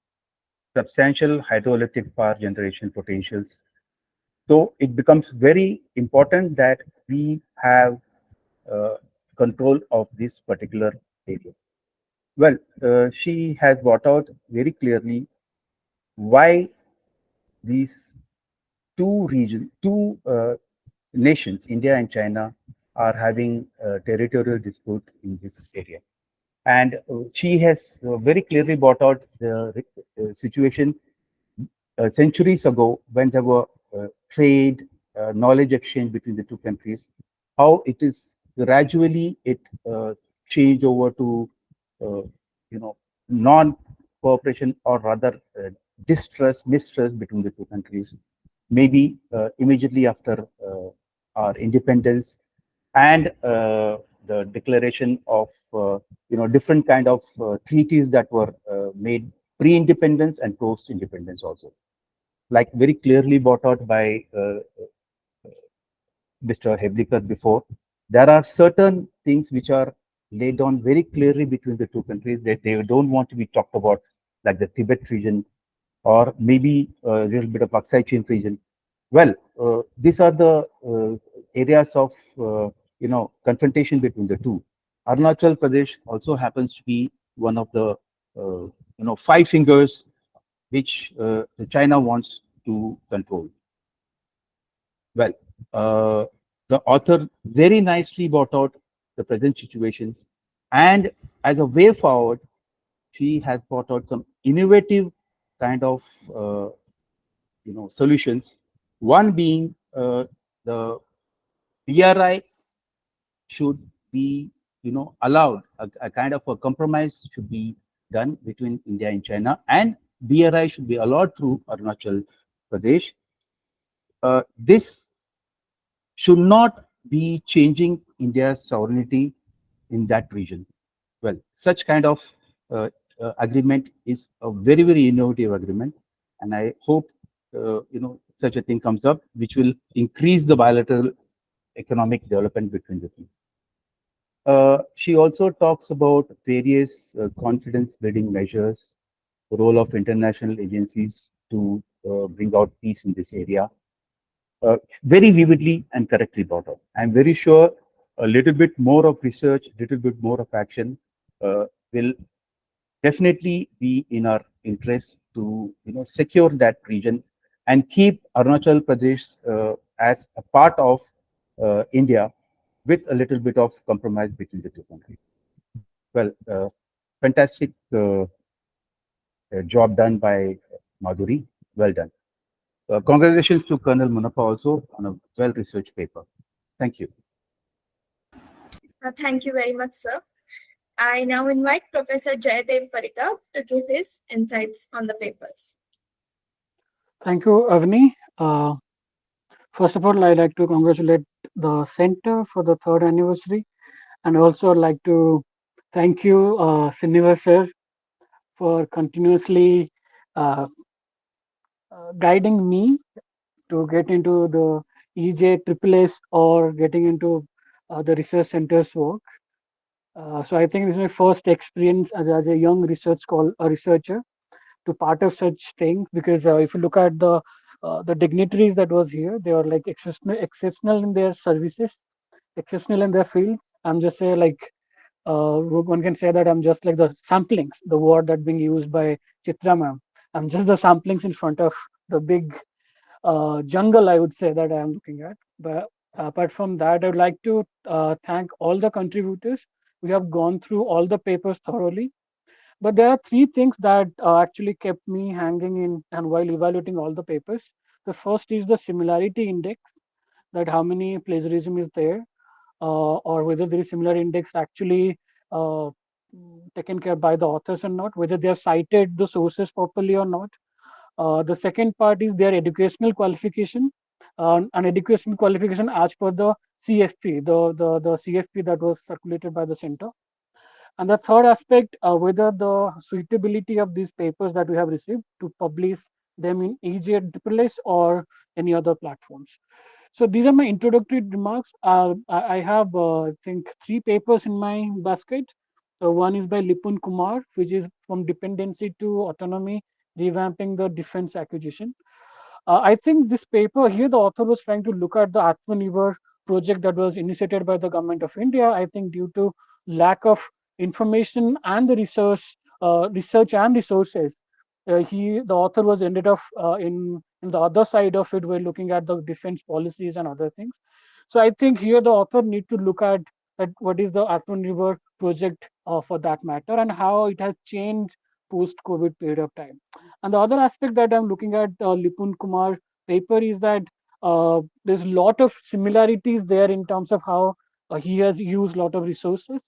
substantial hydroelectric power generation potentials. So it becomes very important that we have control of this particular area. Well, she has brought out very clearly why these two nations, India and China, are having a territorial dispute in this area. And she has very clearly brought out the situation centuries ago when there were trade, knowledge exchange between the two countries, how it is gradually changed over to non-cooperation, or rather mistrust between the two countries. Maybe immediately after our independence and the declaration of different kind of treaties that were made pre-independence and post-independence also, like very clearly brought out by Mr. Heblikar before. There are certain things which are laid down very clearly between the two countries that they don't want to be talked about, like the Tibet region, or maybe a little bit of Aksai Chin region. Well, these are the areas of confrontation between the two. Arunachal Pradesh also happens to be one of the 5 fingers which China wants to control. Well, the author very nicely brought out the present situations, and as a way forward, she has brought out some innovative kind of solutions. One being the BRI should be allowed, a kind of a compromise should be done between India and China, and BRI should be allowed through Arunachal Pradesh. This should not be changing India's sovereignty in that region. Well, such kind of agreement is a very, very innovative agreement, and I hope such a thing comes up, which will increase the bilateral economic development between the two. She also talks about various confidence building measures, the role of international agencies to bring out peace in this area. Very vividly and correctly brought up. I'm very sure a little bit more of research, little bit more of action will definitely be in our interest to secure that region and keep Arunachal Pradesh as a part of India with a little bit of compromise between the two countries. Well, fantastic job done by Madhuri. Well done. Congratulations to Colonel Munappa also on a well-researched paper. Thank you. Thank you very much, sir. I now invite Professor Jayadev Parida to give his insights on the papers. Thank you, Avni. First of all, I'd like to congratulate the center for the 3rd anniversary, and also like to thank you, Srinivas sir, for continuously guiding me to get into the EJSSS or getting into the research center's work. So I think this is my first experience as a young researcher to part of such things, because if you look at the dignitaries that was here, they are like exceptional in their services, exceptional in their field. I'm just say like one can say that I'm just like the samplings, the word that being used by Chitra ma'am. I'm just the samplings in front of the big jungle, I would say, that I am looking at. But apart from that, I would like to thank all the contributors. We have gone through all the papers thoroughly. But there are 3 things that actually kept me hanging in and while evaluating all the papers. The first is the similarity index, that how many plagiarism is there, or whether there is similar index actually taken care by the authors or not, whether they have cited the sources properly or not. The second part is their educational qualification, an educational qualification as per the CFP, the CFP that was circulated by the center. And the third aspect, whether the suitability of these papers that we have received to publish them in EJSSS or any other platforms. So these are my introductory remarks. I have, I think, 3 papers in my basket. One is by Lipun Kumar, which is from dependency to autonomy, revamping the defense acquisition. I think this paper here, the author was trying to look at the Atmanirbhar project that was initiated by the government of India. I think due to lack of information and the research and resources, the author was ended up in the other side of it, we're looking at the defense policies and other things. So I think here the author need to look at what is the Atmanirbhar project for that matter, and how it has changed post-COVID period of time. And the other aspect that I'm looking at Lipun Kumar paper is that there's a lot of similarities there in terms of how he has used a lot of resources.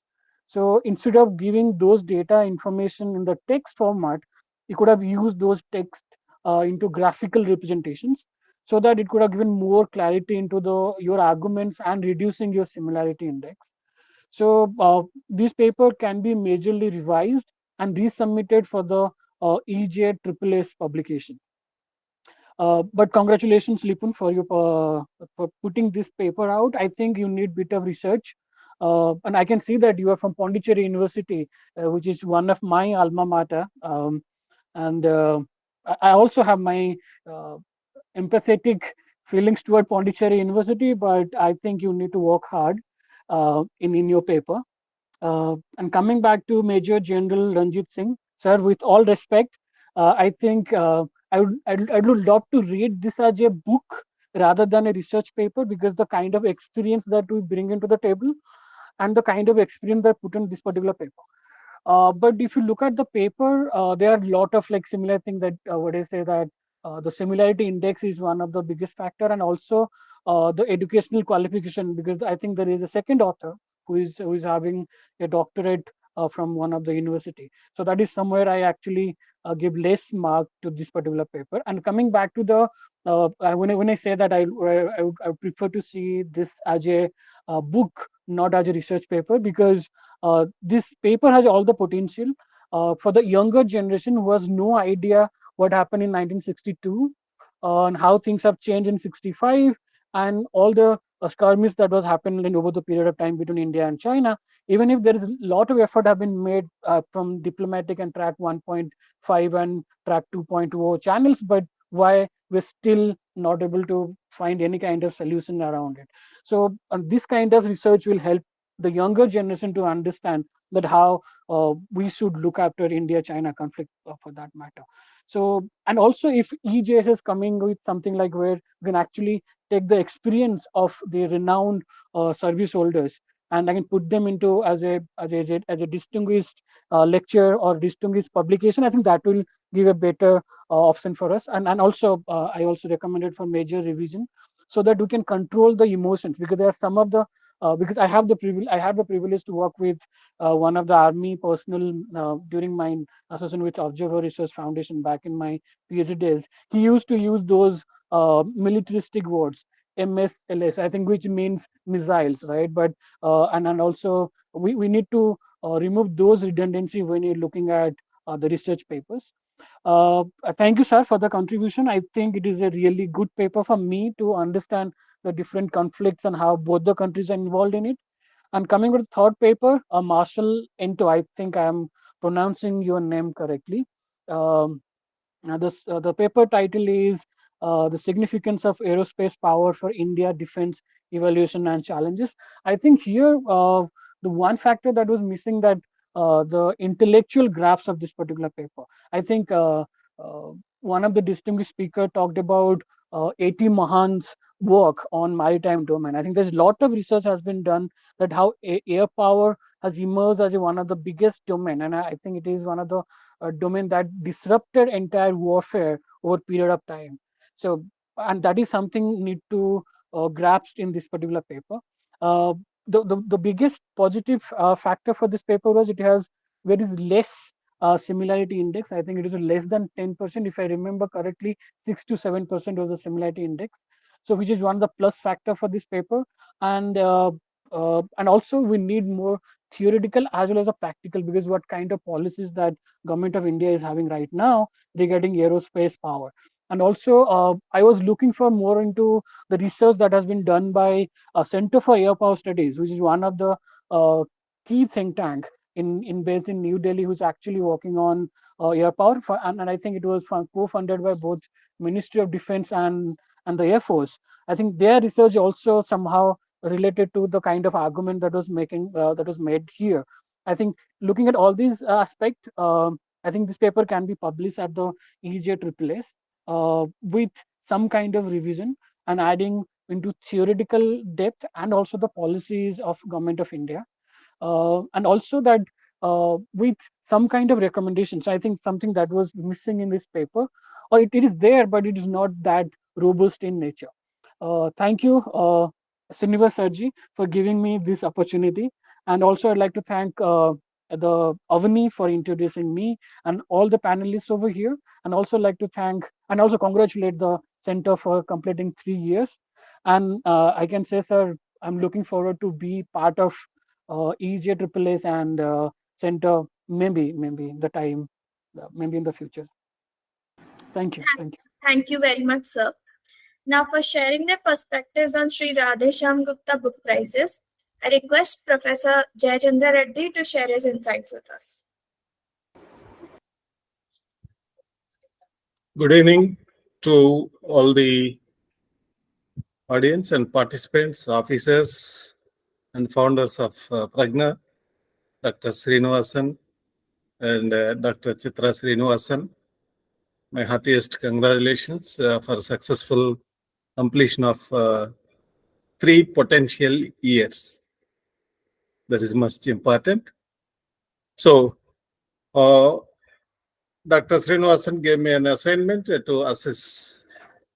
So instead of giving those data information in the text format, he could have used those text into graphical representations, so that it could have given more clarity into your arguments and reducing your similarity index. So this paper can be majorly revised and resubmitted for the EJSSS publication. But congratulations, Lipun, for putting this paper out. I think you need bit of research. And I can see that you are from Pondicherry University, which is one of my alma mater. And I also have my empathetic feelings toward Pondicherry University, but I think you need to work hard in your paper. And coming back to Major General Ranjit Singh, sir, with all respect, I think I would love to read this as a book, rather than a research paper, because the kind of experience that we bring into the table and the kind of experience that put in this particular paper. But if you look at the paper, there are a lot of like similar things that what I say that the similarity index is one of the biggest factor, and also the educational qualification, because I think there is a second author who is having a doctorate from one of the university. So that is somewhere I actually give less mark to this particular paper. And coming back to the when I say that I would prefer to see this as a book, not as a research paper, because this paper has all the potential for the younger generation who has no idea what happened in 1962 and how things have changed in 65, and all the skirmish that was happening over the period of time between India and China. Even if there is a lot of effort have been made from diplomatic and track 1.5 and track 2.0 channels, but why we're still not able to find any kind of solution around it. So this kind of research will help the younger generation to understand that how we should look after India-China conflict for that matter. So, and also if EJS is coming with something like where we can actually take the experience of the renowned service holders, and I can put them into as a distinguished lecture or distinguished publication, I think that will give a better option for us. And also I also recommended for major revision, so that we can control the emotions, because there are some of the because I have the privilege to work with one of the army personnel during my association with Observer Research Foundation back in my PhD days. He used to use those militaristic words, MSLS, I think, which means missiles, right? But and also we need to remove those redundancy when you're looking at the research papers. Thank you, sir, for the contribution. I think it is a really good paper for me to understand the different conflicts and how both the countries are involved in it. And coming with the third paper, Marshal Ento, I think I am pronouncing your name correctly. The paper title is The Significance of Aerospace Power for India Defense Evaluation and Challenges. I think here the one factor that was missing, that the intellectual graphs of this particular paper. I think one of the distinguished speaker talked about A.T. Mahan's work on maritime domain. I think there's a lot of research has been done that how air power has emerged as one of the biggest domain, and I think it is one of the domain that disrupted entire warfare over a period of time. So, and that is something need to grasp in this particular paper. The biggest positive factor for this paper was it has very less similarity index. I think it is less than 10%, if I remember correctly. 6 to 7% was the similarity index, so which is one of the plus factor for this paper. And also we need more theoretical as well as a practical, because what kind of policies that government of India is having right now regarding aerospace power. And also I was looking for more into the research that has been done by a Center for Air Power Studies, which is one of the key think tank based in New Delhi, who's actually working on air power. And I think it was co-funded by both Ministry of Defense and the Air Force. I think their research also somehow related to the kind of argument that was made here. I think looking at all these aspects, I think this paper can be published at the EJSSS with some kind of revision and adding into theoretical depth and also the policies of Government of India. And also that with some kind of recommendations. I think something that was missing in this paper, or it is there, but it is not that robust in nature. Thank you, Srinivas Sarji, for giving me this opportunity. And also I'd like to thank the Avani for introducing me and all the panelists over here. And also like to thank and also congratulate the center for completing 3 years. And I can say, sir, I'm looking forward to be part of EJSSS and center maybe the time, maybe in the future. Thank you. Thank you very much, sir. Now, for sharing their perspectives on SRI.RADHE Gupta book prizes, I request Professor Jayachandra Reddy to share his insights with us. Good evening to all the audience and participants, officers and founders of Praghna, Dr. Srinivasan and Dr. Chitra Srinivasan. My heartiest congratulations for successful completion of 3 potential years. That is most important. So, Dr. Srinivasan gave me an assignment to assess.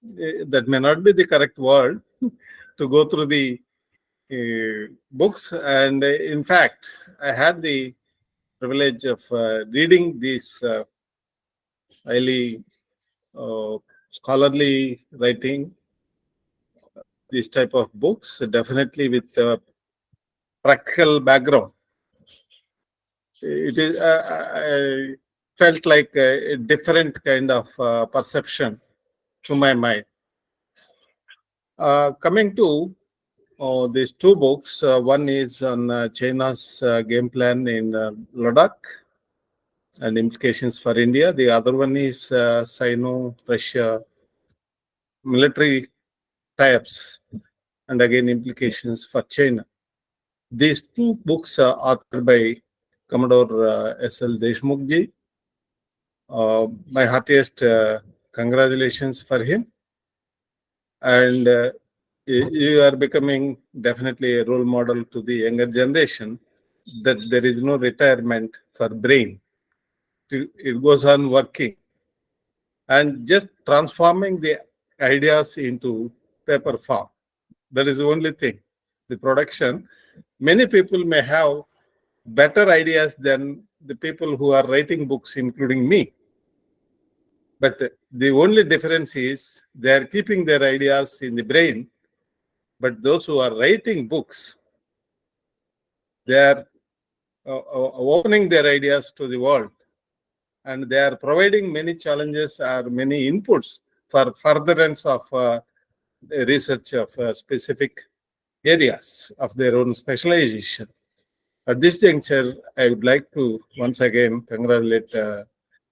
That may not be the correct word, to go through the books. And in fact, I had the privilege of reading these highly scholarly writing, these type of books, definitely with practical background. It is, I felt like a different kind of perception to my mind. Coming to these 2 books, one is on China's game plan in Ladakh and implications for India. The other one is Sino-Russia military tie-ups and again implications for China. These 2 books are authored by Commodore SL Deshmukh ji. My heartiest congratulations for him. And you are becoming definitely a role model to the younger generation, that there is no retirement for brain. It goes on working and just transforming the ideas into paper form. That is the only thing. The production, many people may have better ideas than the people who are writing books, including me. But the only difference is they are keeping their ideas in the brain. But those who are writing books, they are opening their ideas to the world. And they are providing many challenges or many inputs for furtherance of research of specific areas of their own specialization. At this juncture, I would like to once again congratulate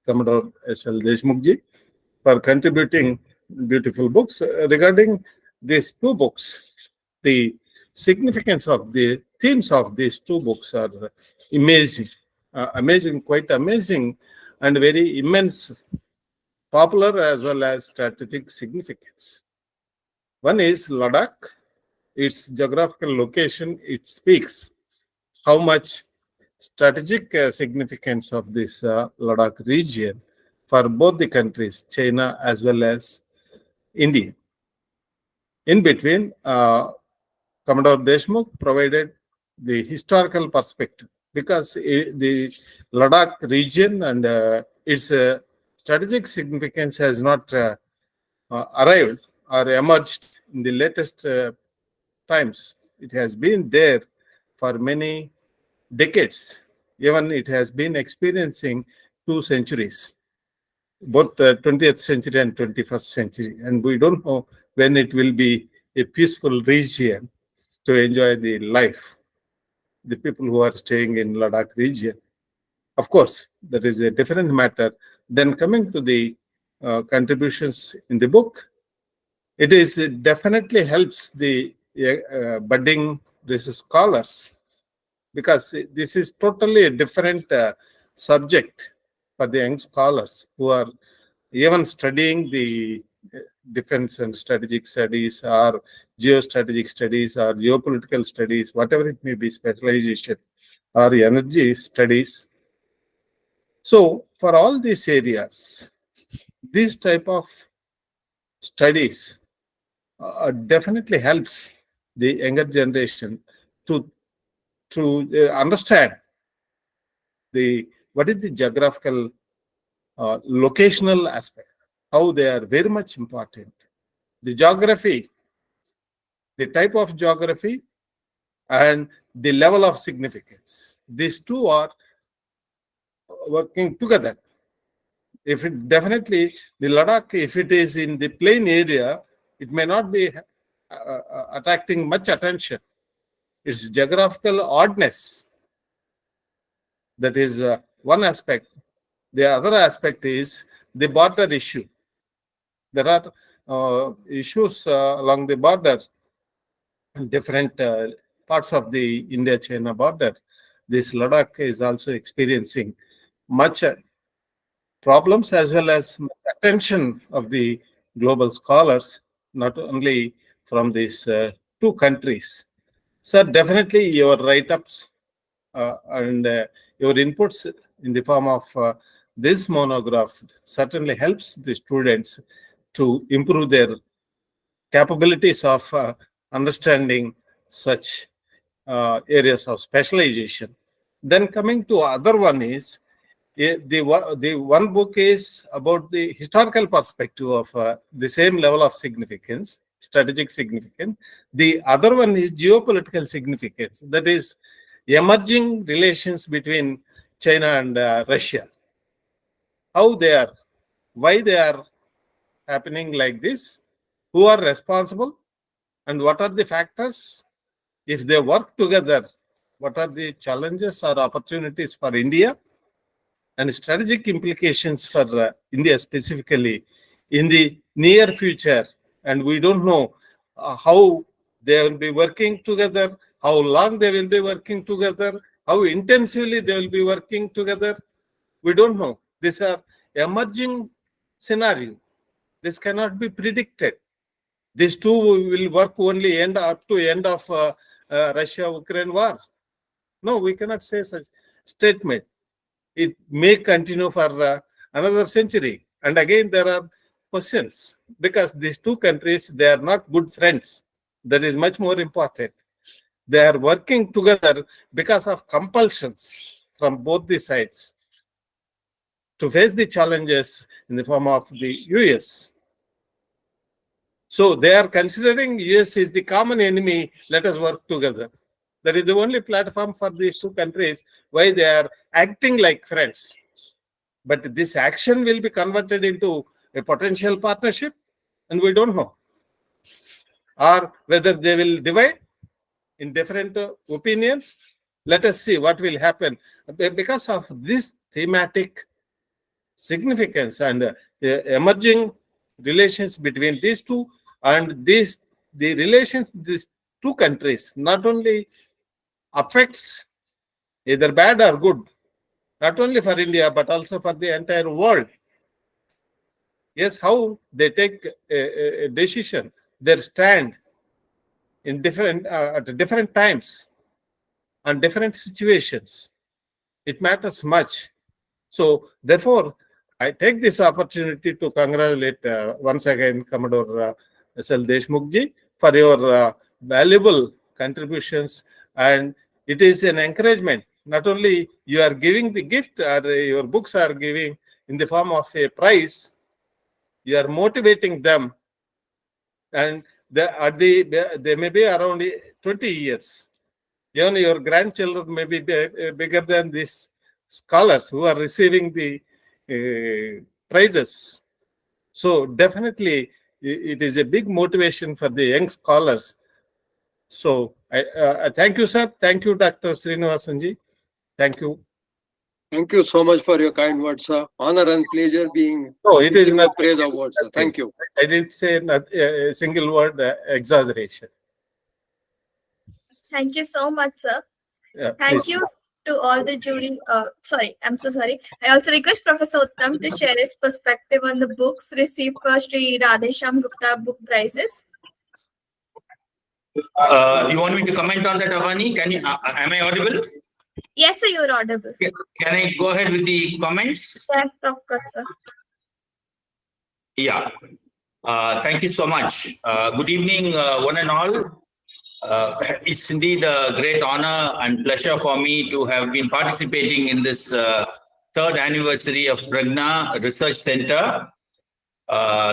Commodore SL Deshmukh ji for contributing beautiful books. Regarding these 2 books, the significance of the themes of these 2 books are amazing, quite amazing, and very immense, popular as well as strategic significance. One is Ladakh. Its geographical location, it speaks how much strategic significance of this Ladakh region for both the countries, China as well as India. In between, Commodore Deshmukh provided the historical perspective, because the Ladakh region and its strategic significance has not arrived or emerged in the latest times. It has been there for many decades. Even it has been experiencing 2 centuries, both the 20th century and 21st century. And we don't know when it will be a peaceful region to enjoy the life, the people who are staying in Ladakh region. Of course, that is a different matter. Then coming to the contributions in the book, it definitely helps the budding research scholars, because this is totally a different subject for the young scholars who are even studying the defense and strategic studies or geostrategic studies or geopolitical studies, whatever it may be, specialization or energy studies. So for all these areas, this type of studies definitely helps the younger generation to understand what is the geographical locational aspect, how they are very much important. The geography, the type of geography, and the level of significance. These 2 are working together. If it definitely, the Ladakh, if it is in the plain area, it may not be attracting much attention. Its geographical oddness, that is one aspect. The other aspect is the border issue. There are issues along the border, different parts of the India-China border. This Ladakh is also experiencing much problems as well as attention of the global scholars, not only from these two countries. Sir, definitely your write-ups and your inputs in the form of this monograph certainly helps the students to improve their capabilities of understanding such areas of specialization. Then coming to other one is, the one book is about the historical perspective of the same level of significance, strategic significance. The other one is geopolitical significance, that is emerging relations between China and Russia. How they are, why they are happening like this, who are responsible, and what are the factors. If they work together, what are the challenges or opportunities for India, and strategic implications for India specifically in the near future. And we don't know how they will be working together, how long they will be working together, how intensively they will be working together. We don't know. These are emerging scenario. This cannot be predicted. These two will work only up to end of Russia-Ukraine war. No, we cannot say such statement. It may continue for another century. And again, there are questions, because these two countries, they are not good friends. That is much more important. They are working together because of compulsions from both the sides to face the challenges in the form of the US. So they are considering US is the common enemy, let us work together. That is the only platform for these two countries, why they are acting like friends. But this action will be converted into a potential partnership, and we don't know. Or whether they will divide in different opinions. Let us see what will happen. Because of this thematic significance and emerging relations between these two, and the relations these two countries not only affects either bad or good, not only for India, but also for the entire world. Yes, how they take a decision, their stand in different at different times and different situations. It matters much. So therefore, I take this opportunity to congratulate once again Commodore SL Deshmukh ji for your valuable contributions, and it is an encouragement. Not only you are giving the gift, or your books are giving in the form of a prize, you are motivating them, and they may be around 20 years. Even your grandchildren may be bigger than these scholars who are receiving the prizes. So definitely it is a big motivation for the young scholars. So I thank you, sir. Thank you, Dr. Srinivasan ji. Thank you. Thank you so much for your kind words, sir. Honor and pleasure being. No, it is not praise of words, sir. Thank you. I didn't say a single word exaggeration. Thank you so much, sir. Yeah, Thank please. you to all the jury. Sorry, I'm so sorry. I also request Professor Utham to share his perspective on the books received for SRI.RADHE Gupta book prizes. You want me to comment on that, Avani? Can you? Am I audible? Yes, sir, you're audible. Can I go ahead with the comments? Yes, of course, sir. Yeah. Thank you so much. Good evening, one and all. It's indeed a great honor and pleasure for me to have been participating in this third anniversary of Praghna Research Centre.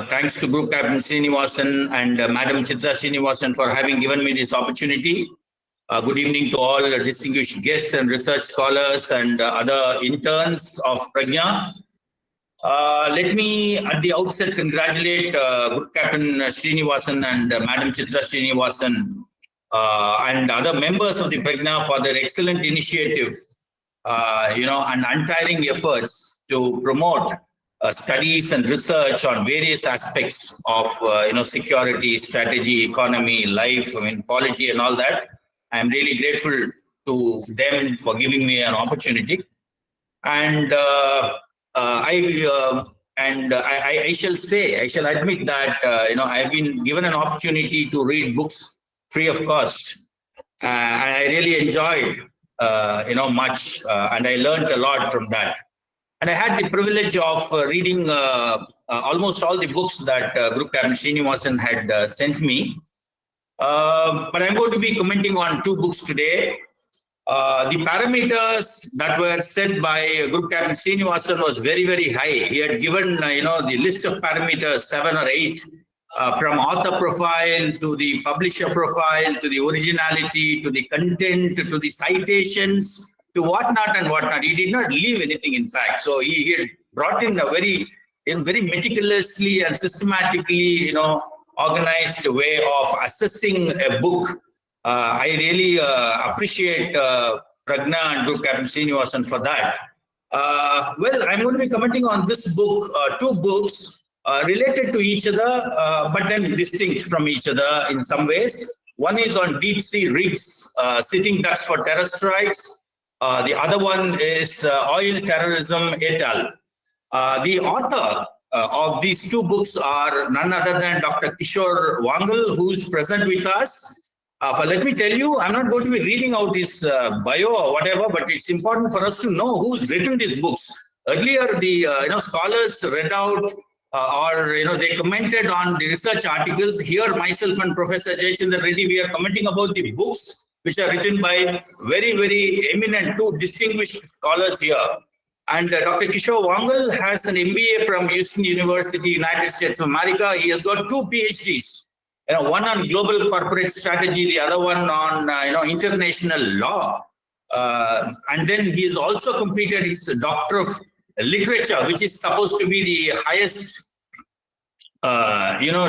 Thanks to Group Captain Srinivasan and Madam Chitra Srinivasan for having given me this opportunity. Good evening to all the distinguished guests and research scholars and other interns of Praghna. Let me at the outset congratulate Group Captain Srinivasan and Madam Chitra Srinivasan and other members of the Praghna for their excellent initiative, and untiring efforts to promote studies and research on various aspects of, security, strategy, economy, life, polity and all that. I'm really grateful to them for giving me an opportunity. And I And I shall admit that, I've been given an opportunity to read books free of cost. And I really enjoyed, much, and I learned a lot from that. And I had the privilege of reading almost all the books that Group Captain Srinivasan had sent me. But I'm going to be commenting on 2 books today. The parameters that were set by Group Captain Srinivasan was very, very high. He had given, the list of parameters, 7 or 8, from author profile to the publisher profile, to the originality, to the content, to the citations, to whatnot and whatnot. He did not leave anything, in fact. So he had brought in a very meticulously and systematically, organized way of assessing a book. I really appreciate Praghna and Group Captain Srinivasan for that. Well, I'm going to be commenting on this book, 2 books related to each other, but then distinct from each other in some ways. One is on deep sea rigs, sitting ducks for terror strikes. The other one is oil terrorism et al. The author of these 2 books are none other than Dr. Kishore Vaangal, who is present with us. But let me tell you, I'm not going to be reading out his bio or whatever, but it's important for us to know who's written these books. Earlier, the scholars read out or they commented on the research articles. Here, myself and Professor Jayachandra Reddy, we are commenting about the books which are written by very, very eminent 2 distinguished scholars here. And Dr. Kishore Vaangal has an MBA from Houston University, United States of America. He has got 2 PhDs. One on global corporate strategy, the other one on international law. And then he has also completed his Doctor of Literature, which is supposed to be the highest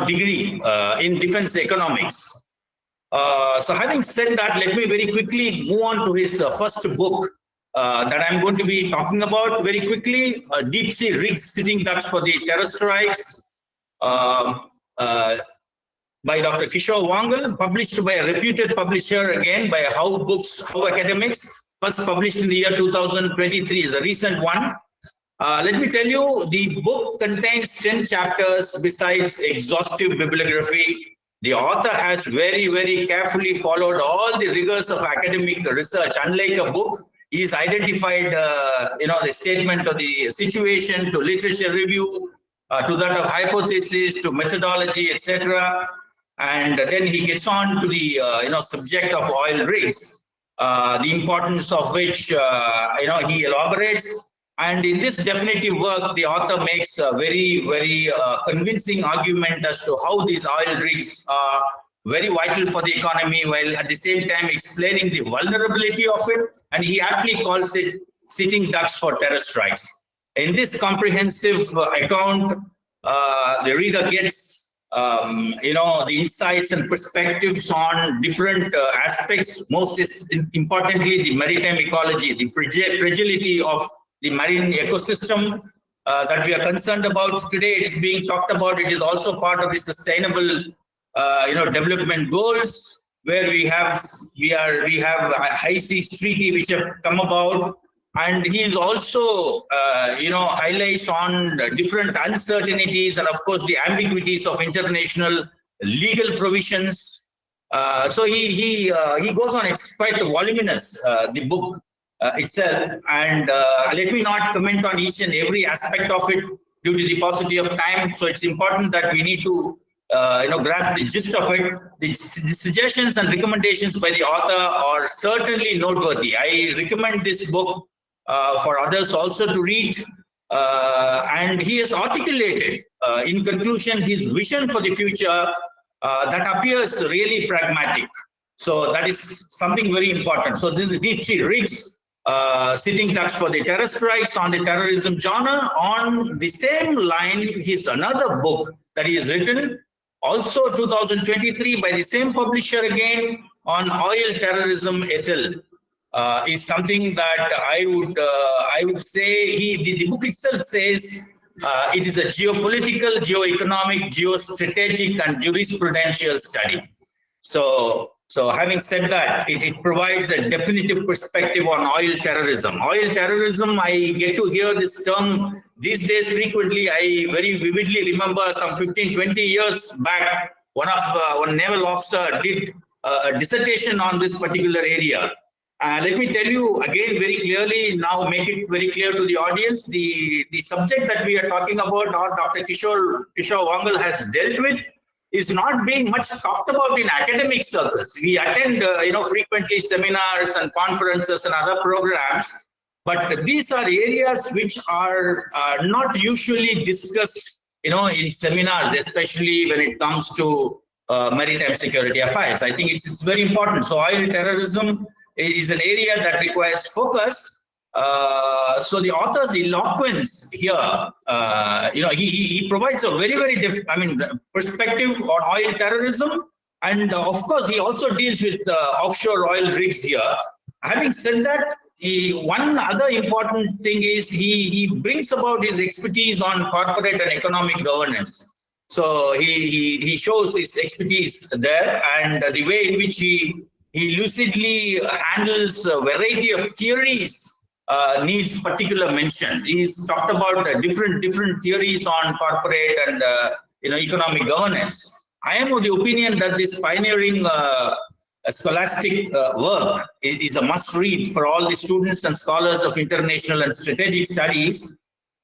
degree in defense economics. So having said that, let me very quickly move on to his first book that I'm going to be talking about very quickly. Deep Sea Rigs, Sitting Ducks for the Terror Strikes, by Dr. Kishore Vaangal, published by a reputed publisher, again by How Academics, first published in the year 2023, is a recent one. Let me tell you, the book contains 10 chapters besides exhaustive bibliography. The author has very, very carefully followed all the rigors of academic research. Unlike a book, he's identified, the statement of the situation, to literature review, to that of hypothesis, to methodology, etc. And then he gets on to the subject of oil rigs, the importance of which he elaborates. And in this definitive work, the author makes a very, very convincing argument as to how these oil rigs are very vital for the economy, while at the same time explaining the vulnerability of it. And he aptly calls it sitting ducks for terror strikes. In this comprehensive account, the reader gets the insights and perspectives on different aspects, most importantly, the maritime ecology, the fragility of the marine ecosystem that we are concerned about today. It is being talked about. It is also part of the sustainable, development goals, where we have a high seas treaty which have come about. And he is also, highlights on different uncertainties and, of course, the ambiguities of international legal provisions. So he goes on. It's quite voluminous, the book itself. And let me not comment on each and every aspect of it due to the paucity of time. So it's important that we need to, grasp the gist of it. The suggestions and recommendations by the author are certainly noteworthy. I recommend this book for others also to read, and he has articulated in conclusion his vision for the future that appears really pragmatic. So that is something very important. So this is Deep Sea Rigs, Sitting Ducks for the Terror Strikes on the terrorism genre. On the same line, he's another book that he has written, also 2023, by the same publisher again, on oil terrorism et al. Is something that I would say the book itself says it is a geopolitical, geoeconomic, geostrategic, and jurisprudential study. So So having said that, it provides a definitive perspective on oil terrorism. Oil terrorism, I get to hear this term these days frequently. I very vividly remember some 15, 20 years back, one naval officer did a dissertation on this particular area. Let me tell you again very clearly, now make it very clear to the audience, the subject that we are talking about, or Dr. Kishore Vaangal has dealt with, is not being much talked about in academic circles. We attend, frequently seminars and conferences and other programs, but these are areas which are not usually discussed, in seminars, especially when it comes to maritime security affairs. I think it's very important. So oil terrorism is an area that requires focus. So the author's eloquence here, he provides a very, very perspective on oil terrorism. And of course, he also deals with offshore oil rigs here. Having said that, one other important thing is he brings about his expertise on corporate and economic governance. So he shows his expertise there, and the way in which he lucidly handles a variety of theories needs particular mention. He's talked about different theories on corporate and economic governance. I am of the opinion that this pioneering scholastic work is a must-read for all the students and scholars of international and strategic studies.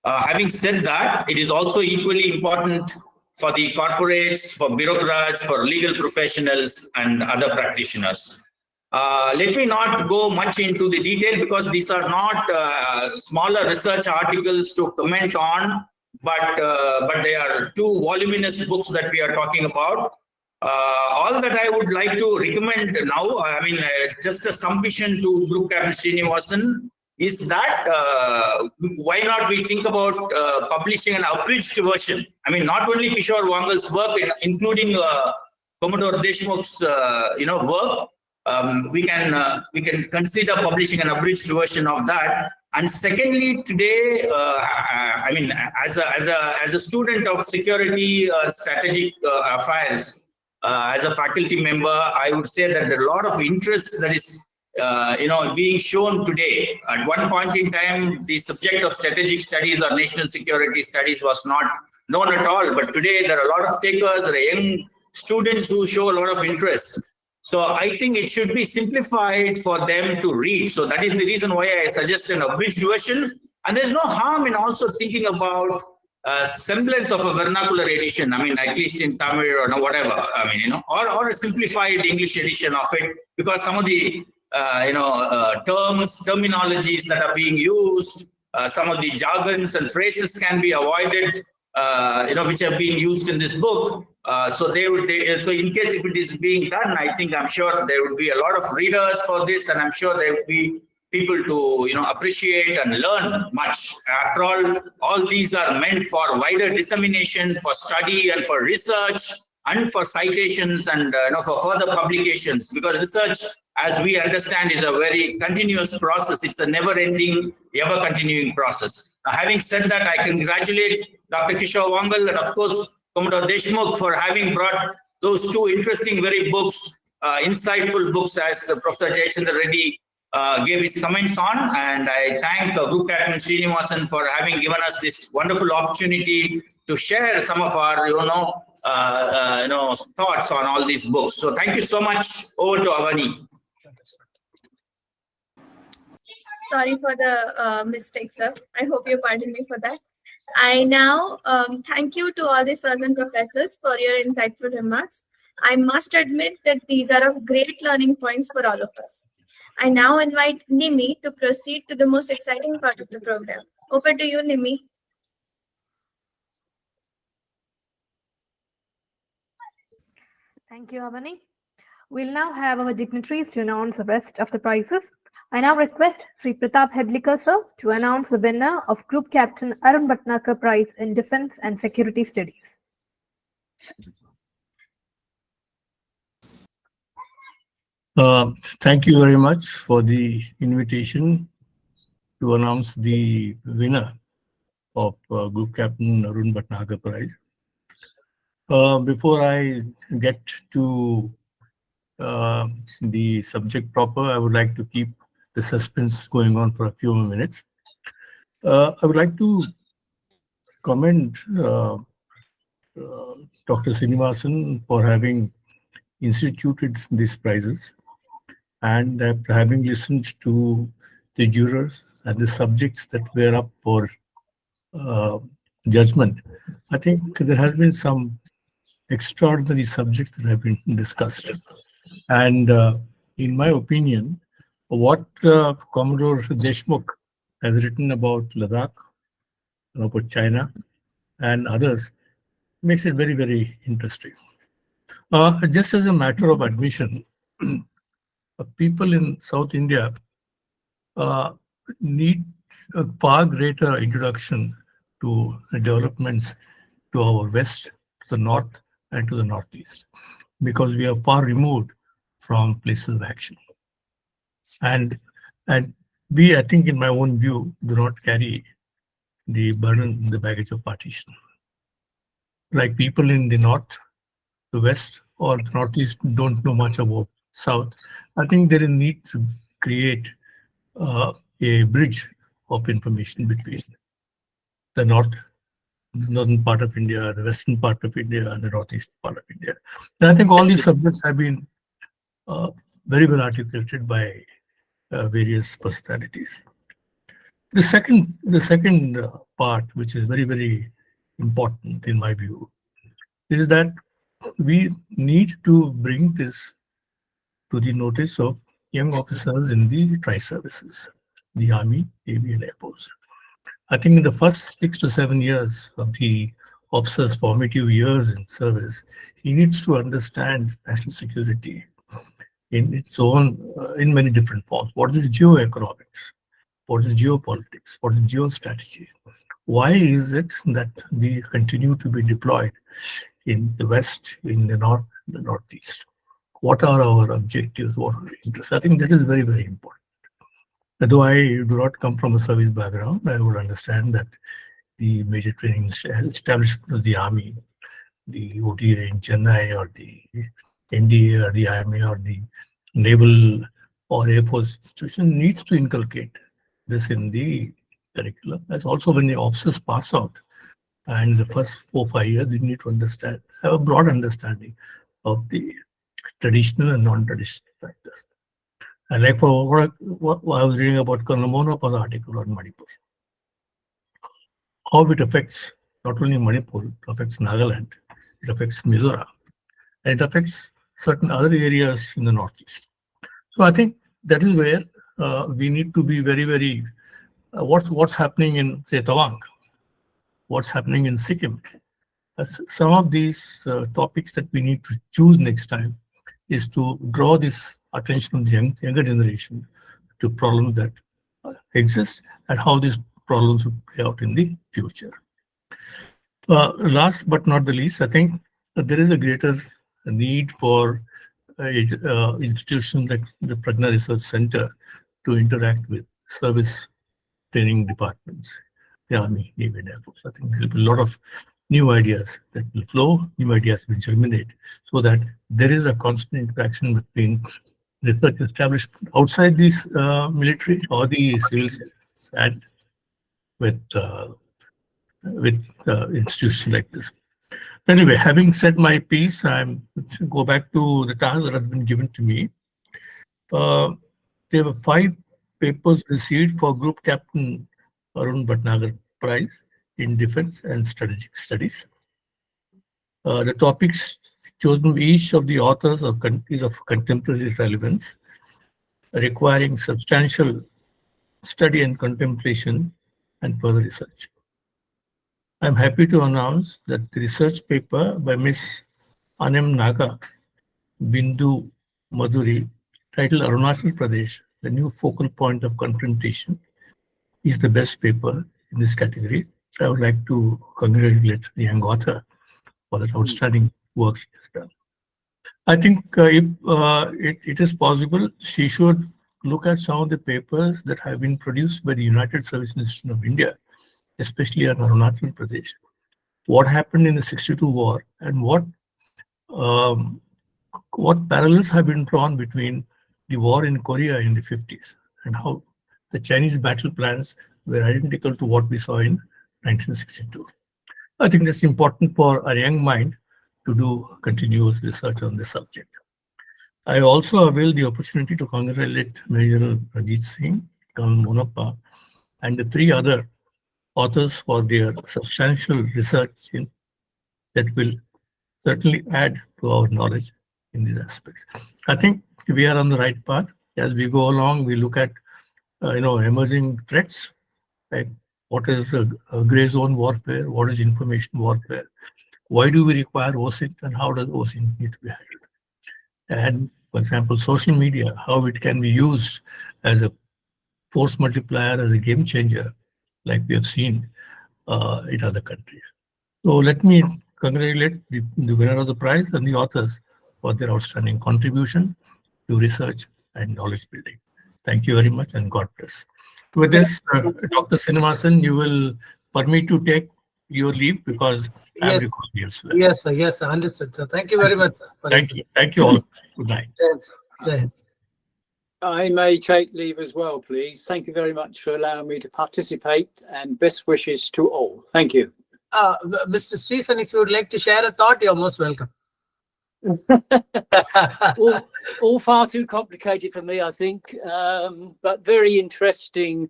Having said that, it is also equally important for the corporates, for bureaucrats, for legal professionals, and other practitioners. Let me not go much into the detail because these are not smaller research articles to comment on, but they are two voluminous books that we are talking about. All that I would like to recommend now, just a submission to Group Captain Srinivasan, is that why not we think about publishing an abridged version? Not only Kishore Vaangal's work, including Commodore Deshmukh's work. We can consider publishing an abridged version of that. And secondly, today, as a student of security strategic affairs, as a faculty member, I would say that there are a lot of interest that is being shown today. At one point in time, the subject of strategic studies or national security studies was not known at all. But today, there are a lot of takers, there are young students who show a lot of interest. So I think it should be simplified for them to read. So that is the reason why I suggest an abridged version. And there's no harm in also thinking about semblance of a vernacular edition. At least in Tamil or whatever. Or a simplified English edition of it, because some of the terminologies that are being used, some of the jargons and phrases can be avoided, which have been used in this book. So in case if it is being done, I'm sure there will be a lot of readers for this, and I'm sure there will be people to appreciate and learn much. After all these are meant for wider dissemination, for study and for research and for citations and for further publications, because research, as we understand, is a very continuous process. It's a never-ending, ever-continuing process. Now, having said that, I congratulate Dr. Kishore Vaangal and, of course, Commodore Deshmukh for having brought those two interesting, very books, insightful books, as Professor Jayachandra Reddy gave his comments on. And I thank Group Captain Srinivasan for having given us this wonderful opportunity to share some of our, thoughts on all these books. So thank you so much. Over to Avani. Sorry for the mistake, sir. I hope you pardon me for that. I now thank you to all the sirs and professors for your insightful remarks. I must admit that these are of great learning points for all of us. I now invite Nimi to proceed to the most exciting part of the program. Over to you, Nimi. Thank you, Avani. We'll now have our dignitaries to announce the rest of the prizes. I now request Sri Pratap Heblikar, sir, to announce the winner of Group Captain ARUN BHATNAGAR Prize in Defense and Security Studies. Thank you very much for the invitation to announce the winner of Group Captain ARUN BHATNAGAR Prize. Before I get to the subject proper, I would like to keep the suspense going on for a few more minutes. I would like to commend Dr. Srinivasan for having instituted these prizes, and after having listened to the jurors and the subjects that were up for judgment, I think there has been some extraordinary subjects that have been discussed. And in my opinion, what Commodore Deshmukh has written about Ladakh, about China, and others makes it very, very interesting. Just as a matter of admission, people in South India need a far greater introduction to the developments to our west, to the north, and to the northeast, because we are far removed from places of action. And we, I think, in my own view, do not carry the burden, the baggage of partition. Like people in the north, the west, or the northeast don't know much about south. I think there is a need to create a bridge of information between the northern part of India, the western part of India, and the northeast part of India. And I think all these subjects have been very well articulated by various personalities. The second part, which is very, very important in my view, is that we need to bring this to the notice of young officers in the tri-services, the Army, Navy, and Air Force. I think in the first 6 to 7 years of the officer's formative years in service, he needs to understand national security in its own, in many different forms. What is geoeconomics? What is geopolitics? What is geostrategy? Why is it that we continue to be deployed in the west, in the north, the northeast? What are our objectives? What are our interests? I think that is very, very important. Though I do not come from a service background, I would understand that the major training establishment of the Army, the OTA in Chennai, or the NDA, or the IMA, or the Naval or Air Force institution needs to inculcate this in the curriculum. As also when the officers pass out, and the first 4 or 5 years, you need to understand, have a broad understanding of the traditional and non-traditional factors. And like for what I was reading about Colonel Monopa's article on Manipur, how it affects not only Manipur, it affects Nagaland, it affects Mizoram, and it affects certain other areas in the northeast. So I think that is where we need to be very, very, what's happening in, say, Tawang, what's happening in Sikkim. Some of these topics that we need to choose next time is to draw this attention of the younger generation to problems that exist and how these problems will play out in the future. Last but not the least, I think there is a greater need for institutions like the Praghna Research Centre to interact with service training departments, the Army, Navy, and Air Force. I think there will be a lot of new ideas that will flow, new ideas will germinate, so that there is a constant interaction between research establishment outside these military or the civil service and with institutions like this. Anyway, having said my piece, let's go back to the task that have been given to me. There were 5 papers received for Group Captain ARUN Bhatnagar Prize in Defense and Strategic Studies. The topics chosen by each of the authors is of contemporary relevance, requiring substantial study and contemplation and further research. I'm happy to announce that the research paper by Ms. Anem Naga Bindu Madhuri, titled Arunachal Pradesh, the new focal point of confrontation, is the best paper in this category. I would like to congratulate the young author for that outstanding work she has done. I think if it is possible, she should look at some of the papers that have been produced by the United Service Institute of India, especially on Arunachal Pradesh. What happened in the 62 war and what what parallels have been drawn between the war in Korea in the 50s and how the Chinese battle plans were identical to what we saw in 1962. I think it's important for a young mind to do continuous research on the subject. I also avail the opportunity to congratulate Major Rajit Singh, Colonel Monappa, and the 3 other authors for their substantial research that will certainly add to our knowledge in these aspects. I think we are on the right path. As we go along, we look at emerging threats, like what is gray zone warfare, what is information warfare, why do we require OSINT, and how does OSINT need to be handled. And for example, social media, how it can be used as a force multiplier, as a game changer, like we have seen in other countries. So let me congratulate the winner of the prize and the authors for their outstanding contribution to research and knowledge building. Thank you very much, and God bless. With this, Dr. Srinivasan, you will permit to take your leave because yes, yes, sir. Yes, sir. Understood, sir. Thank you very much, sir. Thank you all. Good night. I may take leave as well, please. Thank you very much for allowing me to participate, and best wishes to all. Thank you. Mr. Stephen, if you would like to share a thought, you're most welcome. all far too complicated for me, I think, but very interesting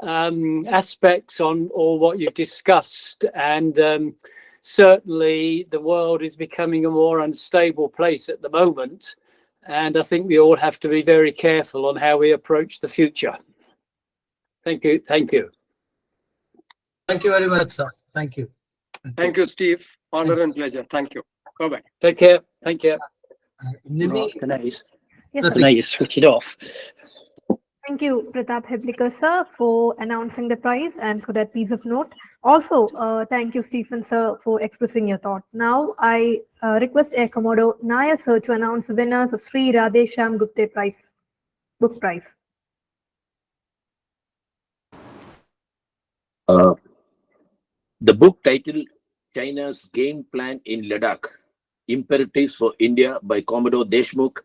aspects on all what you've discussed, and certainly the world is becoming a more unstable place at the moment, and I think we all have to be very careful on how we approach the future. Thank you. Thank you. Thank you very much, sir. Thank you. Thank you, Steve. Honor and pleasure. Thank you. Bye-bye. Take care. Thank you. Nimi, switch it off. Thank you, Pratap Heblikar, sir, for announcing the prize and for that piece of note. Also, thank you, Stephen, sir, for expressing your thought. Now, I request Air Commodore Nair, sir, to announce the winners of SRI.RADHE Gupta Prize, book prize. The book titled China's Game Plan in Ladakh, Imperatives for India by Commodore Deshmukh,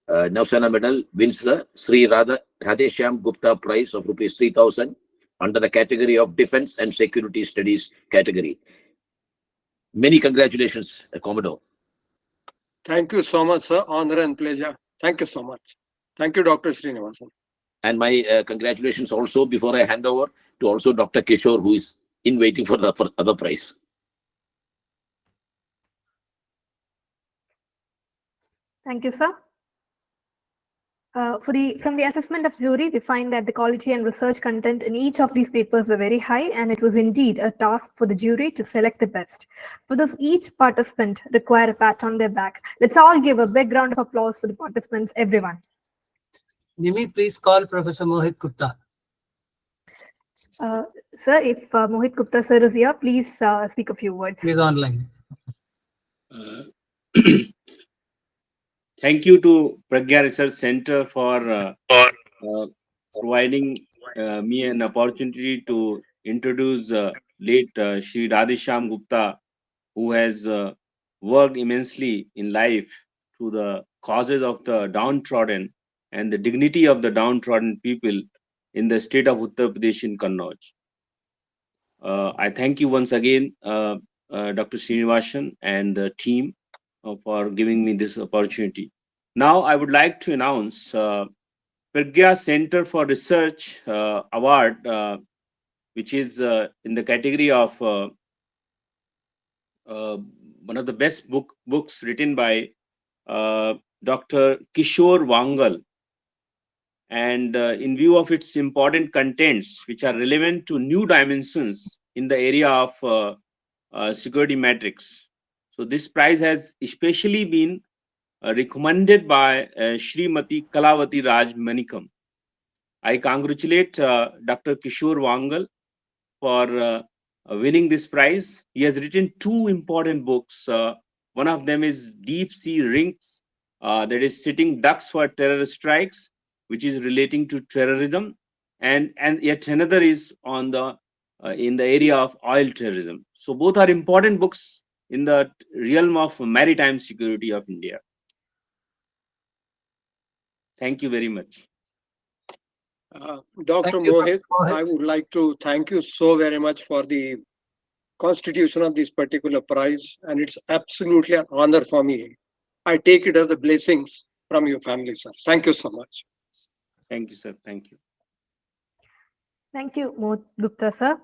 Nausana Medal, wins the SRI.RADHE Gupta Prize of Rs 3,000 under the category of Defense and Security Studies category. Many congratulations, Commodore. Thank you so much, sir. Honor and pleasure. Thank you so much. Thank you, Dr. Srinivasan. And my congratulations also, before I hand over, to also Dr. Kishore, who is in waiting for the other prize. Thank you, sir. From the assessment of jury, we find that the quality and research content in each of these papers were very high, and it was indeed a task for the jury to select the best. For this, each participant required a pat on their back. Let's all give a big round of applause for the participants, everyone. Nimi, please call Professor Mohit Gupta. Sir, if Mohit Gupta sir is here, please speak a few words. He's online. Thank you to Praghna Research Center for providing me an opportunity to introduce late Shri Radhesham Gupta, who has worked immensely in life to the causes of the downtrodden and the dignity of the downtrodden people in the state of Uttar Pradesh in Kannauj. I thank you once again, Dr. Srinivasan and the team for giving me this opportunity. Now, I would like to announce Praghna Centre for Research Award, which is in the category of one of the best books written by Dr. Kishore Vaangal. And in view of its important contents, which are relevant to new dimensions in the area of security metrics. So this prize has especially been recommended by Srimati KALAVATHY RAJAMANICKAM. I congratulate Dr. Kishore Vaangal for winning this prize. He has written two important books. One of them is Deep Sea Rings, that is Sitting Ducks for Terror Strikes, which is relating to terrorism, and yet another is on the in the area of oil terrorism. So both are important books in the realm of maritime security of India. Thank you very much. Dr. Thank you, Mohit, Mohit. I would like to thank you so very much for the constitution of this particular prize, and it's absolutely an honor for me. I take it as the blessings from your family, sir. Thank you so much. Thank you, sir. Thank you. Thank you, Mohit Gupta, sir.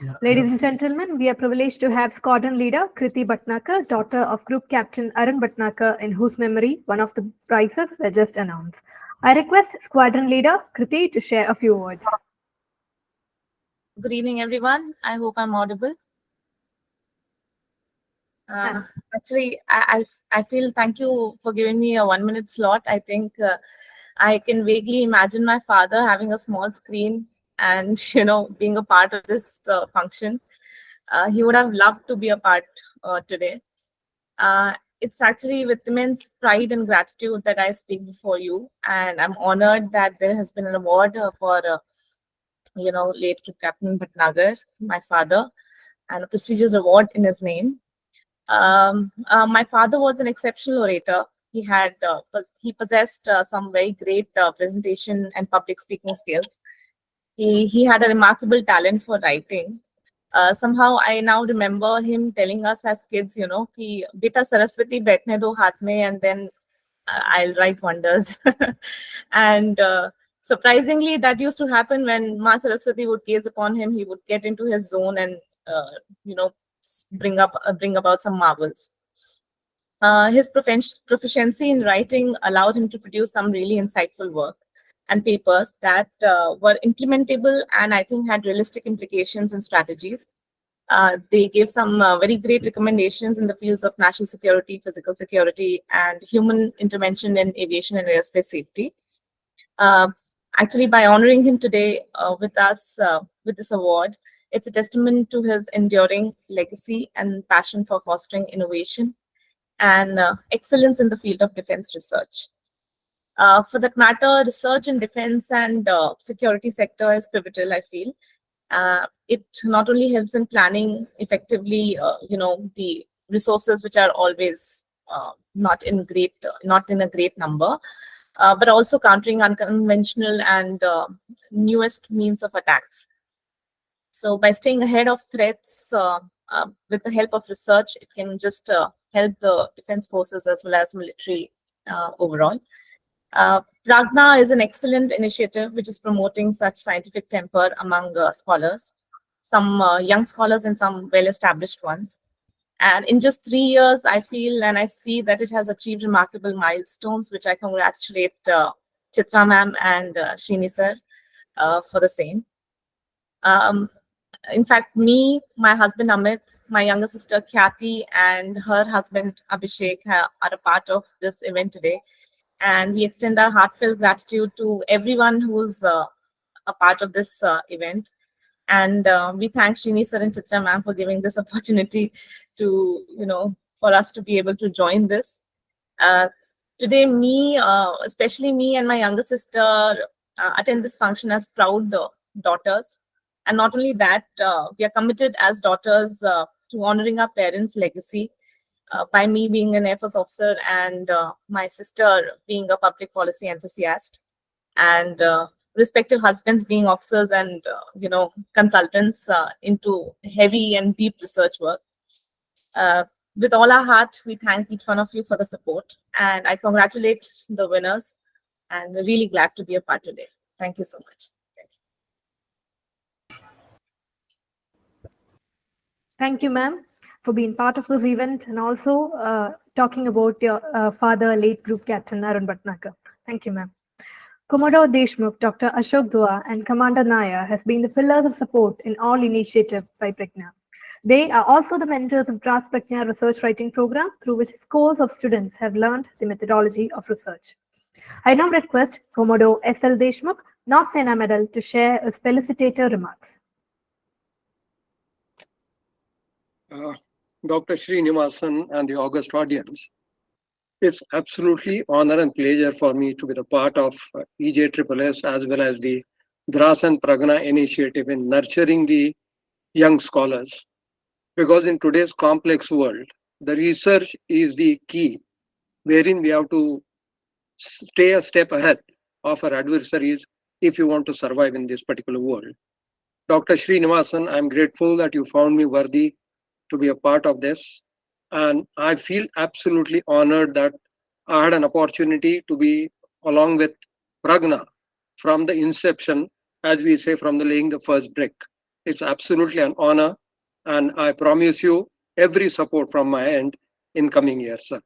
Yeah, Ladies and gentlemen, we are privileged to have Squadron Leader Kriti Bhatnagar, daughter of Group Captain Arun Bhatnagar, in whose memory one of the prizes were just announced. I request Squadron Leader Kriti to share a few words. Good evening, everyone. I hope I'm audible. Actually, I feel thank you for giving me a 1 minute slot. I think I can vaguely imagine my father having a small screen and being a part of this function. He would have loved to be a part today. It's actually with immense pride and gratitude that I speak before you, and I'm honored that there has been an award for late Captain Bhatnagar, my father, and a prestigious award in his name. My father was an exceptional orator. He possessed some very great presentation and public speaking skills. He had a remarkable talent for writing. Somehow I now remember him telling us as kids, ki beta Saraswati baithne do haath mein, and then I'll write wonders. And surprisingly, that used to happen when Ma Saraswati would gaze upon him. He would get into his zone and bring about some marvels. His proficiency in writing allowed him to produce some really insightful work and papers that were implementable and I think had realistic implications and strategies. They gave some very great recommendations in the fields of national security, physical security, and human intervention in aviation and aerospace safety. Actually, by honoring him today with us with this award, it's a testament to his enduring legacy and passion for fostering innovation and excellence in the field of defense research. For that matter, research in defense and security sector is pivotal, I feel. It not only helps in planning effectively, the resources which are always not in a great number, but also countering unconventional and newest means of attacks. So by staying ahead of threats with the help of research, it can just help the defense forces as well as military overall. Praghna is an excellent initiative which is promoting such scientific temper among scholars, some young scholars and some well-established ones. And in just 3 years, I feel and I see that it has achieved remarkable milestones, which I congratulate Chitra ma'am and Srini sir for the same. In fact, me, my husband Amit, my younger sister Khyati, and her husband Abhishek are a part of this event today. And we extend our heartfelt gratitude to everyone who's a part of this event. And we thank Srini sir and Chitra ma'am for giving this opportunity to, for us to be able to join this. Today, especially me and my younger sister attend this function as proud daughters. And not only that, we are committed as daughters to honoring our parents' legacy by me being an Air Force officer and my sister being a public policy enthusiast, and respective husbands being officers and consultants into heavy and deep research work. With all our heart, we thank each one of you for the support, and I congratulate the winners and really glad to be a part today. Thank you so much. Thank you, ma'am, for being part of this event and also talking about your father, late Group Captain Arun Bhatnagar. Thank you, ma'am. Commodore Deshmukh, Dr. Ashok Dua, and Commander Nair has been the pillars of support in all initiatives by Praghna. They are also the mentors of Draft Praghna research writing program, through which scores of students have learned the methodology of research. I now request Commodore SL Deshmukh, North Sena Medal, to share his felicitator remarks. Dr. Srinivasan and the august audience, it's absolutely honor and pleasure for me to be the part of EJSSS as well as the Dras and Praghna initiative in nurturing the young scholars. Because in today's complex world, the research is the key, wherein we have to stay a step ahead of our adversaries if you want to survive in this particular world. Dr. Srinivasan, I'm grateful that you found me worthy to be a part of this. And I feel absolutely honored that I had an opportunity to be along with Praghna from the inception, as we say, from the laying the first brick. It's absolutely an honor. And I promise you every support from my end in coming years, sir.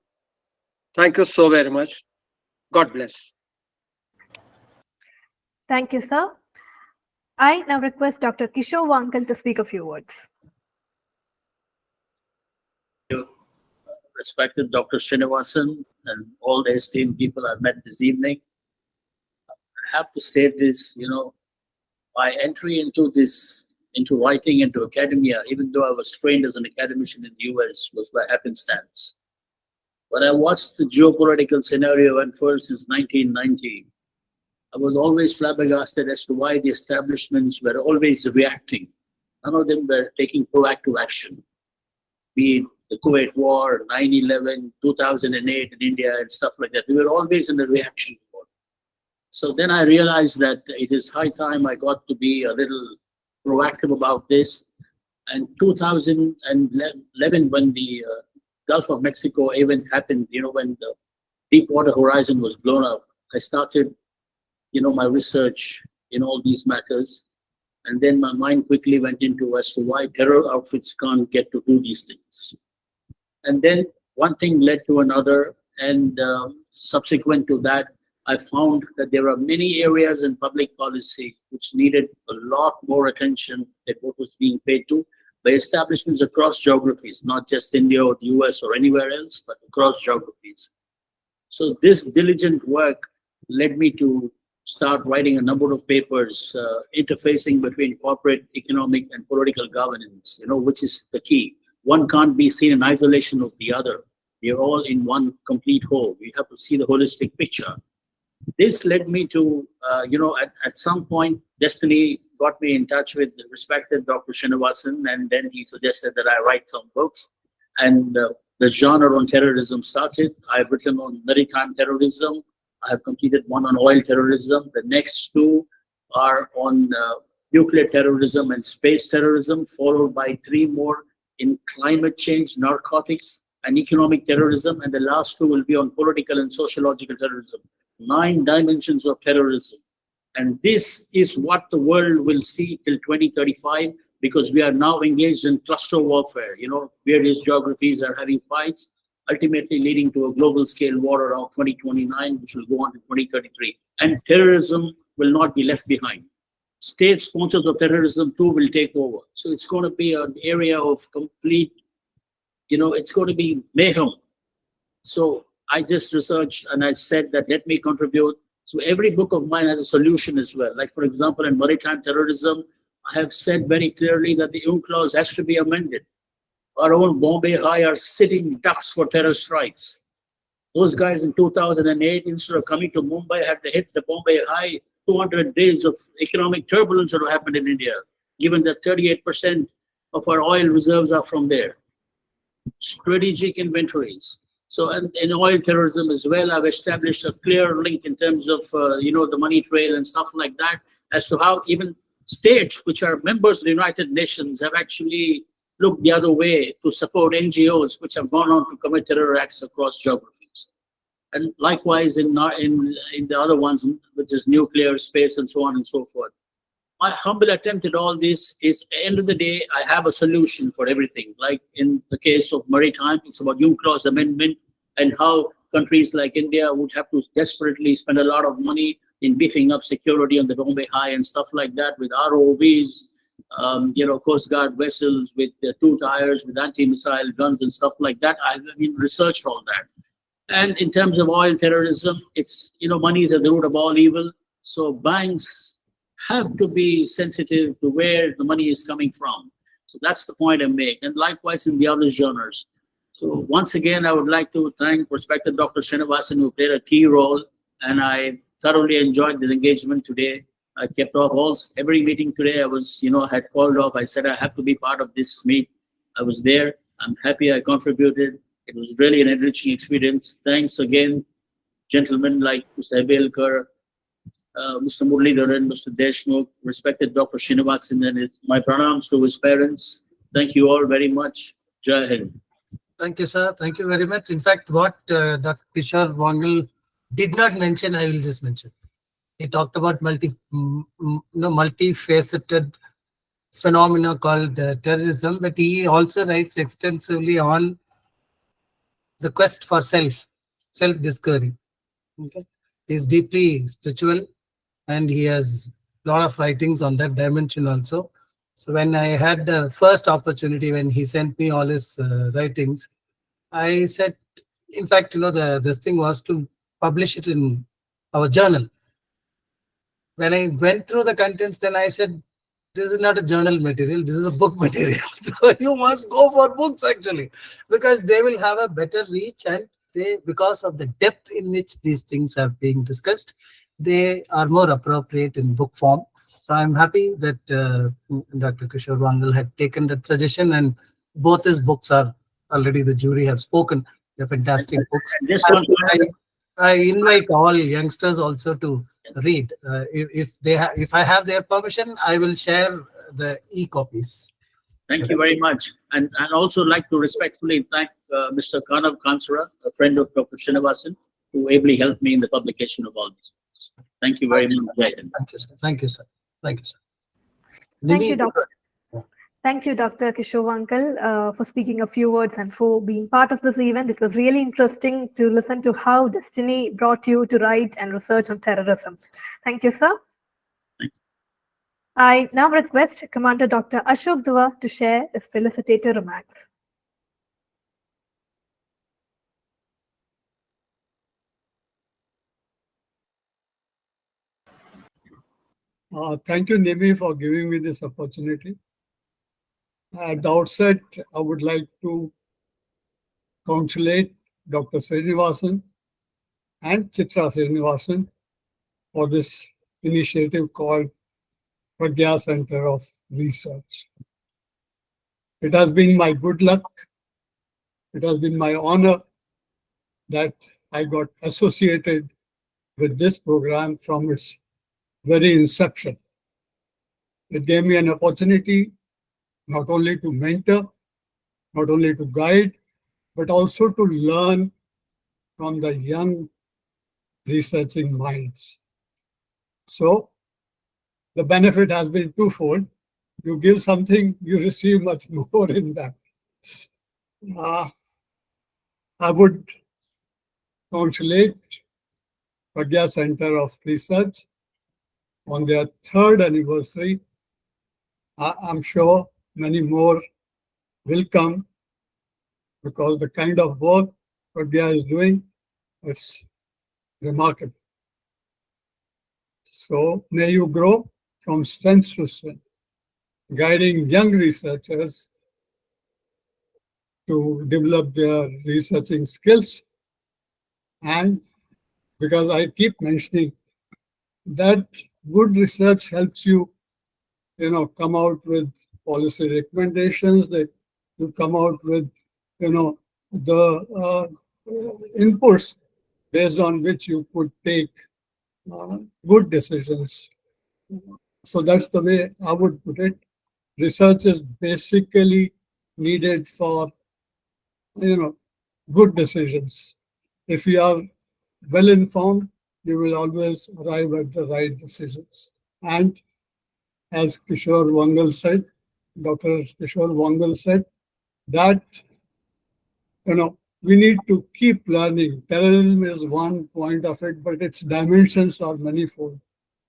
Thank you so very much. God bless. Thank you, sir. I now request Dr. Kishore Vaangal to speak a few words. Respected Dr. Srinivasan and all the esteemed people I've met this evening. I have to say this, my entry into writing, into academia, even though I was trained as an academician in the US, was by happenstance. When I watched the geopolitical scenario unfold since 1990, I was always flabbergasted as to why the establishments were always reacting. None of them were taking proactive action. Be it the Kuwait War, 9/11, 2008 in India and stuff like that. We were always in the reaction mode. So then I realized that it is high time I got to be a little proactive about this. And 2011, when the Gulf of Mexico event happened, when the Deepwater Horizon was blown up, I started, my research in all these matters. And then my mind quickly went into as to why terror outfits can't get to do these things. And then one thing led to another. And subsequent to that, I found that there are many areas in public policy which needed a lot more attention than what was being paid to by establishments across geographies, not just India or the US or anywhere else, but across geographies. So this diligent work led me to start writing a number of papers interfacing between corporate, economic, and political governance, which is the key. One can't be seen in isolation of the other. They're all in one complete whole. We have to see the holistic picture. This led me to, at some point, destiny got me in touch with the respected Dr. Srinivasan, and then he suggested that I write some books. And the genre on terrorism started. I've written on maritime terrorism. I have completed one on oil terrorism. The next two are on nuclear terrorism and space terrorism, followed by 3 more in climate change, narcotics, and economic terrorism. And the last 2 will be on political and sociological terrorism. 9 dimensions of terrorism. And this is what the world will see till 2035, because we are now engaged in cluster warfare. Various geographies are having fights, ultimately leading to a global scale war around 2029, which will go on to 2033. And terrorism will not be left behind. State sponsors of terrorism too will take over. So it's going to be an area of complete, it's going to be mayhem. So I just researched and I said that let me contribute. So every book of mine has a solution as well. Like, for example, in maritime terrorism, I have said very clearly that the UNCLOS has to be amended. Our own Bombay High are sitting ducks for terror strikes. Those guys in 2008, instead of coming to Mumbai, had to hit the Bombay High. 200 days of economic turbulence that happened in India, given that 38% of our oil reserves are from there. Strategic inventories. So, and in oil terrorism as well, I've established a clear link in terms of, the money trail and stuff like that, as to how even states, which are members of the United Nations, have actually looked the other way to support NGOs, which have gone on to commit terror acts across geographies. And likewise in the other ones, which is nuclear, space, and so on and so forth. My humble attempt at all this is, at the end of the day, I have a solution for everything. Like in the case of maritime, it's about UNCLOS amendment and how countries like India would have to desperately spend a lot of money in beefing up security on the Bombay High and stuff like that, with ROVs, Coast Guard vessels with 2 tires, with anti-missile guns and stuff like that. I've researched all that. And in terms of oil terrorism, it's, money is at the root of all evil. So banks have to be sensitive to where the money is coming from. So that's the point I make. And likewise in the other genres. So once again, I would like to thank respected Dr. Srinivasan, who played a key role. And I thoroughly enjoyed this engagement today. I kept off every meeting today. I was, had called off. I said I have to be part of this meet. I was there. I'm happy I contributed. It was really an enriching experience. Thanks again. gentlemen like Mr. Heblikar, Mr. Muralidharan, Mr. Deshmukh, respected Dr. Srinivasan, and my pranams to his parents. Thank you all very much. Jai Hind. Thank you, sir. Thank you very much. In fact, what Dr. Kishore Vaangal did not mention, I will just mention. He talked about multifaceted phenomena called terrorism, but he also writes extensively on the quest for self-discovery. Okay? He's deeply spiritual, and he has a lot of writings on that dimension also. So when I had the first opportunity, when he sent me all his writings, I said, in fact, this thing was to publish it in our journal. When I went through the contents, then I said, this is not a journal material, this is a book material. So you must go for books actually, because they will have a better reach, and because of the depth in which these things are being discussed, they are more appropriate in book form. So I'm happy that Dr. Kishore Vaangal had taken that suggestion, and both his books are already, the jury have spoken. They're fantastic books. I invite all youngsters also to read. If I have their permission, I will share the e-copies. Thank you very much. And also like to respectfully thank Mr. Kanav Kansara, a friend of Dr. Srinivasan, who ably helped me in the publication of all these books. Thank you very much. Thank you, sir. Thank you, sir. Thank you, sir. Thank you, Doctor. Thank you, Dr. Kishore Vaangal, for speaking a few words and for being part of this event. It was really interesting to listen to how destiny brought you to write and research on terrorism. Thank you, sir. I now request Commander Dr. Ashok Dua to share his felicitative remarks. Thank you, Nimi, for giving me this opportunity. At the outset, I would like to congratulate Dr. Srinivasan and Chitra Srinivasan for this initiative called Praghna Centre of Research. It has been my good luck, it has been my honor that I got associated with this program from its very inception. It gave me an opportunity not only to mentor, not only to guide, but also to learn from the young researching minds. So the benefit has been twofold. You give something, you receive much more in that. I would congratulate Praghna Centre of Research on their 3rd anniversary. I'm sure many more will come, because the kind of work Praghna is doing, it's remarkable. So may you grow from strength to strength, guiding young researchers to develop their researching skills. And because I keep mentioning that good research helps you, come out with policy recommendations, that you come out with, the inputs based on which you could take good decisions. So that's the way I would put it. Research is basically needed for, good decisions. If you are well informed, you will always arrive at the right decisions. And as Kishore Vaangal said, Dr. Kishore Vaangal said, that, we need to keep learning. Terrorism is one point of it, but its dimensions are manifold.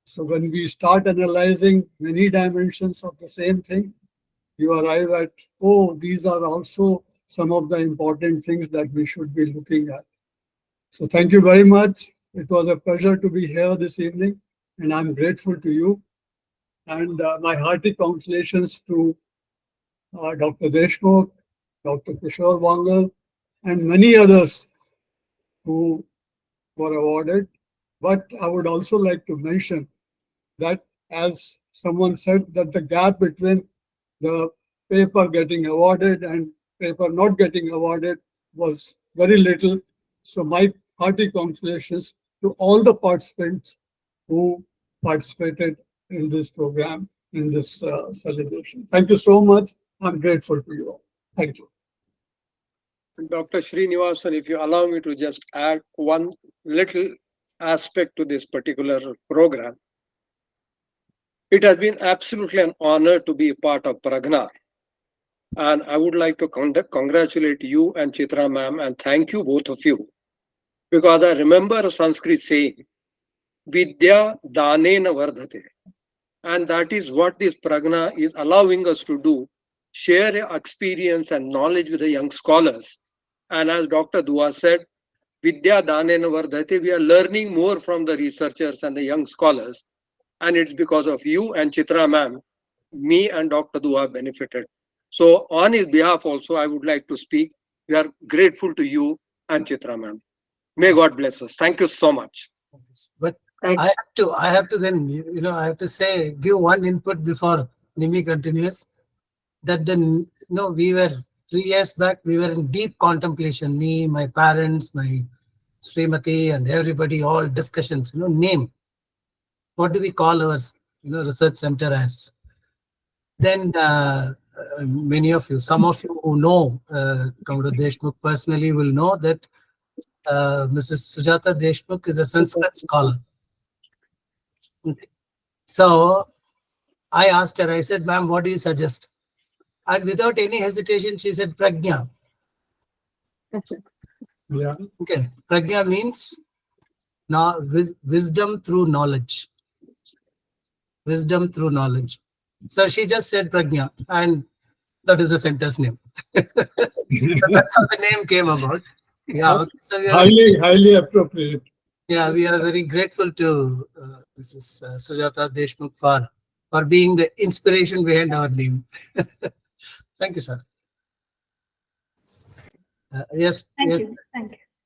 So when we start analyzing many dimensions of the same thing, you arrive at, oh, these are also some of the important things that we should be looking at. So thank you very much. It was a pleasure to be here this evening, and I'm grateful to you. And my hearty congratulations to Dr. Deshmukh, Dr. Kishore Vaangal, and many others who were awarded. But I would also like to mention that, as someone said, that the gap between the paper getting awarded and paper not getting awarded was very little. So my hearty congratulations to all the participants who participated in this program, in this celebration. Thank you so much. I'm grateful to you all. Thank you. Dr. Srinivasan, if you allow me to just add one little aspect to this particular program. It has been absolutely an honor to be a part of Praghna. And I would like to congratulate you and Chitra ma'am and thank you both of you. Because I remember a Sanskrit saying, Vidya Danena Vardhate. And that is what this Praghna is allowing us to do, share experience and knowledge with the young scholars. And as Dr. Dua said, Vidya Danena Vardhate, we are learning more from the researchers and the young scholars. And it's because of you and Chitra ma'am, me and Dr. Dua benefited. So on his behalf also, I would like to speak. We are grateful to you and Chitra ma'am. May God bless us. Thank you so much. But I have to then, I have to say, give one input before Nimi continues. That then, we were 3 years back, we were in deep contemplation. Me, my parents, my Srimati and everybody, all discussions, name. What do we call our, research center as? Then many of you, some of you who know Commodore Deshmukh personally will know that Mrs. Sujata Deshmukh is a Sanskrit scholar. Okay. So I asked her, I said, ma'am, what do you suggest? And without any hesitation, she said, Pragna. Yeah. Okay. Pragna means wisdom through knowledge. Wisdom through knowledge. So she just said Pragna, and that is the center's name. So that's how the name came about. Yeah. Okay. So we are highly appropriate. Yeah, we are very grateful to Mrs. Sujata Deshmukh for being the inspiration behind our name. Thank you, sir. Yes. Thank you.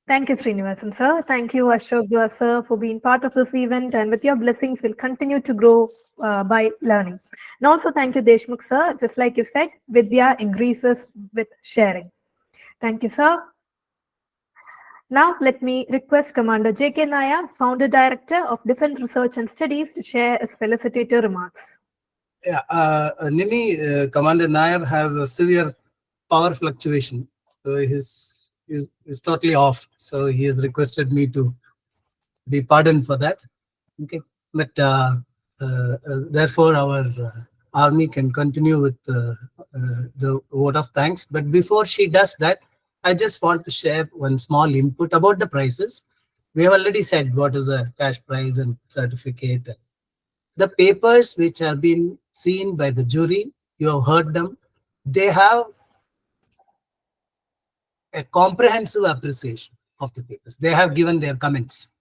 Thank you, Srinivasan, sir. Thank you, Ashok Dua, sir, for being part of this event. And with your blessings, we'll continue to grow by learning. And also thank you, Deshmukh, sir. Just like you said, Vidya increases with sharing. Thank you, sir. Now, let me request Commander J.K. Nair, Founder Director of Defense Research and Studies, to share his felicitative remarks. Yeah, Nimi, Commander Nair has a severe power fluctuation. So he's totally off. So he has requested me to be pardoned for that. Okay, but therefore our army can continue with the vote of thanks. But before she does that, I just want to share one small input about the prizes. We have already said what is the cash prize and certificate. The papers which have been seen by the jury, you have heard them. They have a comprehensive appreciation of the papers. They have given their comments.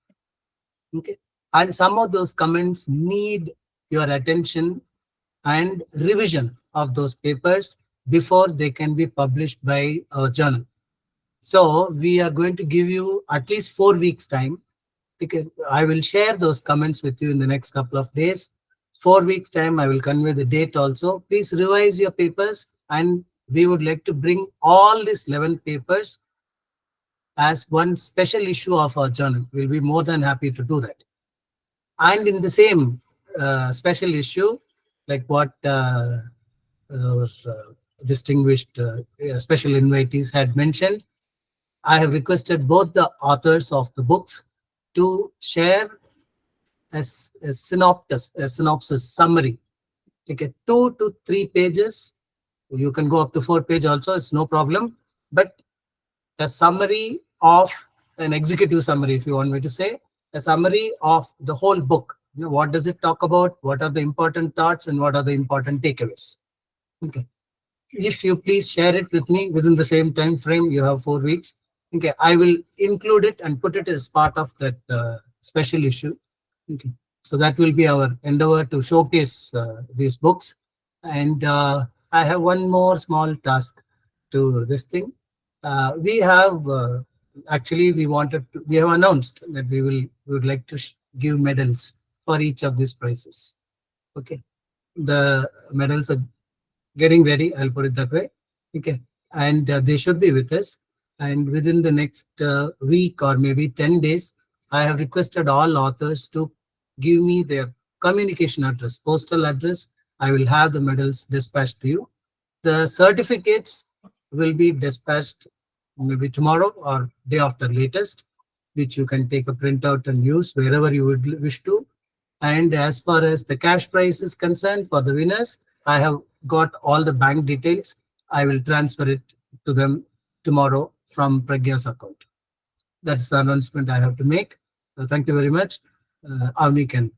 Okay, and some of those comments need your attention and revision of those papers before they can be published by our journal. So we are going to give you at least 4 weeks time. Okay, I will share those comments with you in the next couple of days. 4 weeks time, I will convey the date also. Please revise your papers, and we would like to bring all these 11 papers as one special issue of our journal. We'll be more than happy to do that. And in the same special issue, like what our distinguished special invitees had mentioned, I have requested both the authors of the books to share a synopsis summary. Okay, 2 to 3 pages. You can go up to 4 pages also, it's no problem. But a summary of an executive summary, if you want me to say, a summary of the whole book. What does it talk about? What are the important thoughts and what are the important takeaways? Okay. If you please share it with me within the same time frame, you have 4 weeks. Okay, I will include it and put it as part of that special issue. Okay, so that will be our endeavor to showcase these books. And I have one more small task to this thing. We have actually we have announced that we would like to give medals for each of these prizes. Okay, the medals are getting ready. I'll put it that way. Okay, and they should be with us. And within the next week or maybe 10 days, I have requested all authors to give me their communication address, postal address. I will have the medals dispatched to you. The certificates will be dispatched maybe tomorrow or day after latest, which you can take a printout and use wherever you would wish to. And as far as the cash prize is concerned for the winners, I have got all the bank details. I will transfer it to them tomorrow from Pragya's account. That's the announcement I have to make. Thank you very much. Avni can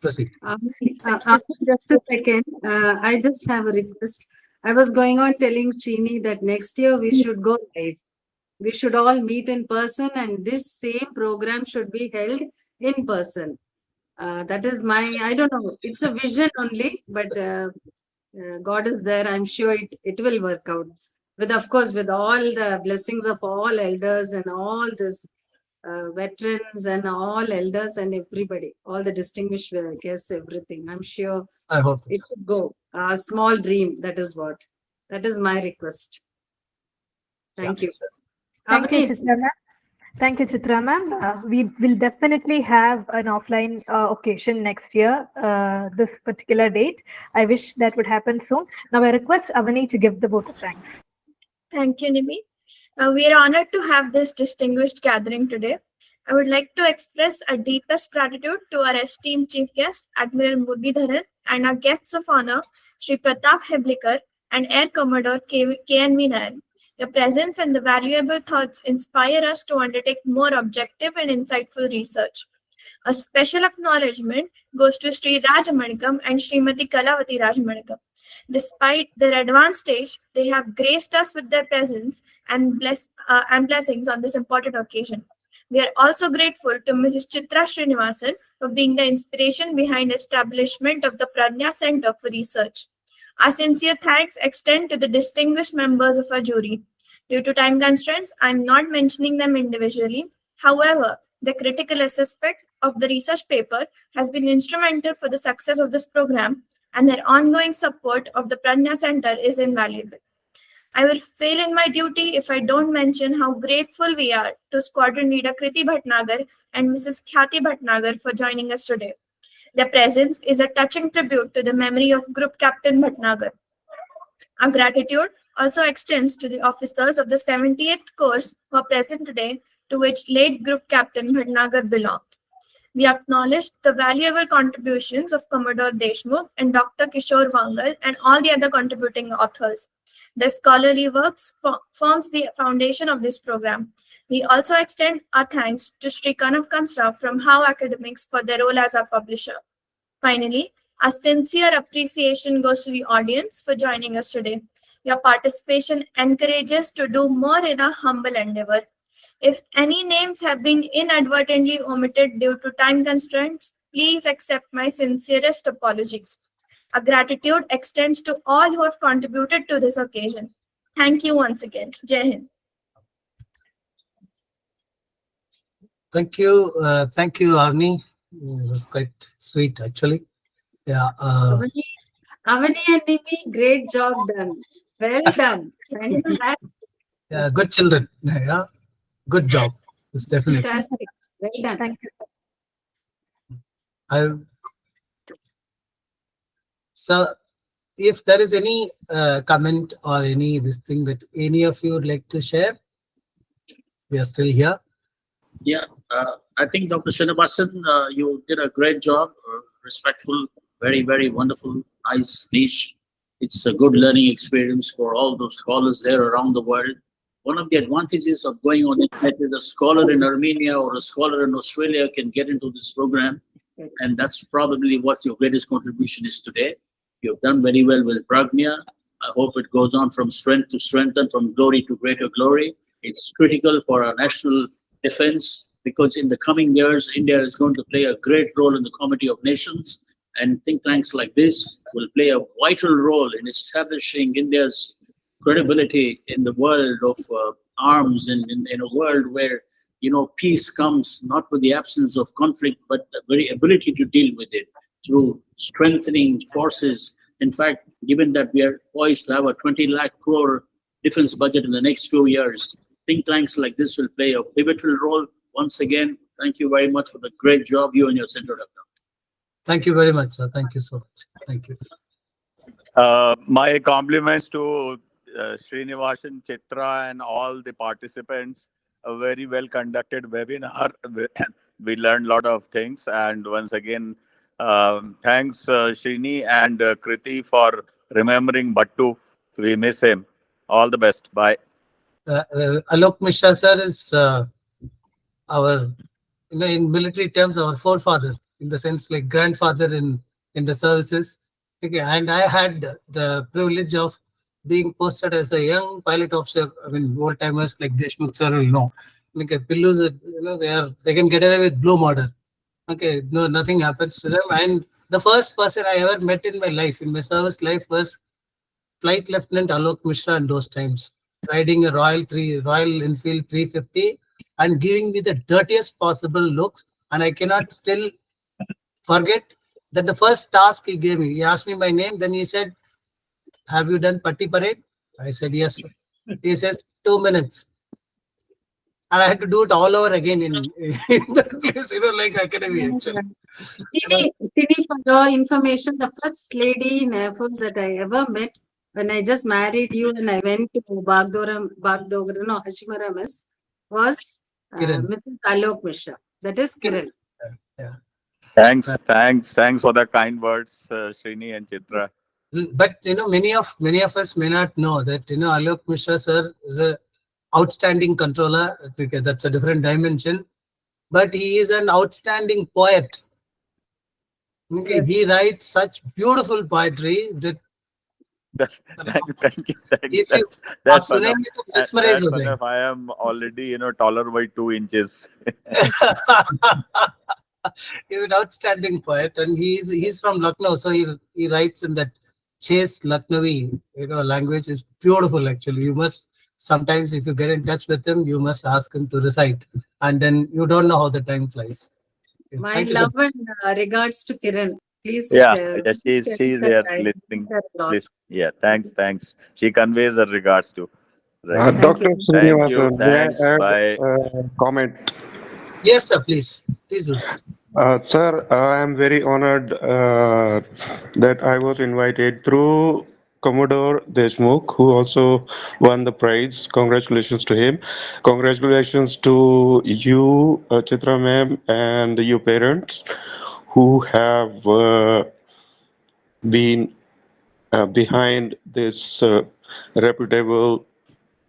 proceed. Just a second. I just have a request. I was going on telling Chini that next year we should go live. We should all meet in person, and this same program should be held in person. That is my, I don't know, it's a vision only, but God is there. I'm sure it will work out. With, of course, with all the blessings of all elders and all this veterans and all elders and everybody, all the distinguished guests, everything. I'm sure I hope it will go. A small dream, that is what. That is my request. Thank you. Thank you, Chitra ma'am. Thank you, Chitra ma'am. We will definitely have an offline occasion next year, this particular date. I wish that would happen soon. Now I request Avani to give the vote of thanks. Thank you, Nimi. We are honored to have this distinguished gathering today. I would like to express our deepest gratitude to our esteemed chief guest, Admiral Muralidharan, and our guests of honor, Shri Pratap Heblikar and Air Commodore KNV Nair. Your presence and the valuable thoughts inspire us to undertake more objective and insightful research. A special acknowledgement goes to Sri Rajamanikam and Srimati Kalavathi Rajamanikam. Despite their advanced age, they have graced us with their presence and blessings on this important occasion. We are also grateful to Mrs. Chitra Srinivasan for being the inspiration behind establishment of the Praghna Centre for Research. Our sincere thanks extend to the distinguished members of our jury. Due to time constraints, I am not mentioning them individually. However, the critical assessment of the research paper has been instrumental for the success of this program, and their ongoing support of the Praghna Centre is invaluable. I will fail in my duty if I don't mention how grateful we are to Squadron Leader Kriti Bhatnagar and Mrs. Khyati Bhatnagar for joining us today. Their presence is a touching tribute to the memory of Group Captain Bhatnagar. Our gratitude also extends to the officers of the 78th Course who are present today, to which late Group Captain Bhatnagar belonged. We acknowledge the valuable contributions of Commodore Deshmukh and Dr. Kishore Vaangal and all the other contributing authors. Their scholarly works forms the foundation of this program. We also extend our thanks to Sri Kanav Kansra from How Academics for their role as our publisher. Finally, our sincere appreciation goes to the audience for joining us today. Your participation encourages to do more in our humble endeavor. If any names have been inadvertently omitted due to time constraints, please accept my sincerest apologies. Our gratitude extends to all who have contributed to this occasion. Thank you once again. Jai Hind. Thank you, Avni. It was quite sweet, actually. Yeah. Avani and Nimi, great job done. Well done. Fantastic. Yeah, good children. Yeah, good job. It's definitely. Fantastic. Well done. Thank you. So, if there is any comment or any this thing that any of you would like to share, we are still here. Yeah, I think Dr. Srinivasan, you did a great job, respectful, very, very wonderful, nice speech. It's a good learning experience for all those scholars there around the world. One of the advantages of going on internet is a scholar in Armenia or a scholar in Australia can get into this program. And that's probably what your greatest contribution is today. You've done very well with Praghna. I hope it goes on from strength to strength and from glory to greater glory. It's critical for our national defense because in the coming years, India is going to play a great role in the Committee of Nations, and think tanks like this will play a vital role in establishing India's credibility in the world of arms and in a world where, you know, peace comes not with the absence of conflict, but the very ability to deal with it through strengthening forces. In fact, given that we are poised to have a 20 lakh crore defense budget in the next few years, think tanks like this will play a pivotal role. Once again, thank you very much for the great job you and your center have done. Thank you very much, sir. Thank you so much. Thank you, sir. My compliments to Srinivasan, Chitra, and all the participants. A very well conducted webinar. We learned a lot of things. And once again, thanks Srini and Kriti for remembering Bhattu. We miss him. All the best. Bye. Alok Mishra sir is our, in military terms, our forefather, in the sense like grandfather in the services. Okay, and I had the privilege of being posted as a young pilot officer. I mean, old timers like Deshmukh sir will know. Like Pillus, they can get away with blue murder. Okay, no, nothing happens to them. And the first person I ever met in my life, in my service life, was Flight Lieutenant Alok Mishra in those times, riding a Royal Enfield 350 and giving me the dirtiest possible looks. And I cannot still forget that the first task he gave me, he asked me my name, then he said, "Have you done Patti Parade?" I said, "Yes, sir." He says, 2 minutes. And I had to do it all over again in that place, like academy actually. Sini, for your information, the first lady in Air Force that I ever met when I just married you and I went to Hashimaramas was Mrs. Alok Mishra. That is Kiran. Yeah. Thanks for the kind words, Srini and Chitra. But many of us may not know that Alok Mishra sir is a outstanding controller. Okay, that's a different dimension. But he is an outstanding poet. Okay, Yes. He writes such beautiful poetry that Thank you. if you That's सुने में तो mesmerize हो जाएंगे. I am already, taller by 2 inches. He's an outstanding poet, and he's from Lucknow, so he writes in that chaste Lucknowi language. Is beautiful actually. You must sometimes, if you get in touch with him, you must ask him to recite, and then you don't know how the time flies. Okay, My thank you, love sir. and regards to Kiran. Please. She's here listening. Yeah, thanks. She conveys her regards to. Right. Dr. Thank you. Srinivasan, may Thanks. I add Bye. a comment? Yes, sir. Please do that. Sir, I am very honored that I was invited through Commodore Deshmukh, who also won the prize. Congratulations to him. Congratulations to you, Chitra ma'am, and your parents who have been behind this reputable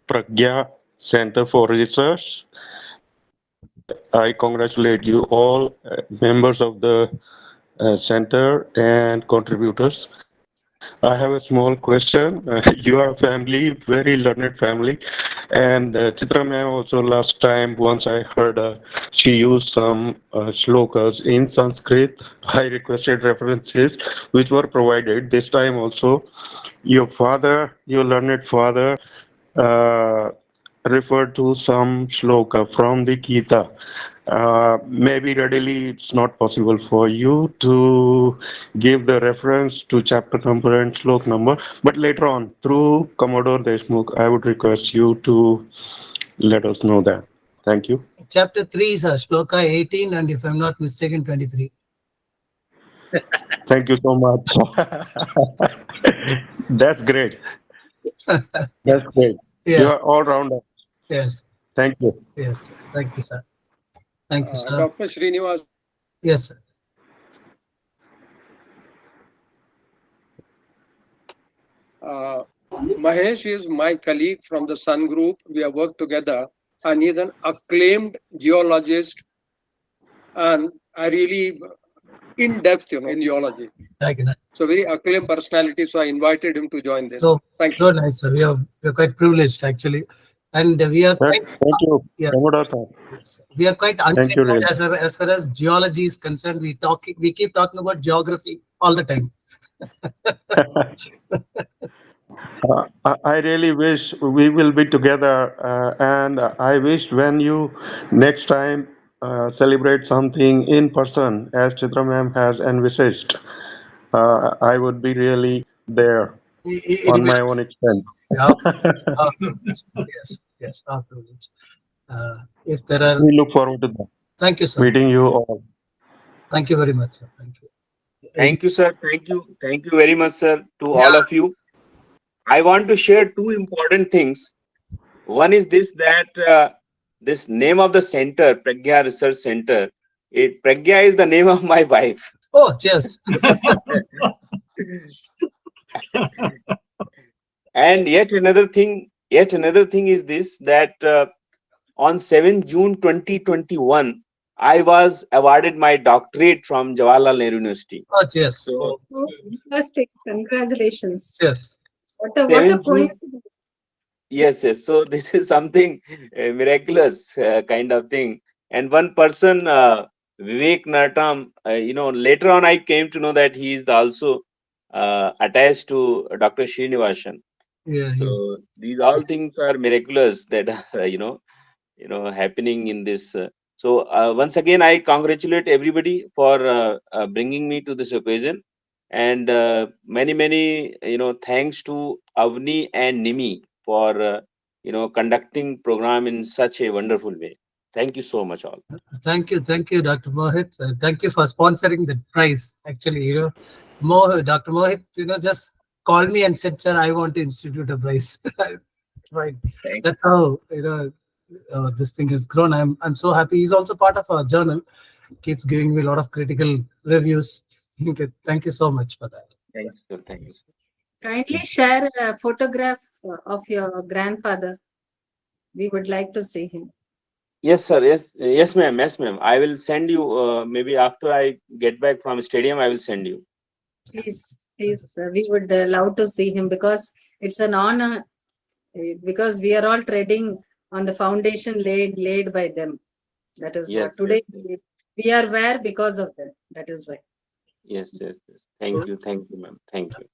Praghna Center for Research. I congratulate you all, members of the center and contributors. I have a small question. You are a family, very learned family. And Chitra ma'am also last time, once I heard she used some shlokas in Sanskrit. I requested references which were provided. This time also, your learned father, referred to some shloka from the Gita. Maybe readily it's not possible for you to give the reference to chapter number and slok number, but later on through Commodore Deshmukh, I would request you to let us know that. Thank you. Chapter 3 is Shloka 18, and if I'm not mistaken, 23. Thank you so much. That's great. That's great. Yes. You are all rounder. Yes. Thank you. Yes. Thank you, sir. Thank you, sir. Dr. Srinivas. Yes, sir. Mahesh is my colleague from the Sun Group. We have worked together, and he's an acclaimed geologist, and I really in depth, in geology. So very acclaimed personality. So I invited him to join this. Thank you. So nice, sir. We are quite privileged actually, and we are. Thank you. Yes. Commodore sir. Yes. We are quite Thank you, really. as far as geology is concerned. We keep talking about geography all the time. I really wish we will be together, and I wish when you next time celebrate something in person, as Chitra ma'am has envisaged, I would be really there on my own extent. Yeah. Yes. Yes, our privilege. If there are, We look forward to that. Thank you, sir. Meeting you all. Thank you very much, sir. Thank you. Thank you, sir. Thank you very much, sir, to all of you. I want to share two important things. One is this, that this name of the center, Pragya Research Center, Pragya is the name of my wife. Oh, cheers. And yet another thing is this, that on 7 June 2021, I was awarded my doctorate from Jawaharlal Nehru University. Oh, cheers. So, Fantastic. Congratulations. Cheers. What a 7 June. coincidence. Yes. So this is something miraculous kind of thing. And one person, Vivek Nartam, later on I came to know that he is also attached to Dr. Srinivasan. Yeah. So these all things are miraculous that are, happening in this. So once again, I congratulate everybody for bringing me to this occasion, and many thanks to Avni and Nimi for conducting program in such a wonderful way. Thank you so much, all. Thank you, Dr. Mohit. Thank you for sponsoring the prize. Actually, Dr. Mohit, just called me and said, "Sir, I want to institute a prize." Right. That's how this thing has grown. I'm so happy. He's also part of our journal. Keeps giving me a lot of critical reviews. Okay, thank you so much for that. Thank you. Thank you. Kindly share a photograph of your grandfather. We would like to see him. Yes, sir. Yes, ma'am. Yes, ma'am. I will send you. Maybe after I get back from stadium, I will send you. Please, we would love to see him, because it's an honor, because we are all treading on the foundation laid by them. That is what today we are where because of them. That is why. Yes. Thank you, ma'am. Thank you.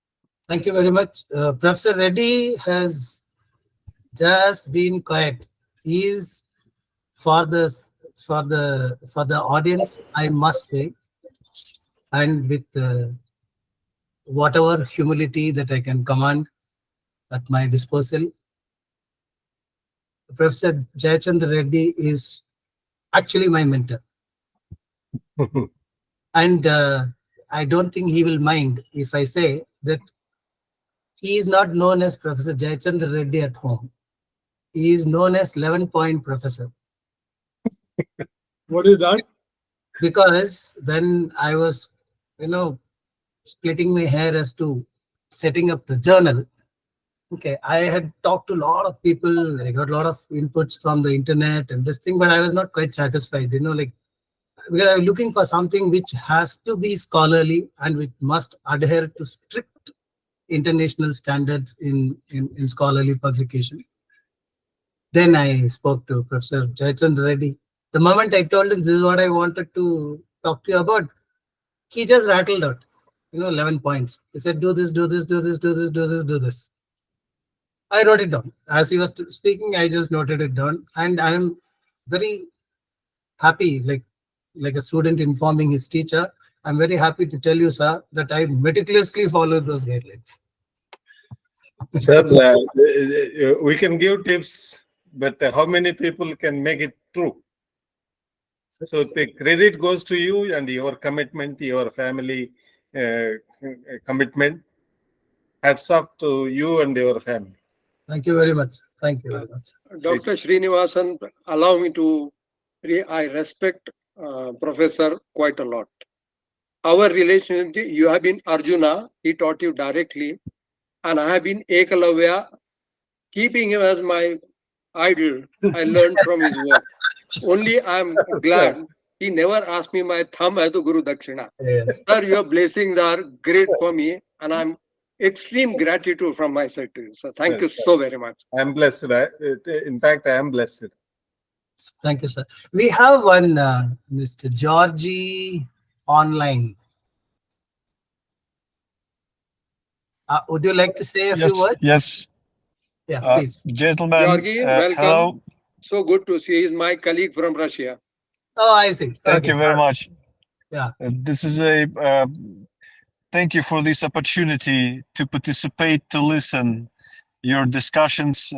Thank you very much. Professor Reddy has just been quiet. He's for the audience, I must say, and with whatever humility that I can command at my disposal, Professor Jayachandra Reddy is actually my mentor. And I don't think he will mind if I say that he is not known as Professor Jayachandra Reddy at home. He is known as 11-point professor. What is that? Because when I was, splitting my hair as to setting up the journal, okay, I had talked to a lot of people. I got a lot of inputs from the internet and this thing, but I was not quite satisfied, because I'm looking for something which has to be scholarly and which must adhere to strict international standards in scholarly publication. Then I spoke to Professor Jayachandra Reddy. The moment I told him this is what I wanted to talk to you about, he just rattled out, 11 points. He said, do this, do this, do this, do this, do this, do this. I wrote it down. As he was speaking, I just noted it down. And I'm very happy, like a student informing his teacher. I'm very happy to tell you, sir, that I meticulously followed those guidelines. Sir, we can give tips, but how many people can make it true? So the credit goes to you and your commitment, your family commitment. Hats off to you and your family. Thank you very much. Thank you very much. Dr. Srinivasan, allow me to, I respect Professor quite a lot. Our relationship, you have been Arjuna, he taught you directly, and I have been Ekalavya, keeping him as my idol. I learned from his work. Only I am glad he never asked me my thumb as a Guru Dakshina. Yes. Sir, your blessings are great for me, and I'm extreme gratitude from my side to you. So thank you so very much. I'm blessed. In fact, I am blessed. Thank you, sir. We have one Mr. Georgie online. Would you like to say a few words? Yes. Yeah, please. Gentlemen, Georgi, welcome. hello. So good to see. He's my colleague from Russia. Oh, I see. Thank you very much. Yeah. This is thank you for this opportunity to participate, to listen. your discussions.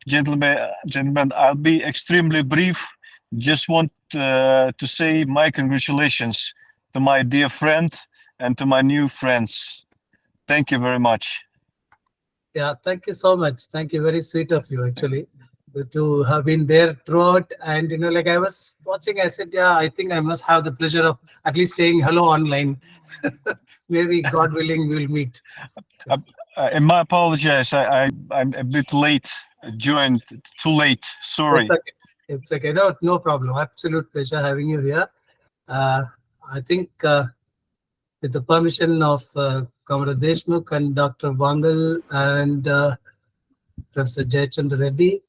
Gentlemen, I'll be extremely brief. Just want to say my congratulations to my dear friend and to my new friends. Thank you very much. Yeah, thank you so much. Thank you. Very sweet of you, actually, to have been there throughout. And, you know, like I was watching, I said, yeah, I think I must have the pleasure of at least saying hello online. Maybe, God willing, we'll meet. And my apologies, I'm a bit late, joined too late. Sorry. It's okay. It's okay. No, no problem. Absolute pleasure having you here. I think with the permission of Commodore Deshmukh and Dr. Vaangal and Professor Jayachandra Reddy,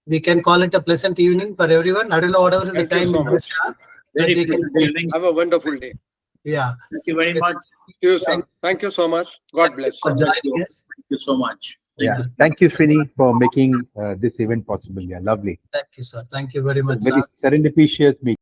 we can call it a pleasant evening for everyone. I don't know whatever is the time in Russia. Very pleasant evening. Have a wonderful day. Yeah. Thank you very much. Thank you, sir. Thank you so much. God bless. Thank you so much. Yeah. Thank you, Srini, for making this event possible. Yeah, lovely. Thank you, sir. Thank you very much, Very sir. serendipitous meeting.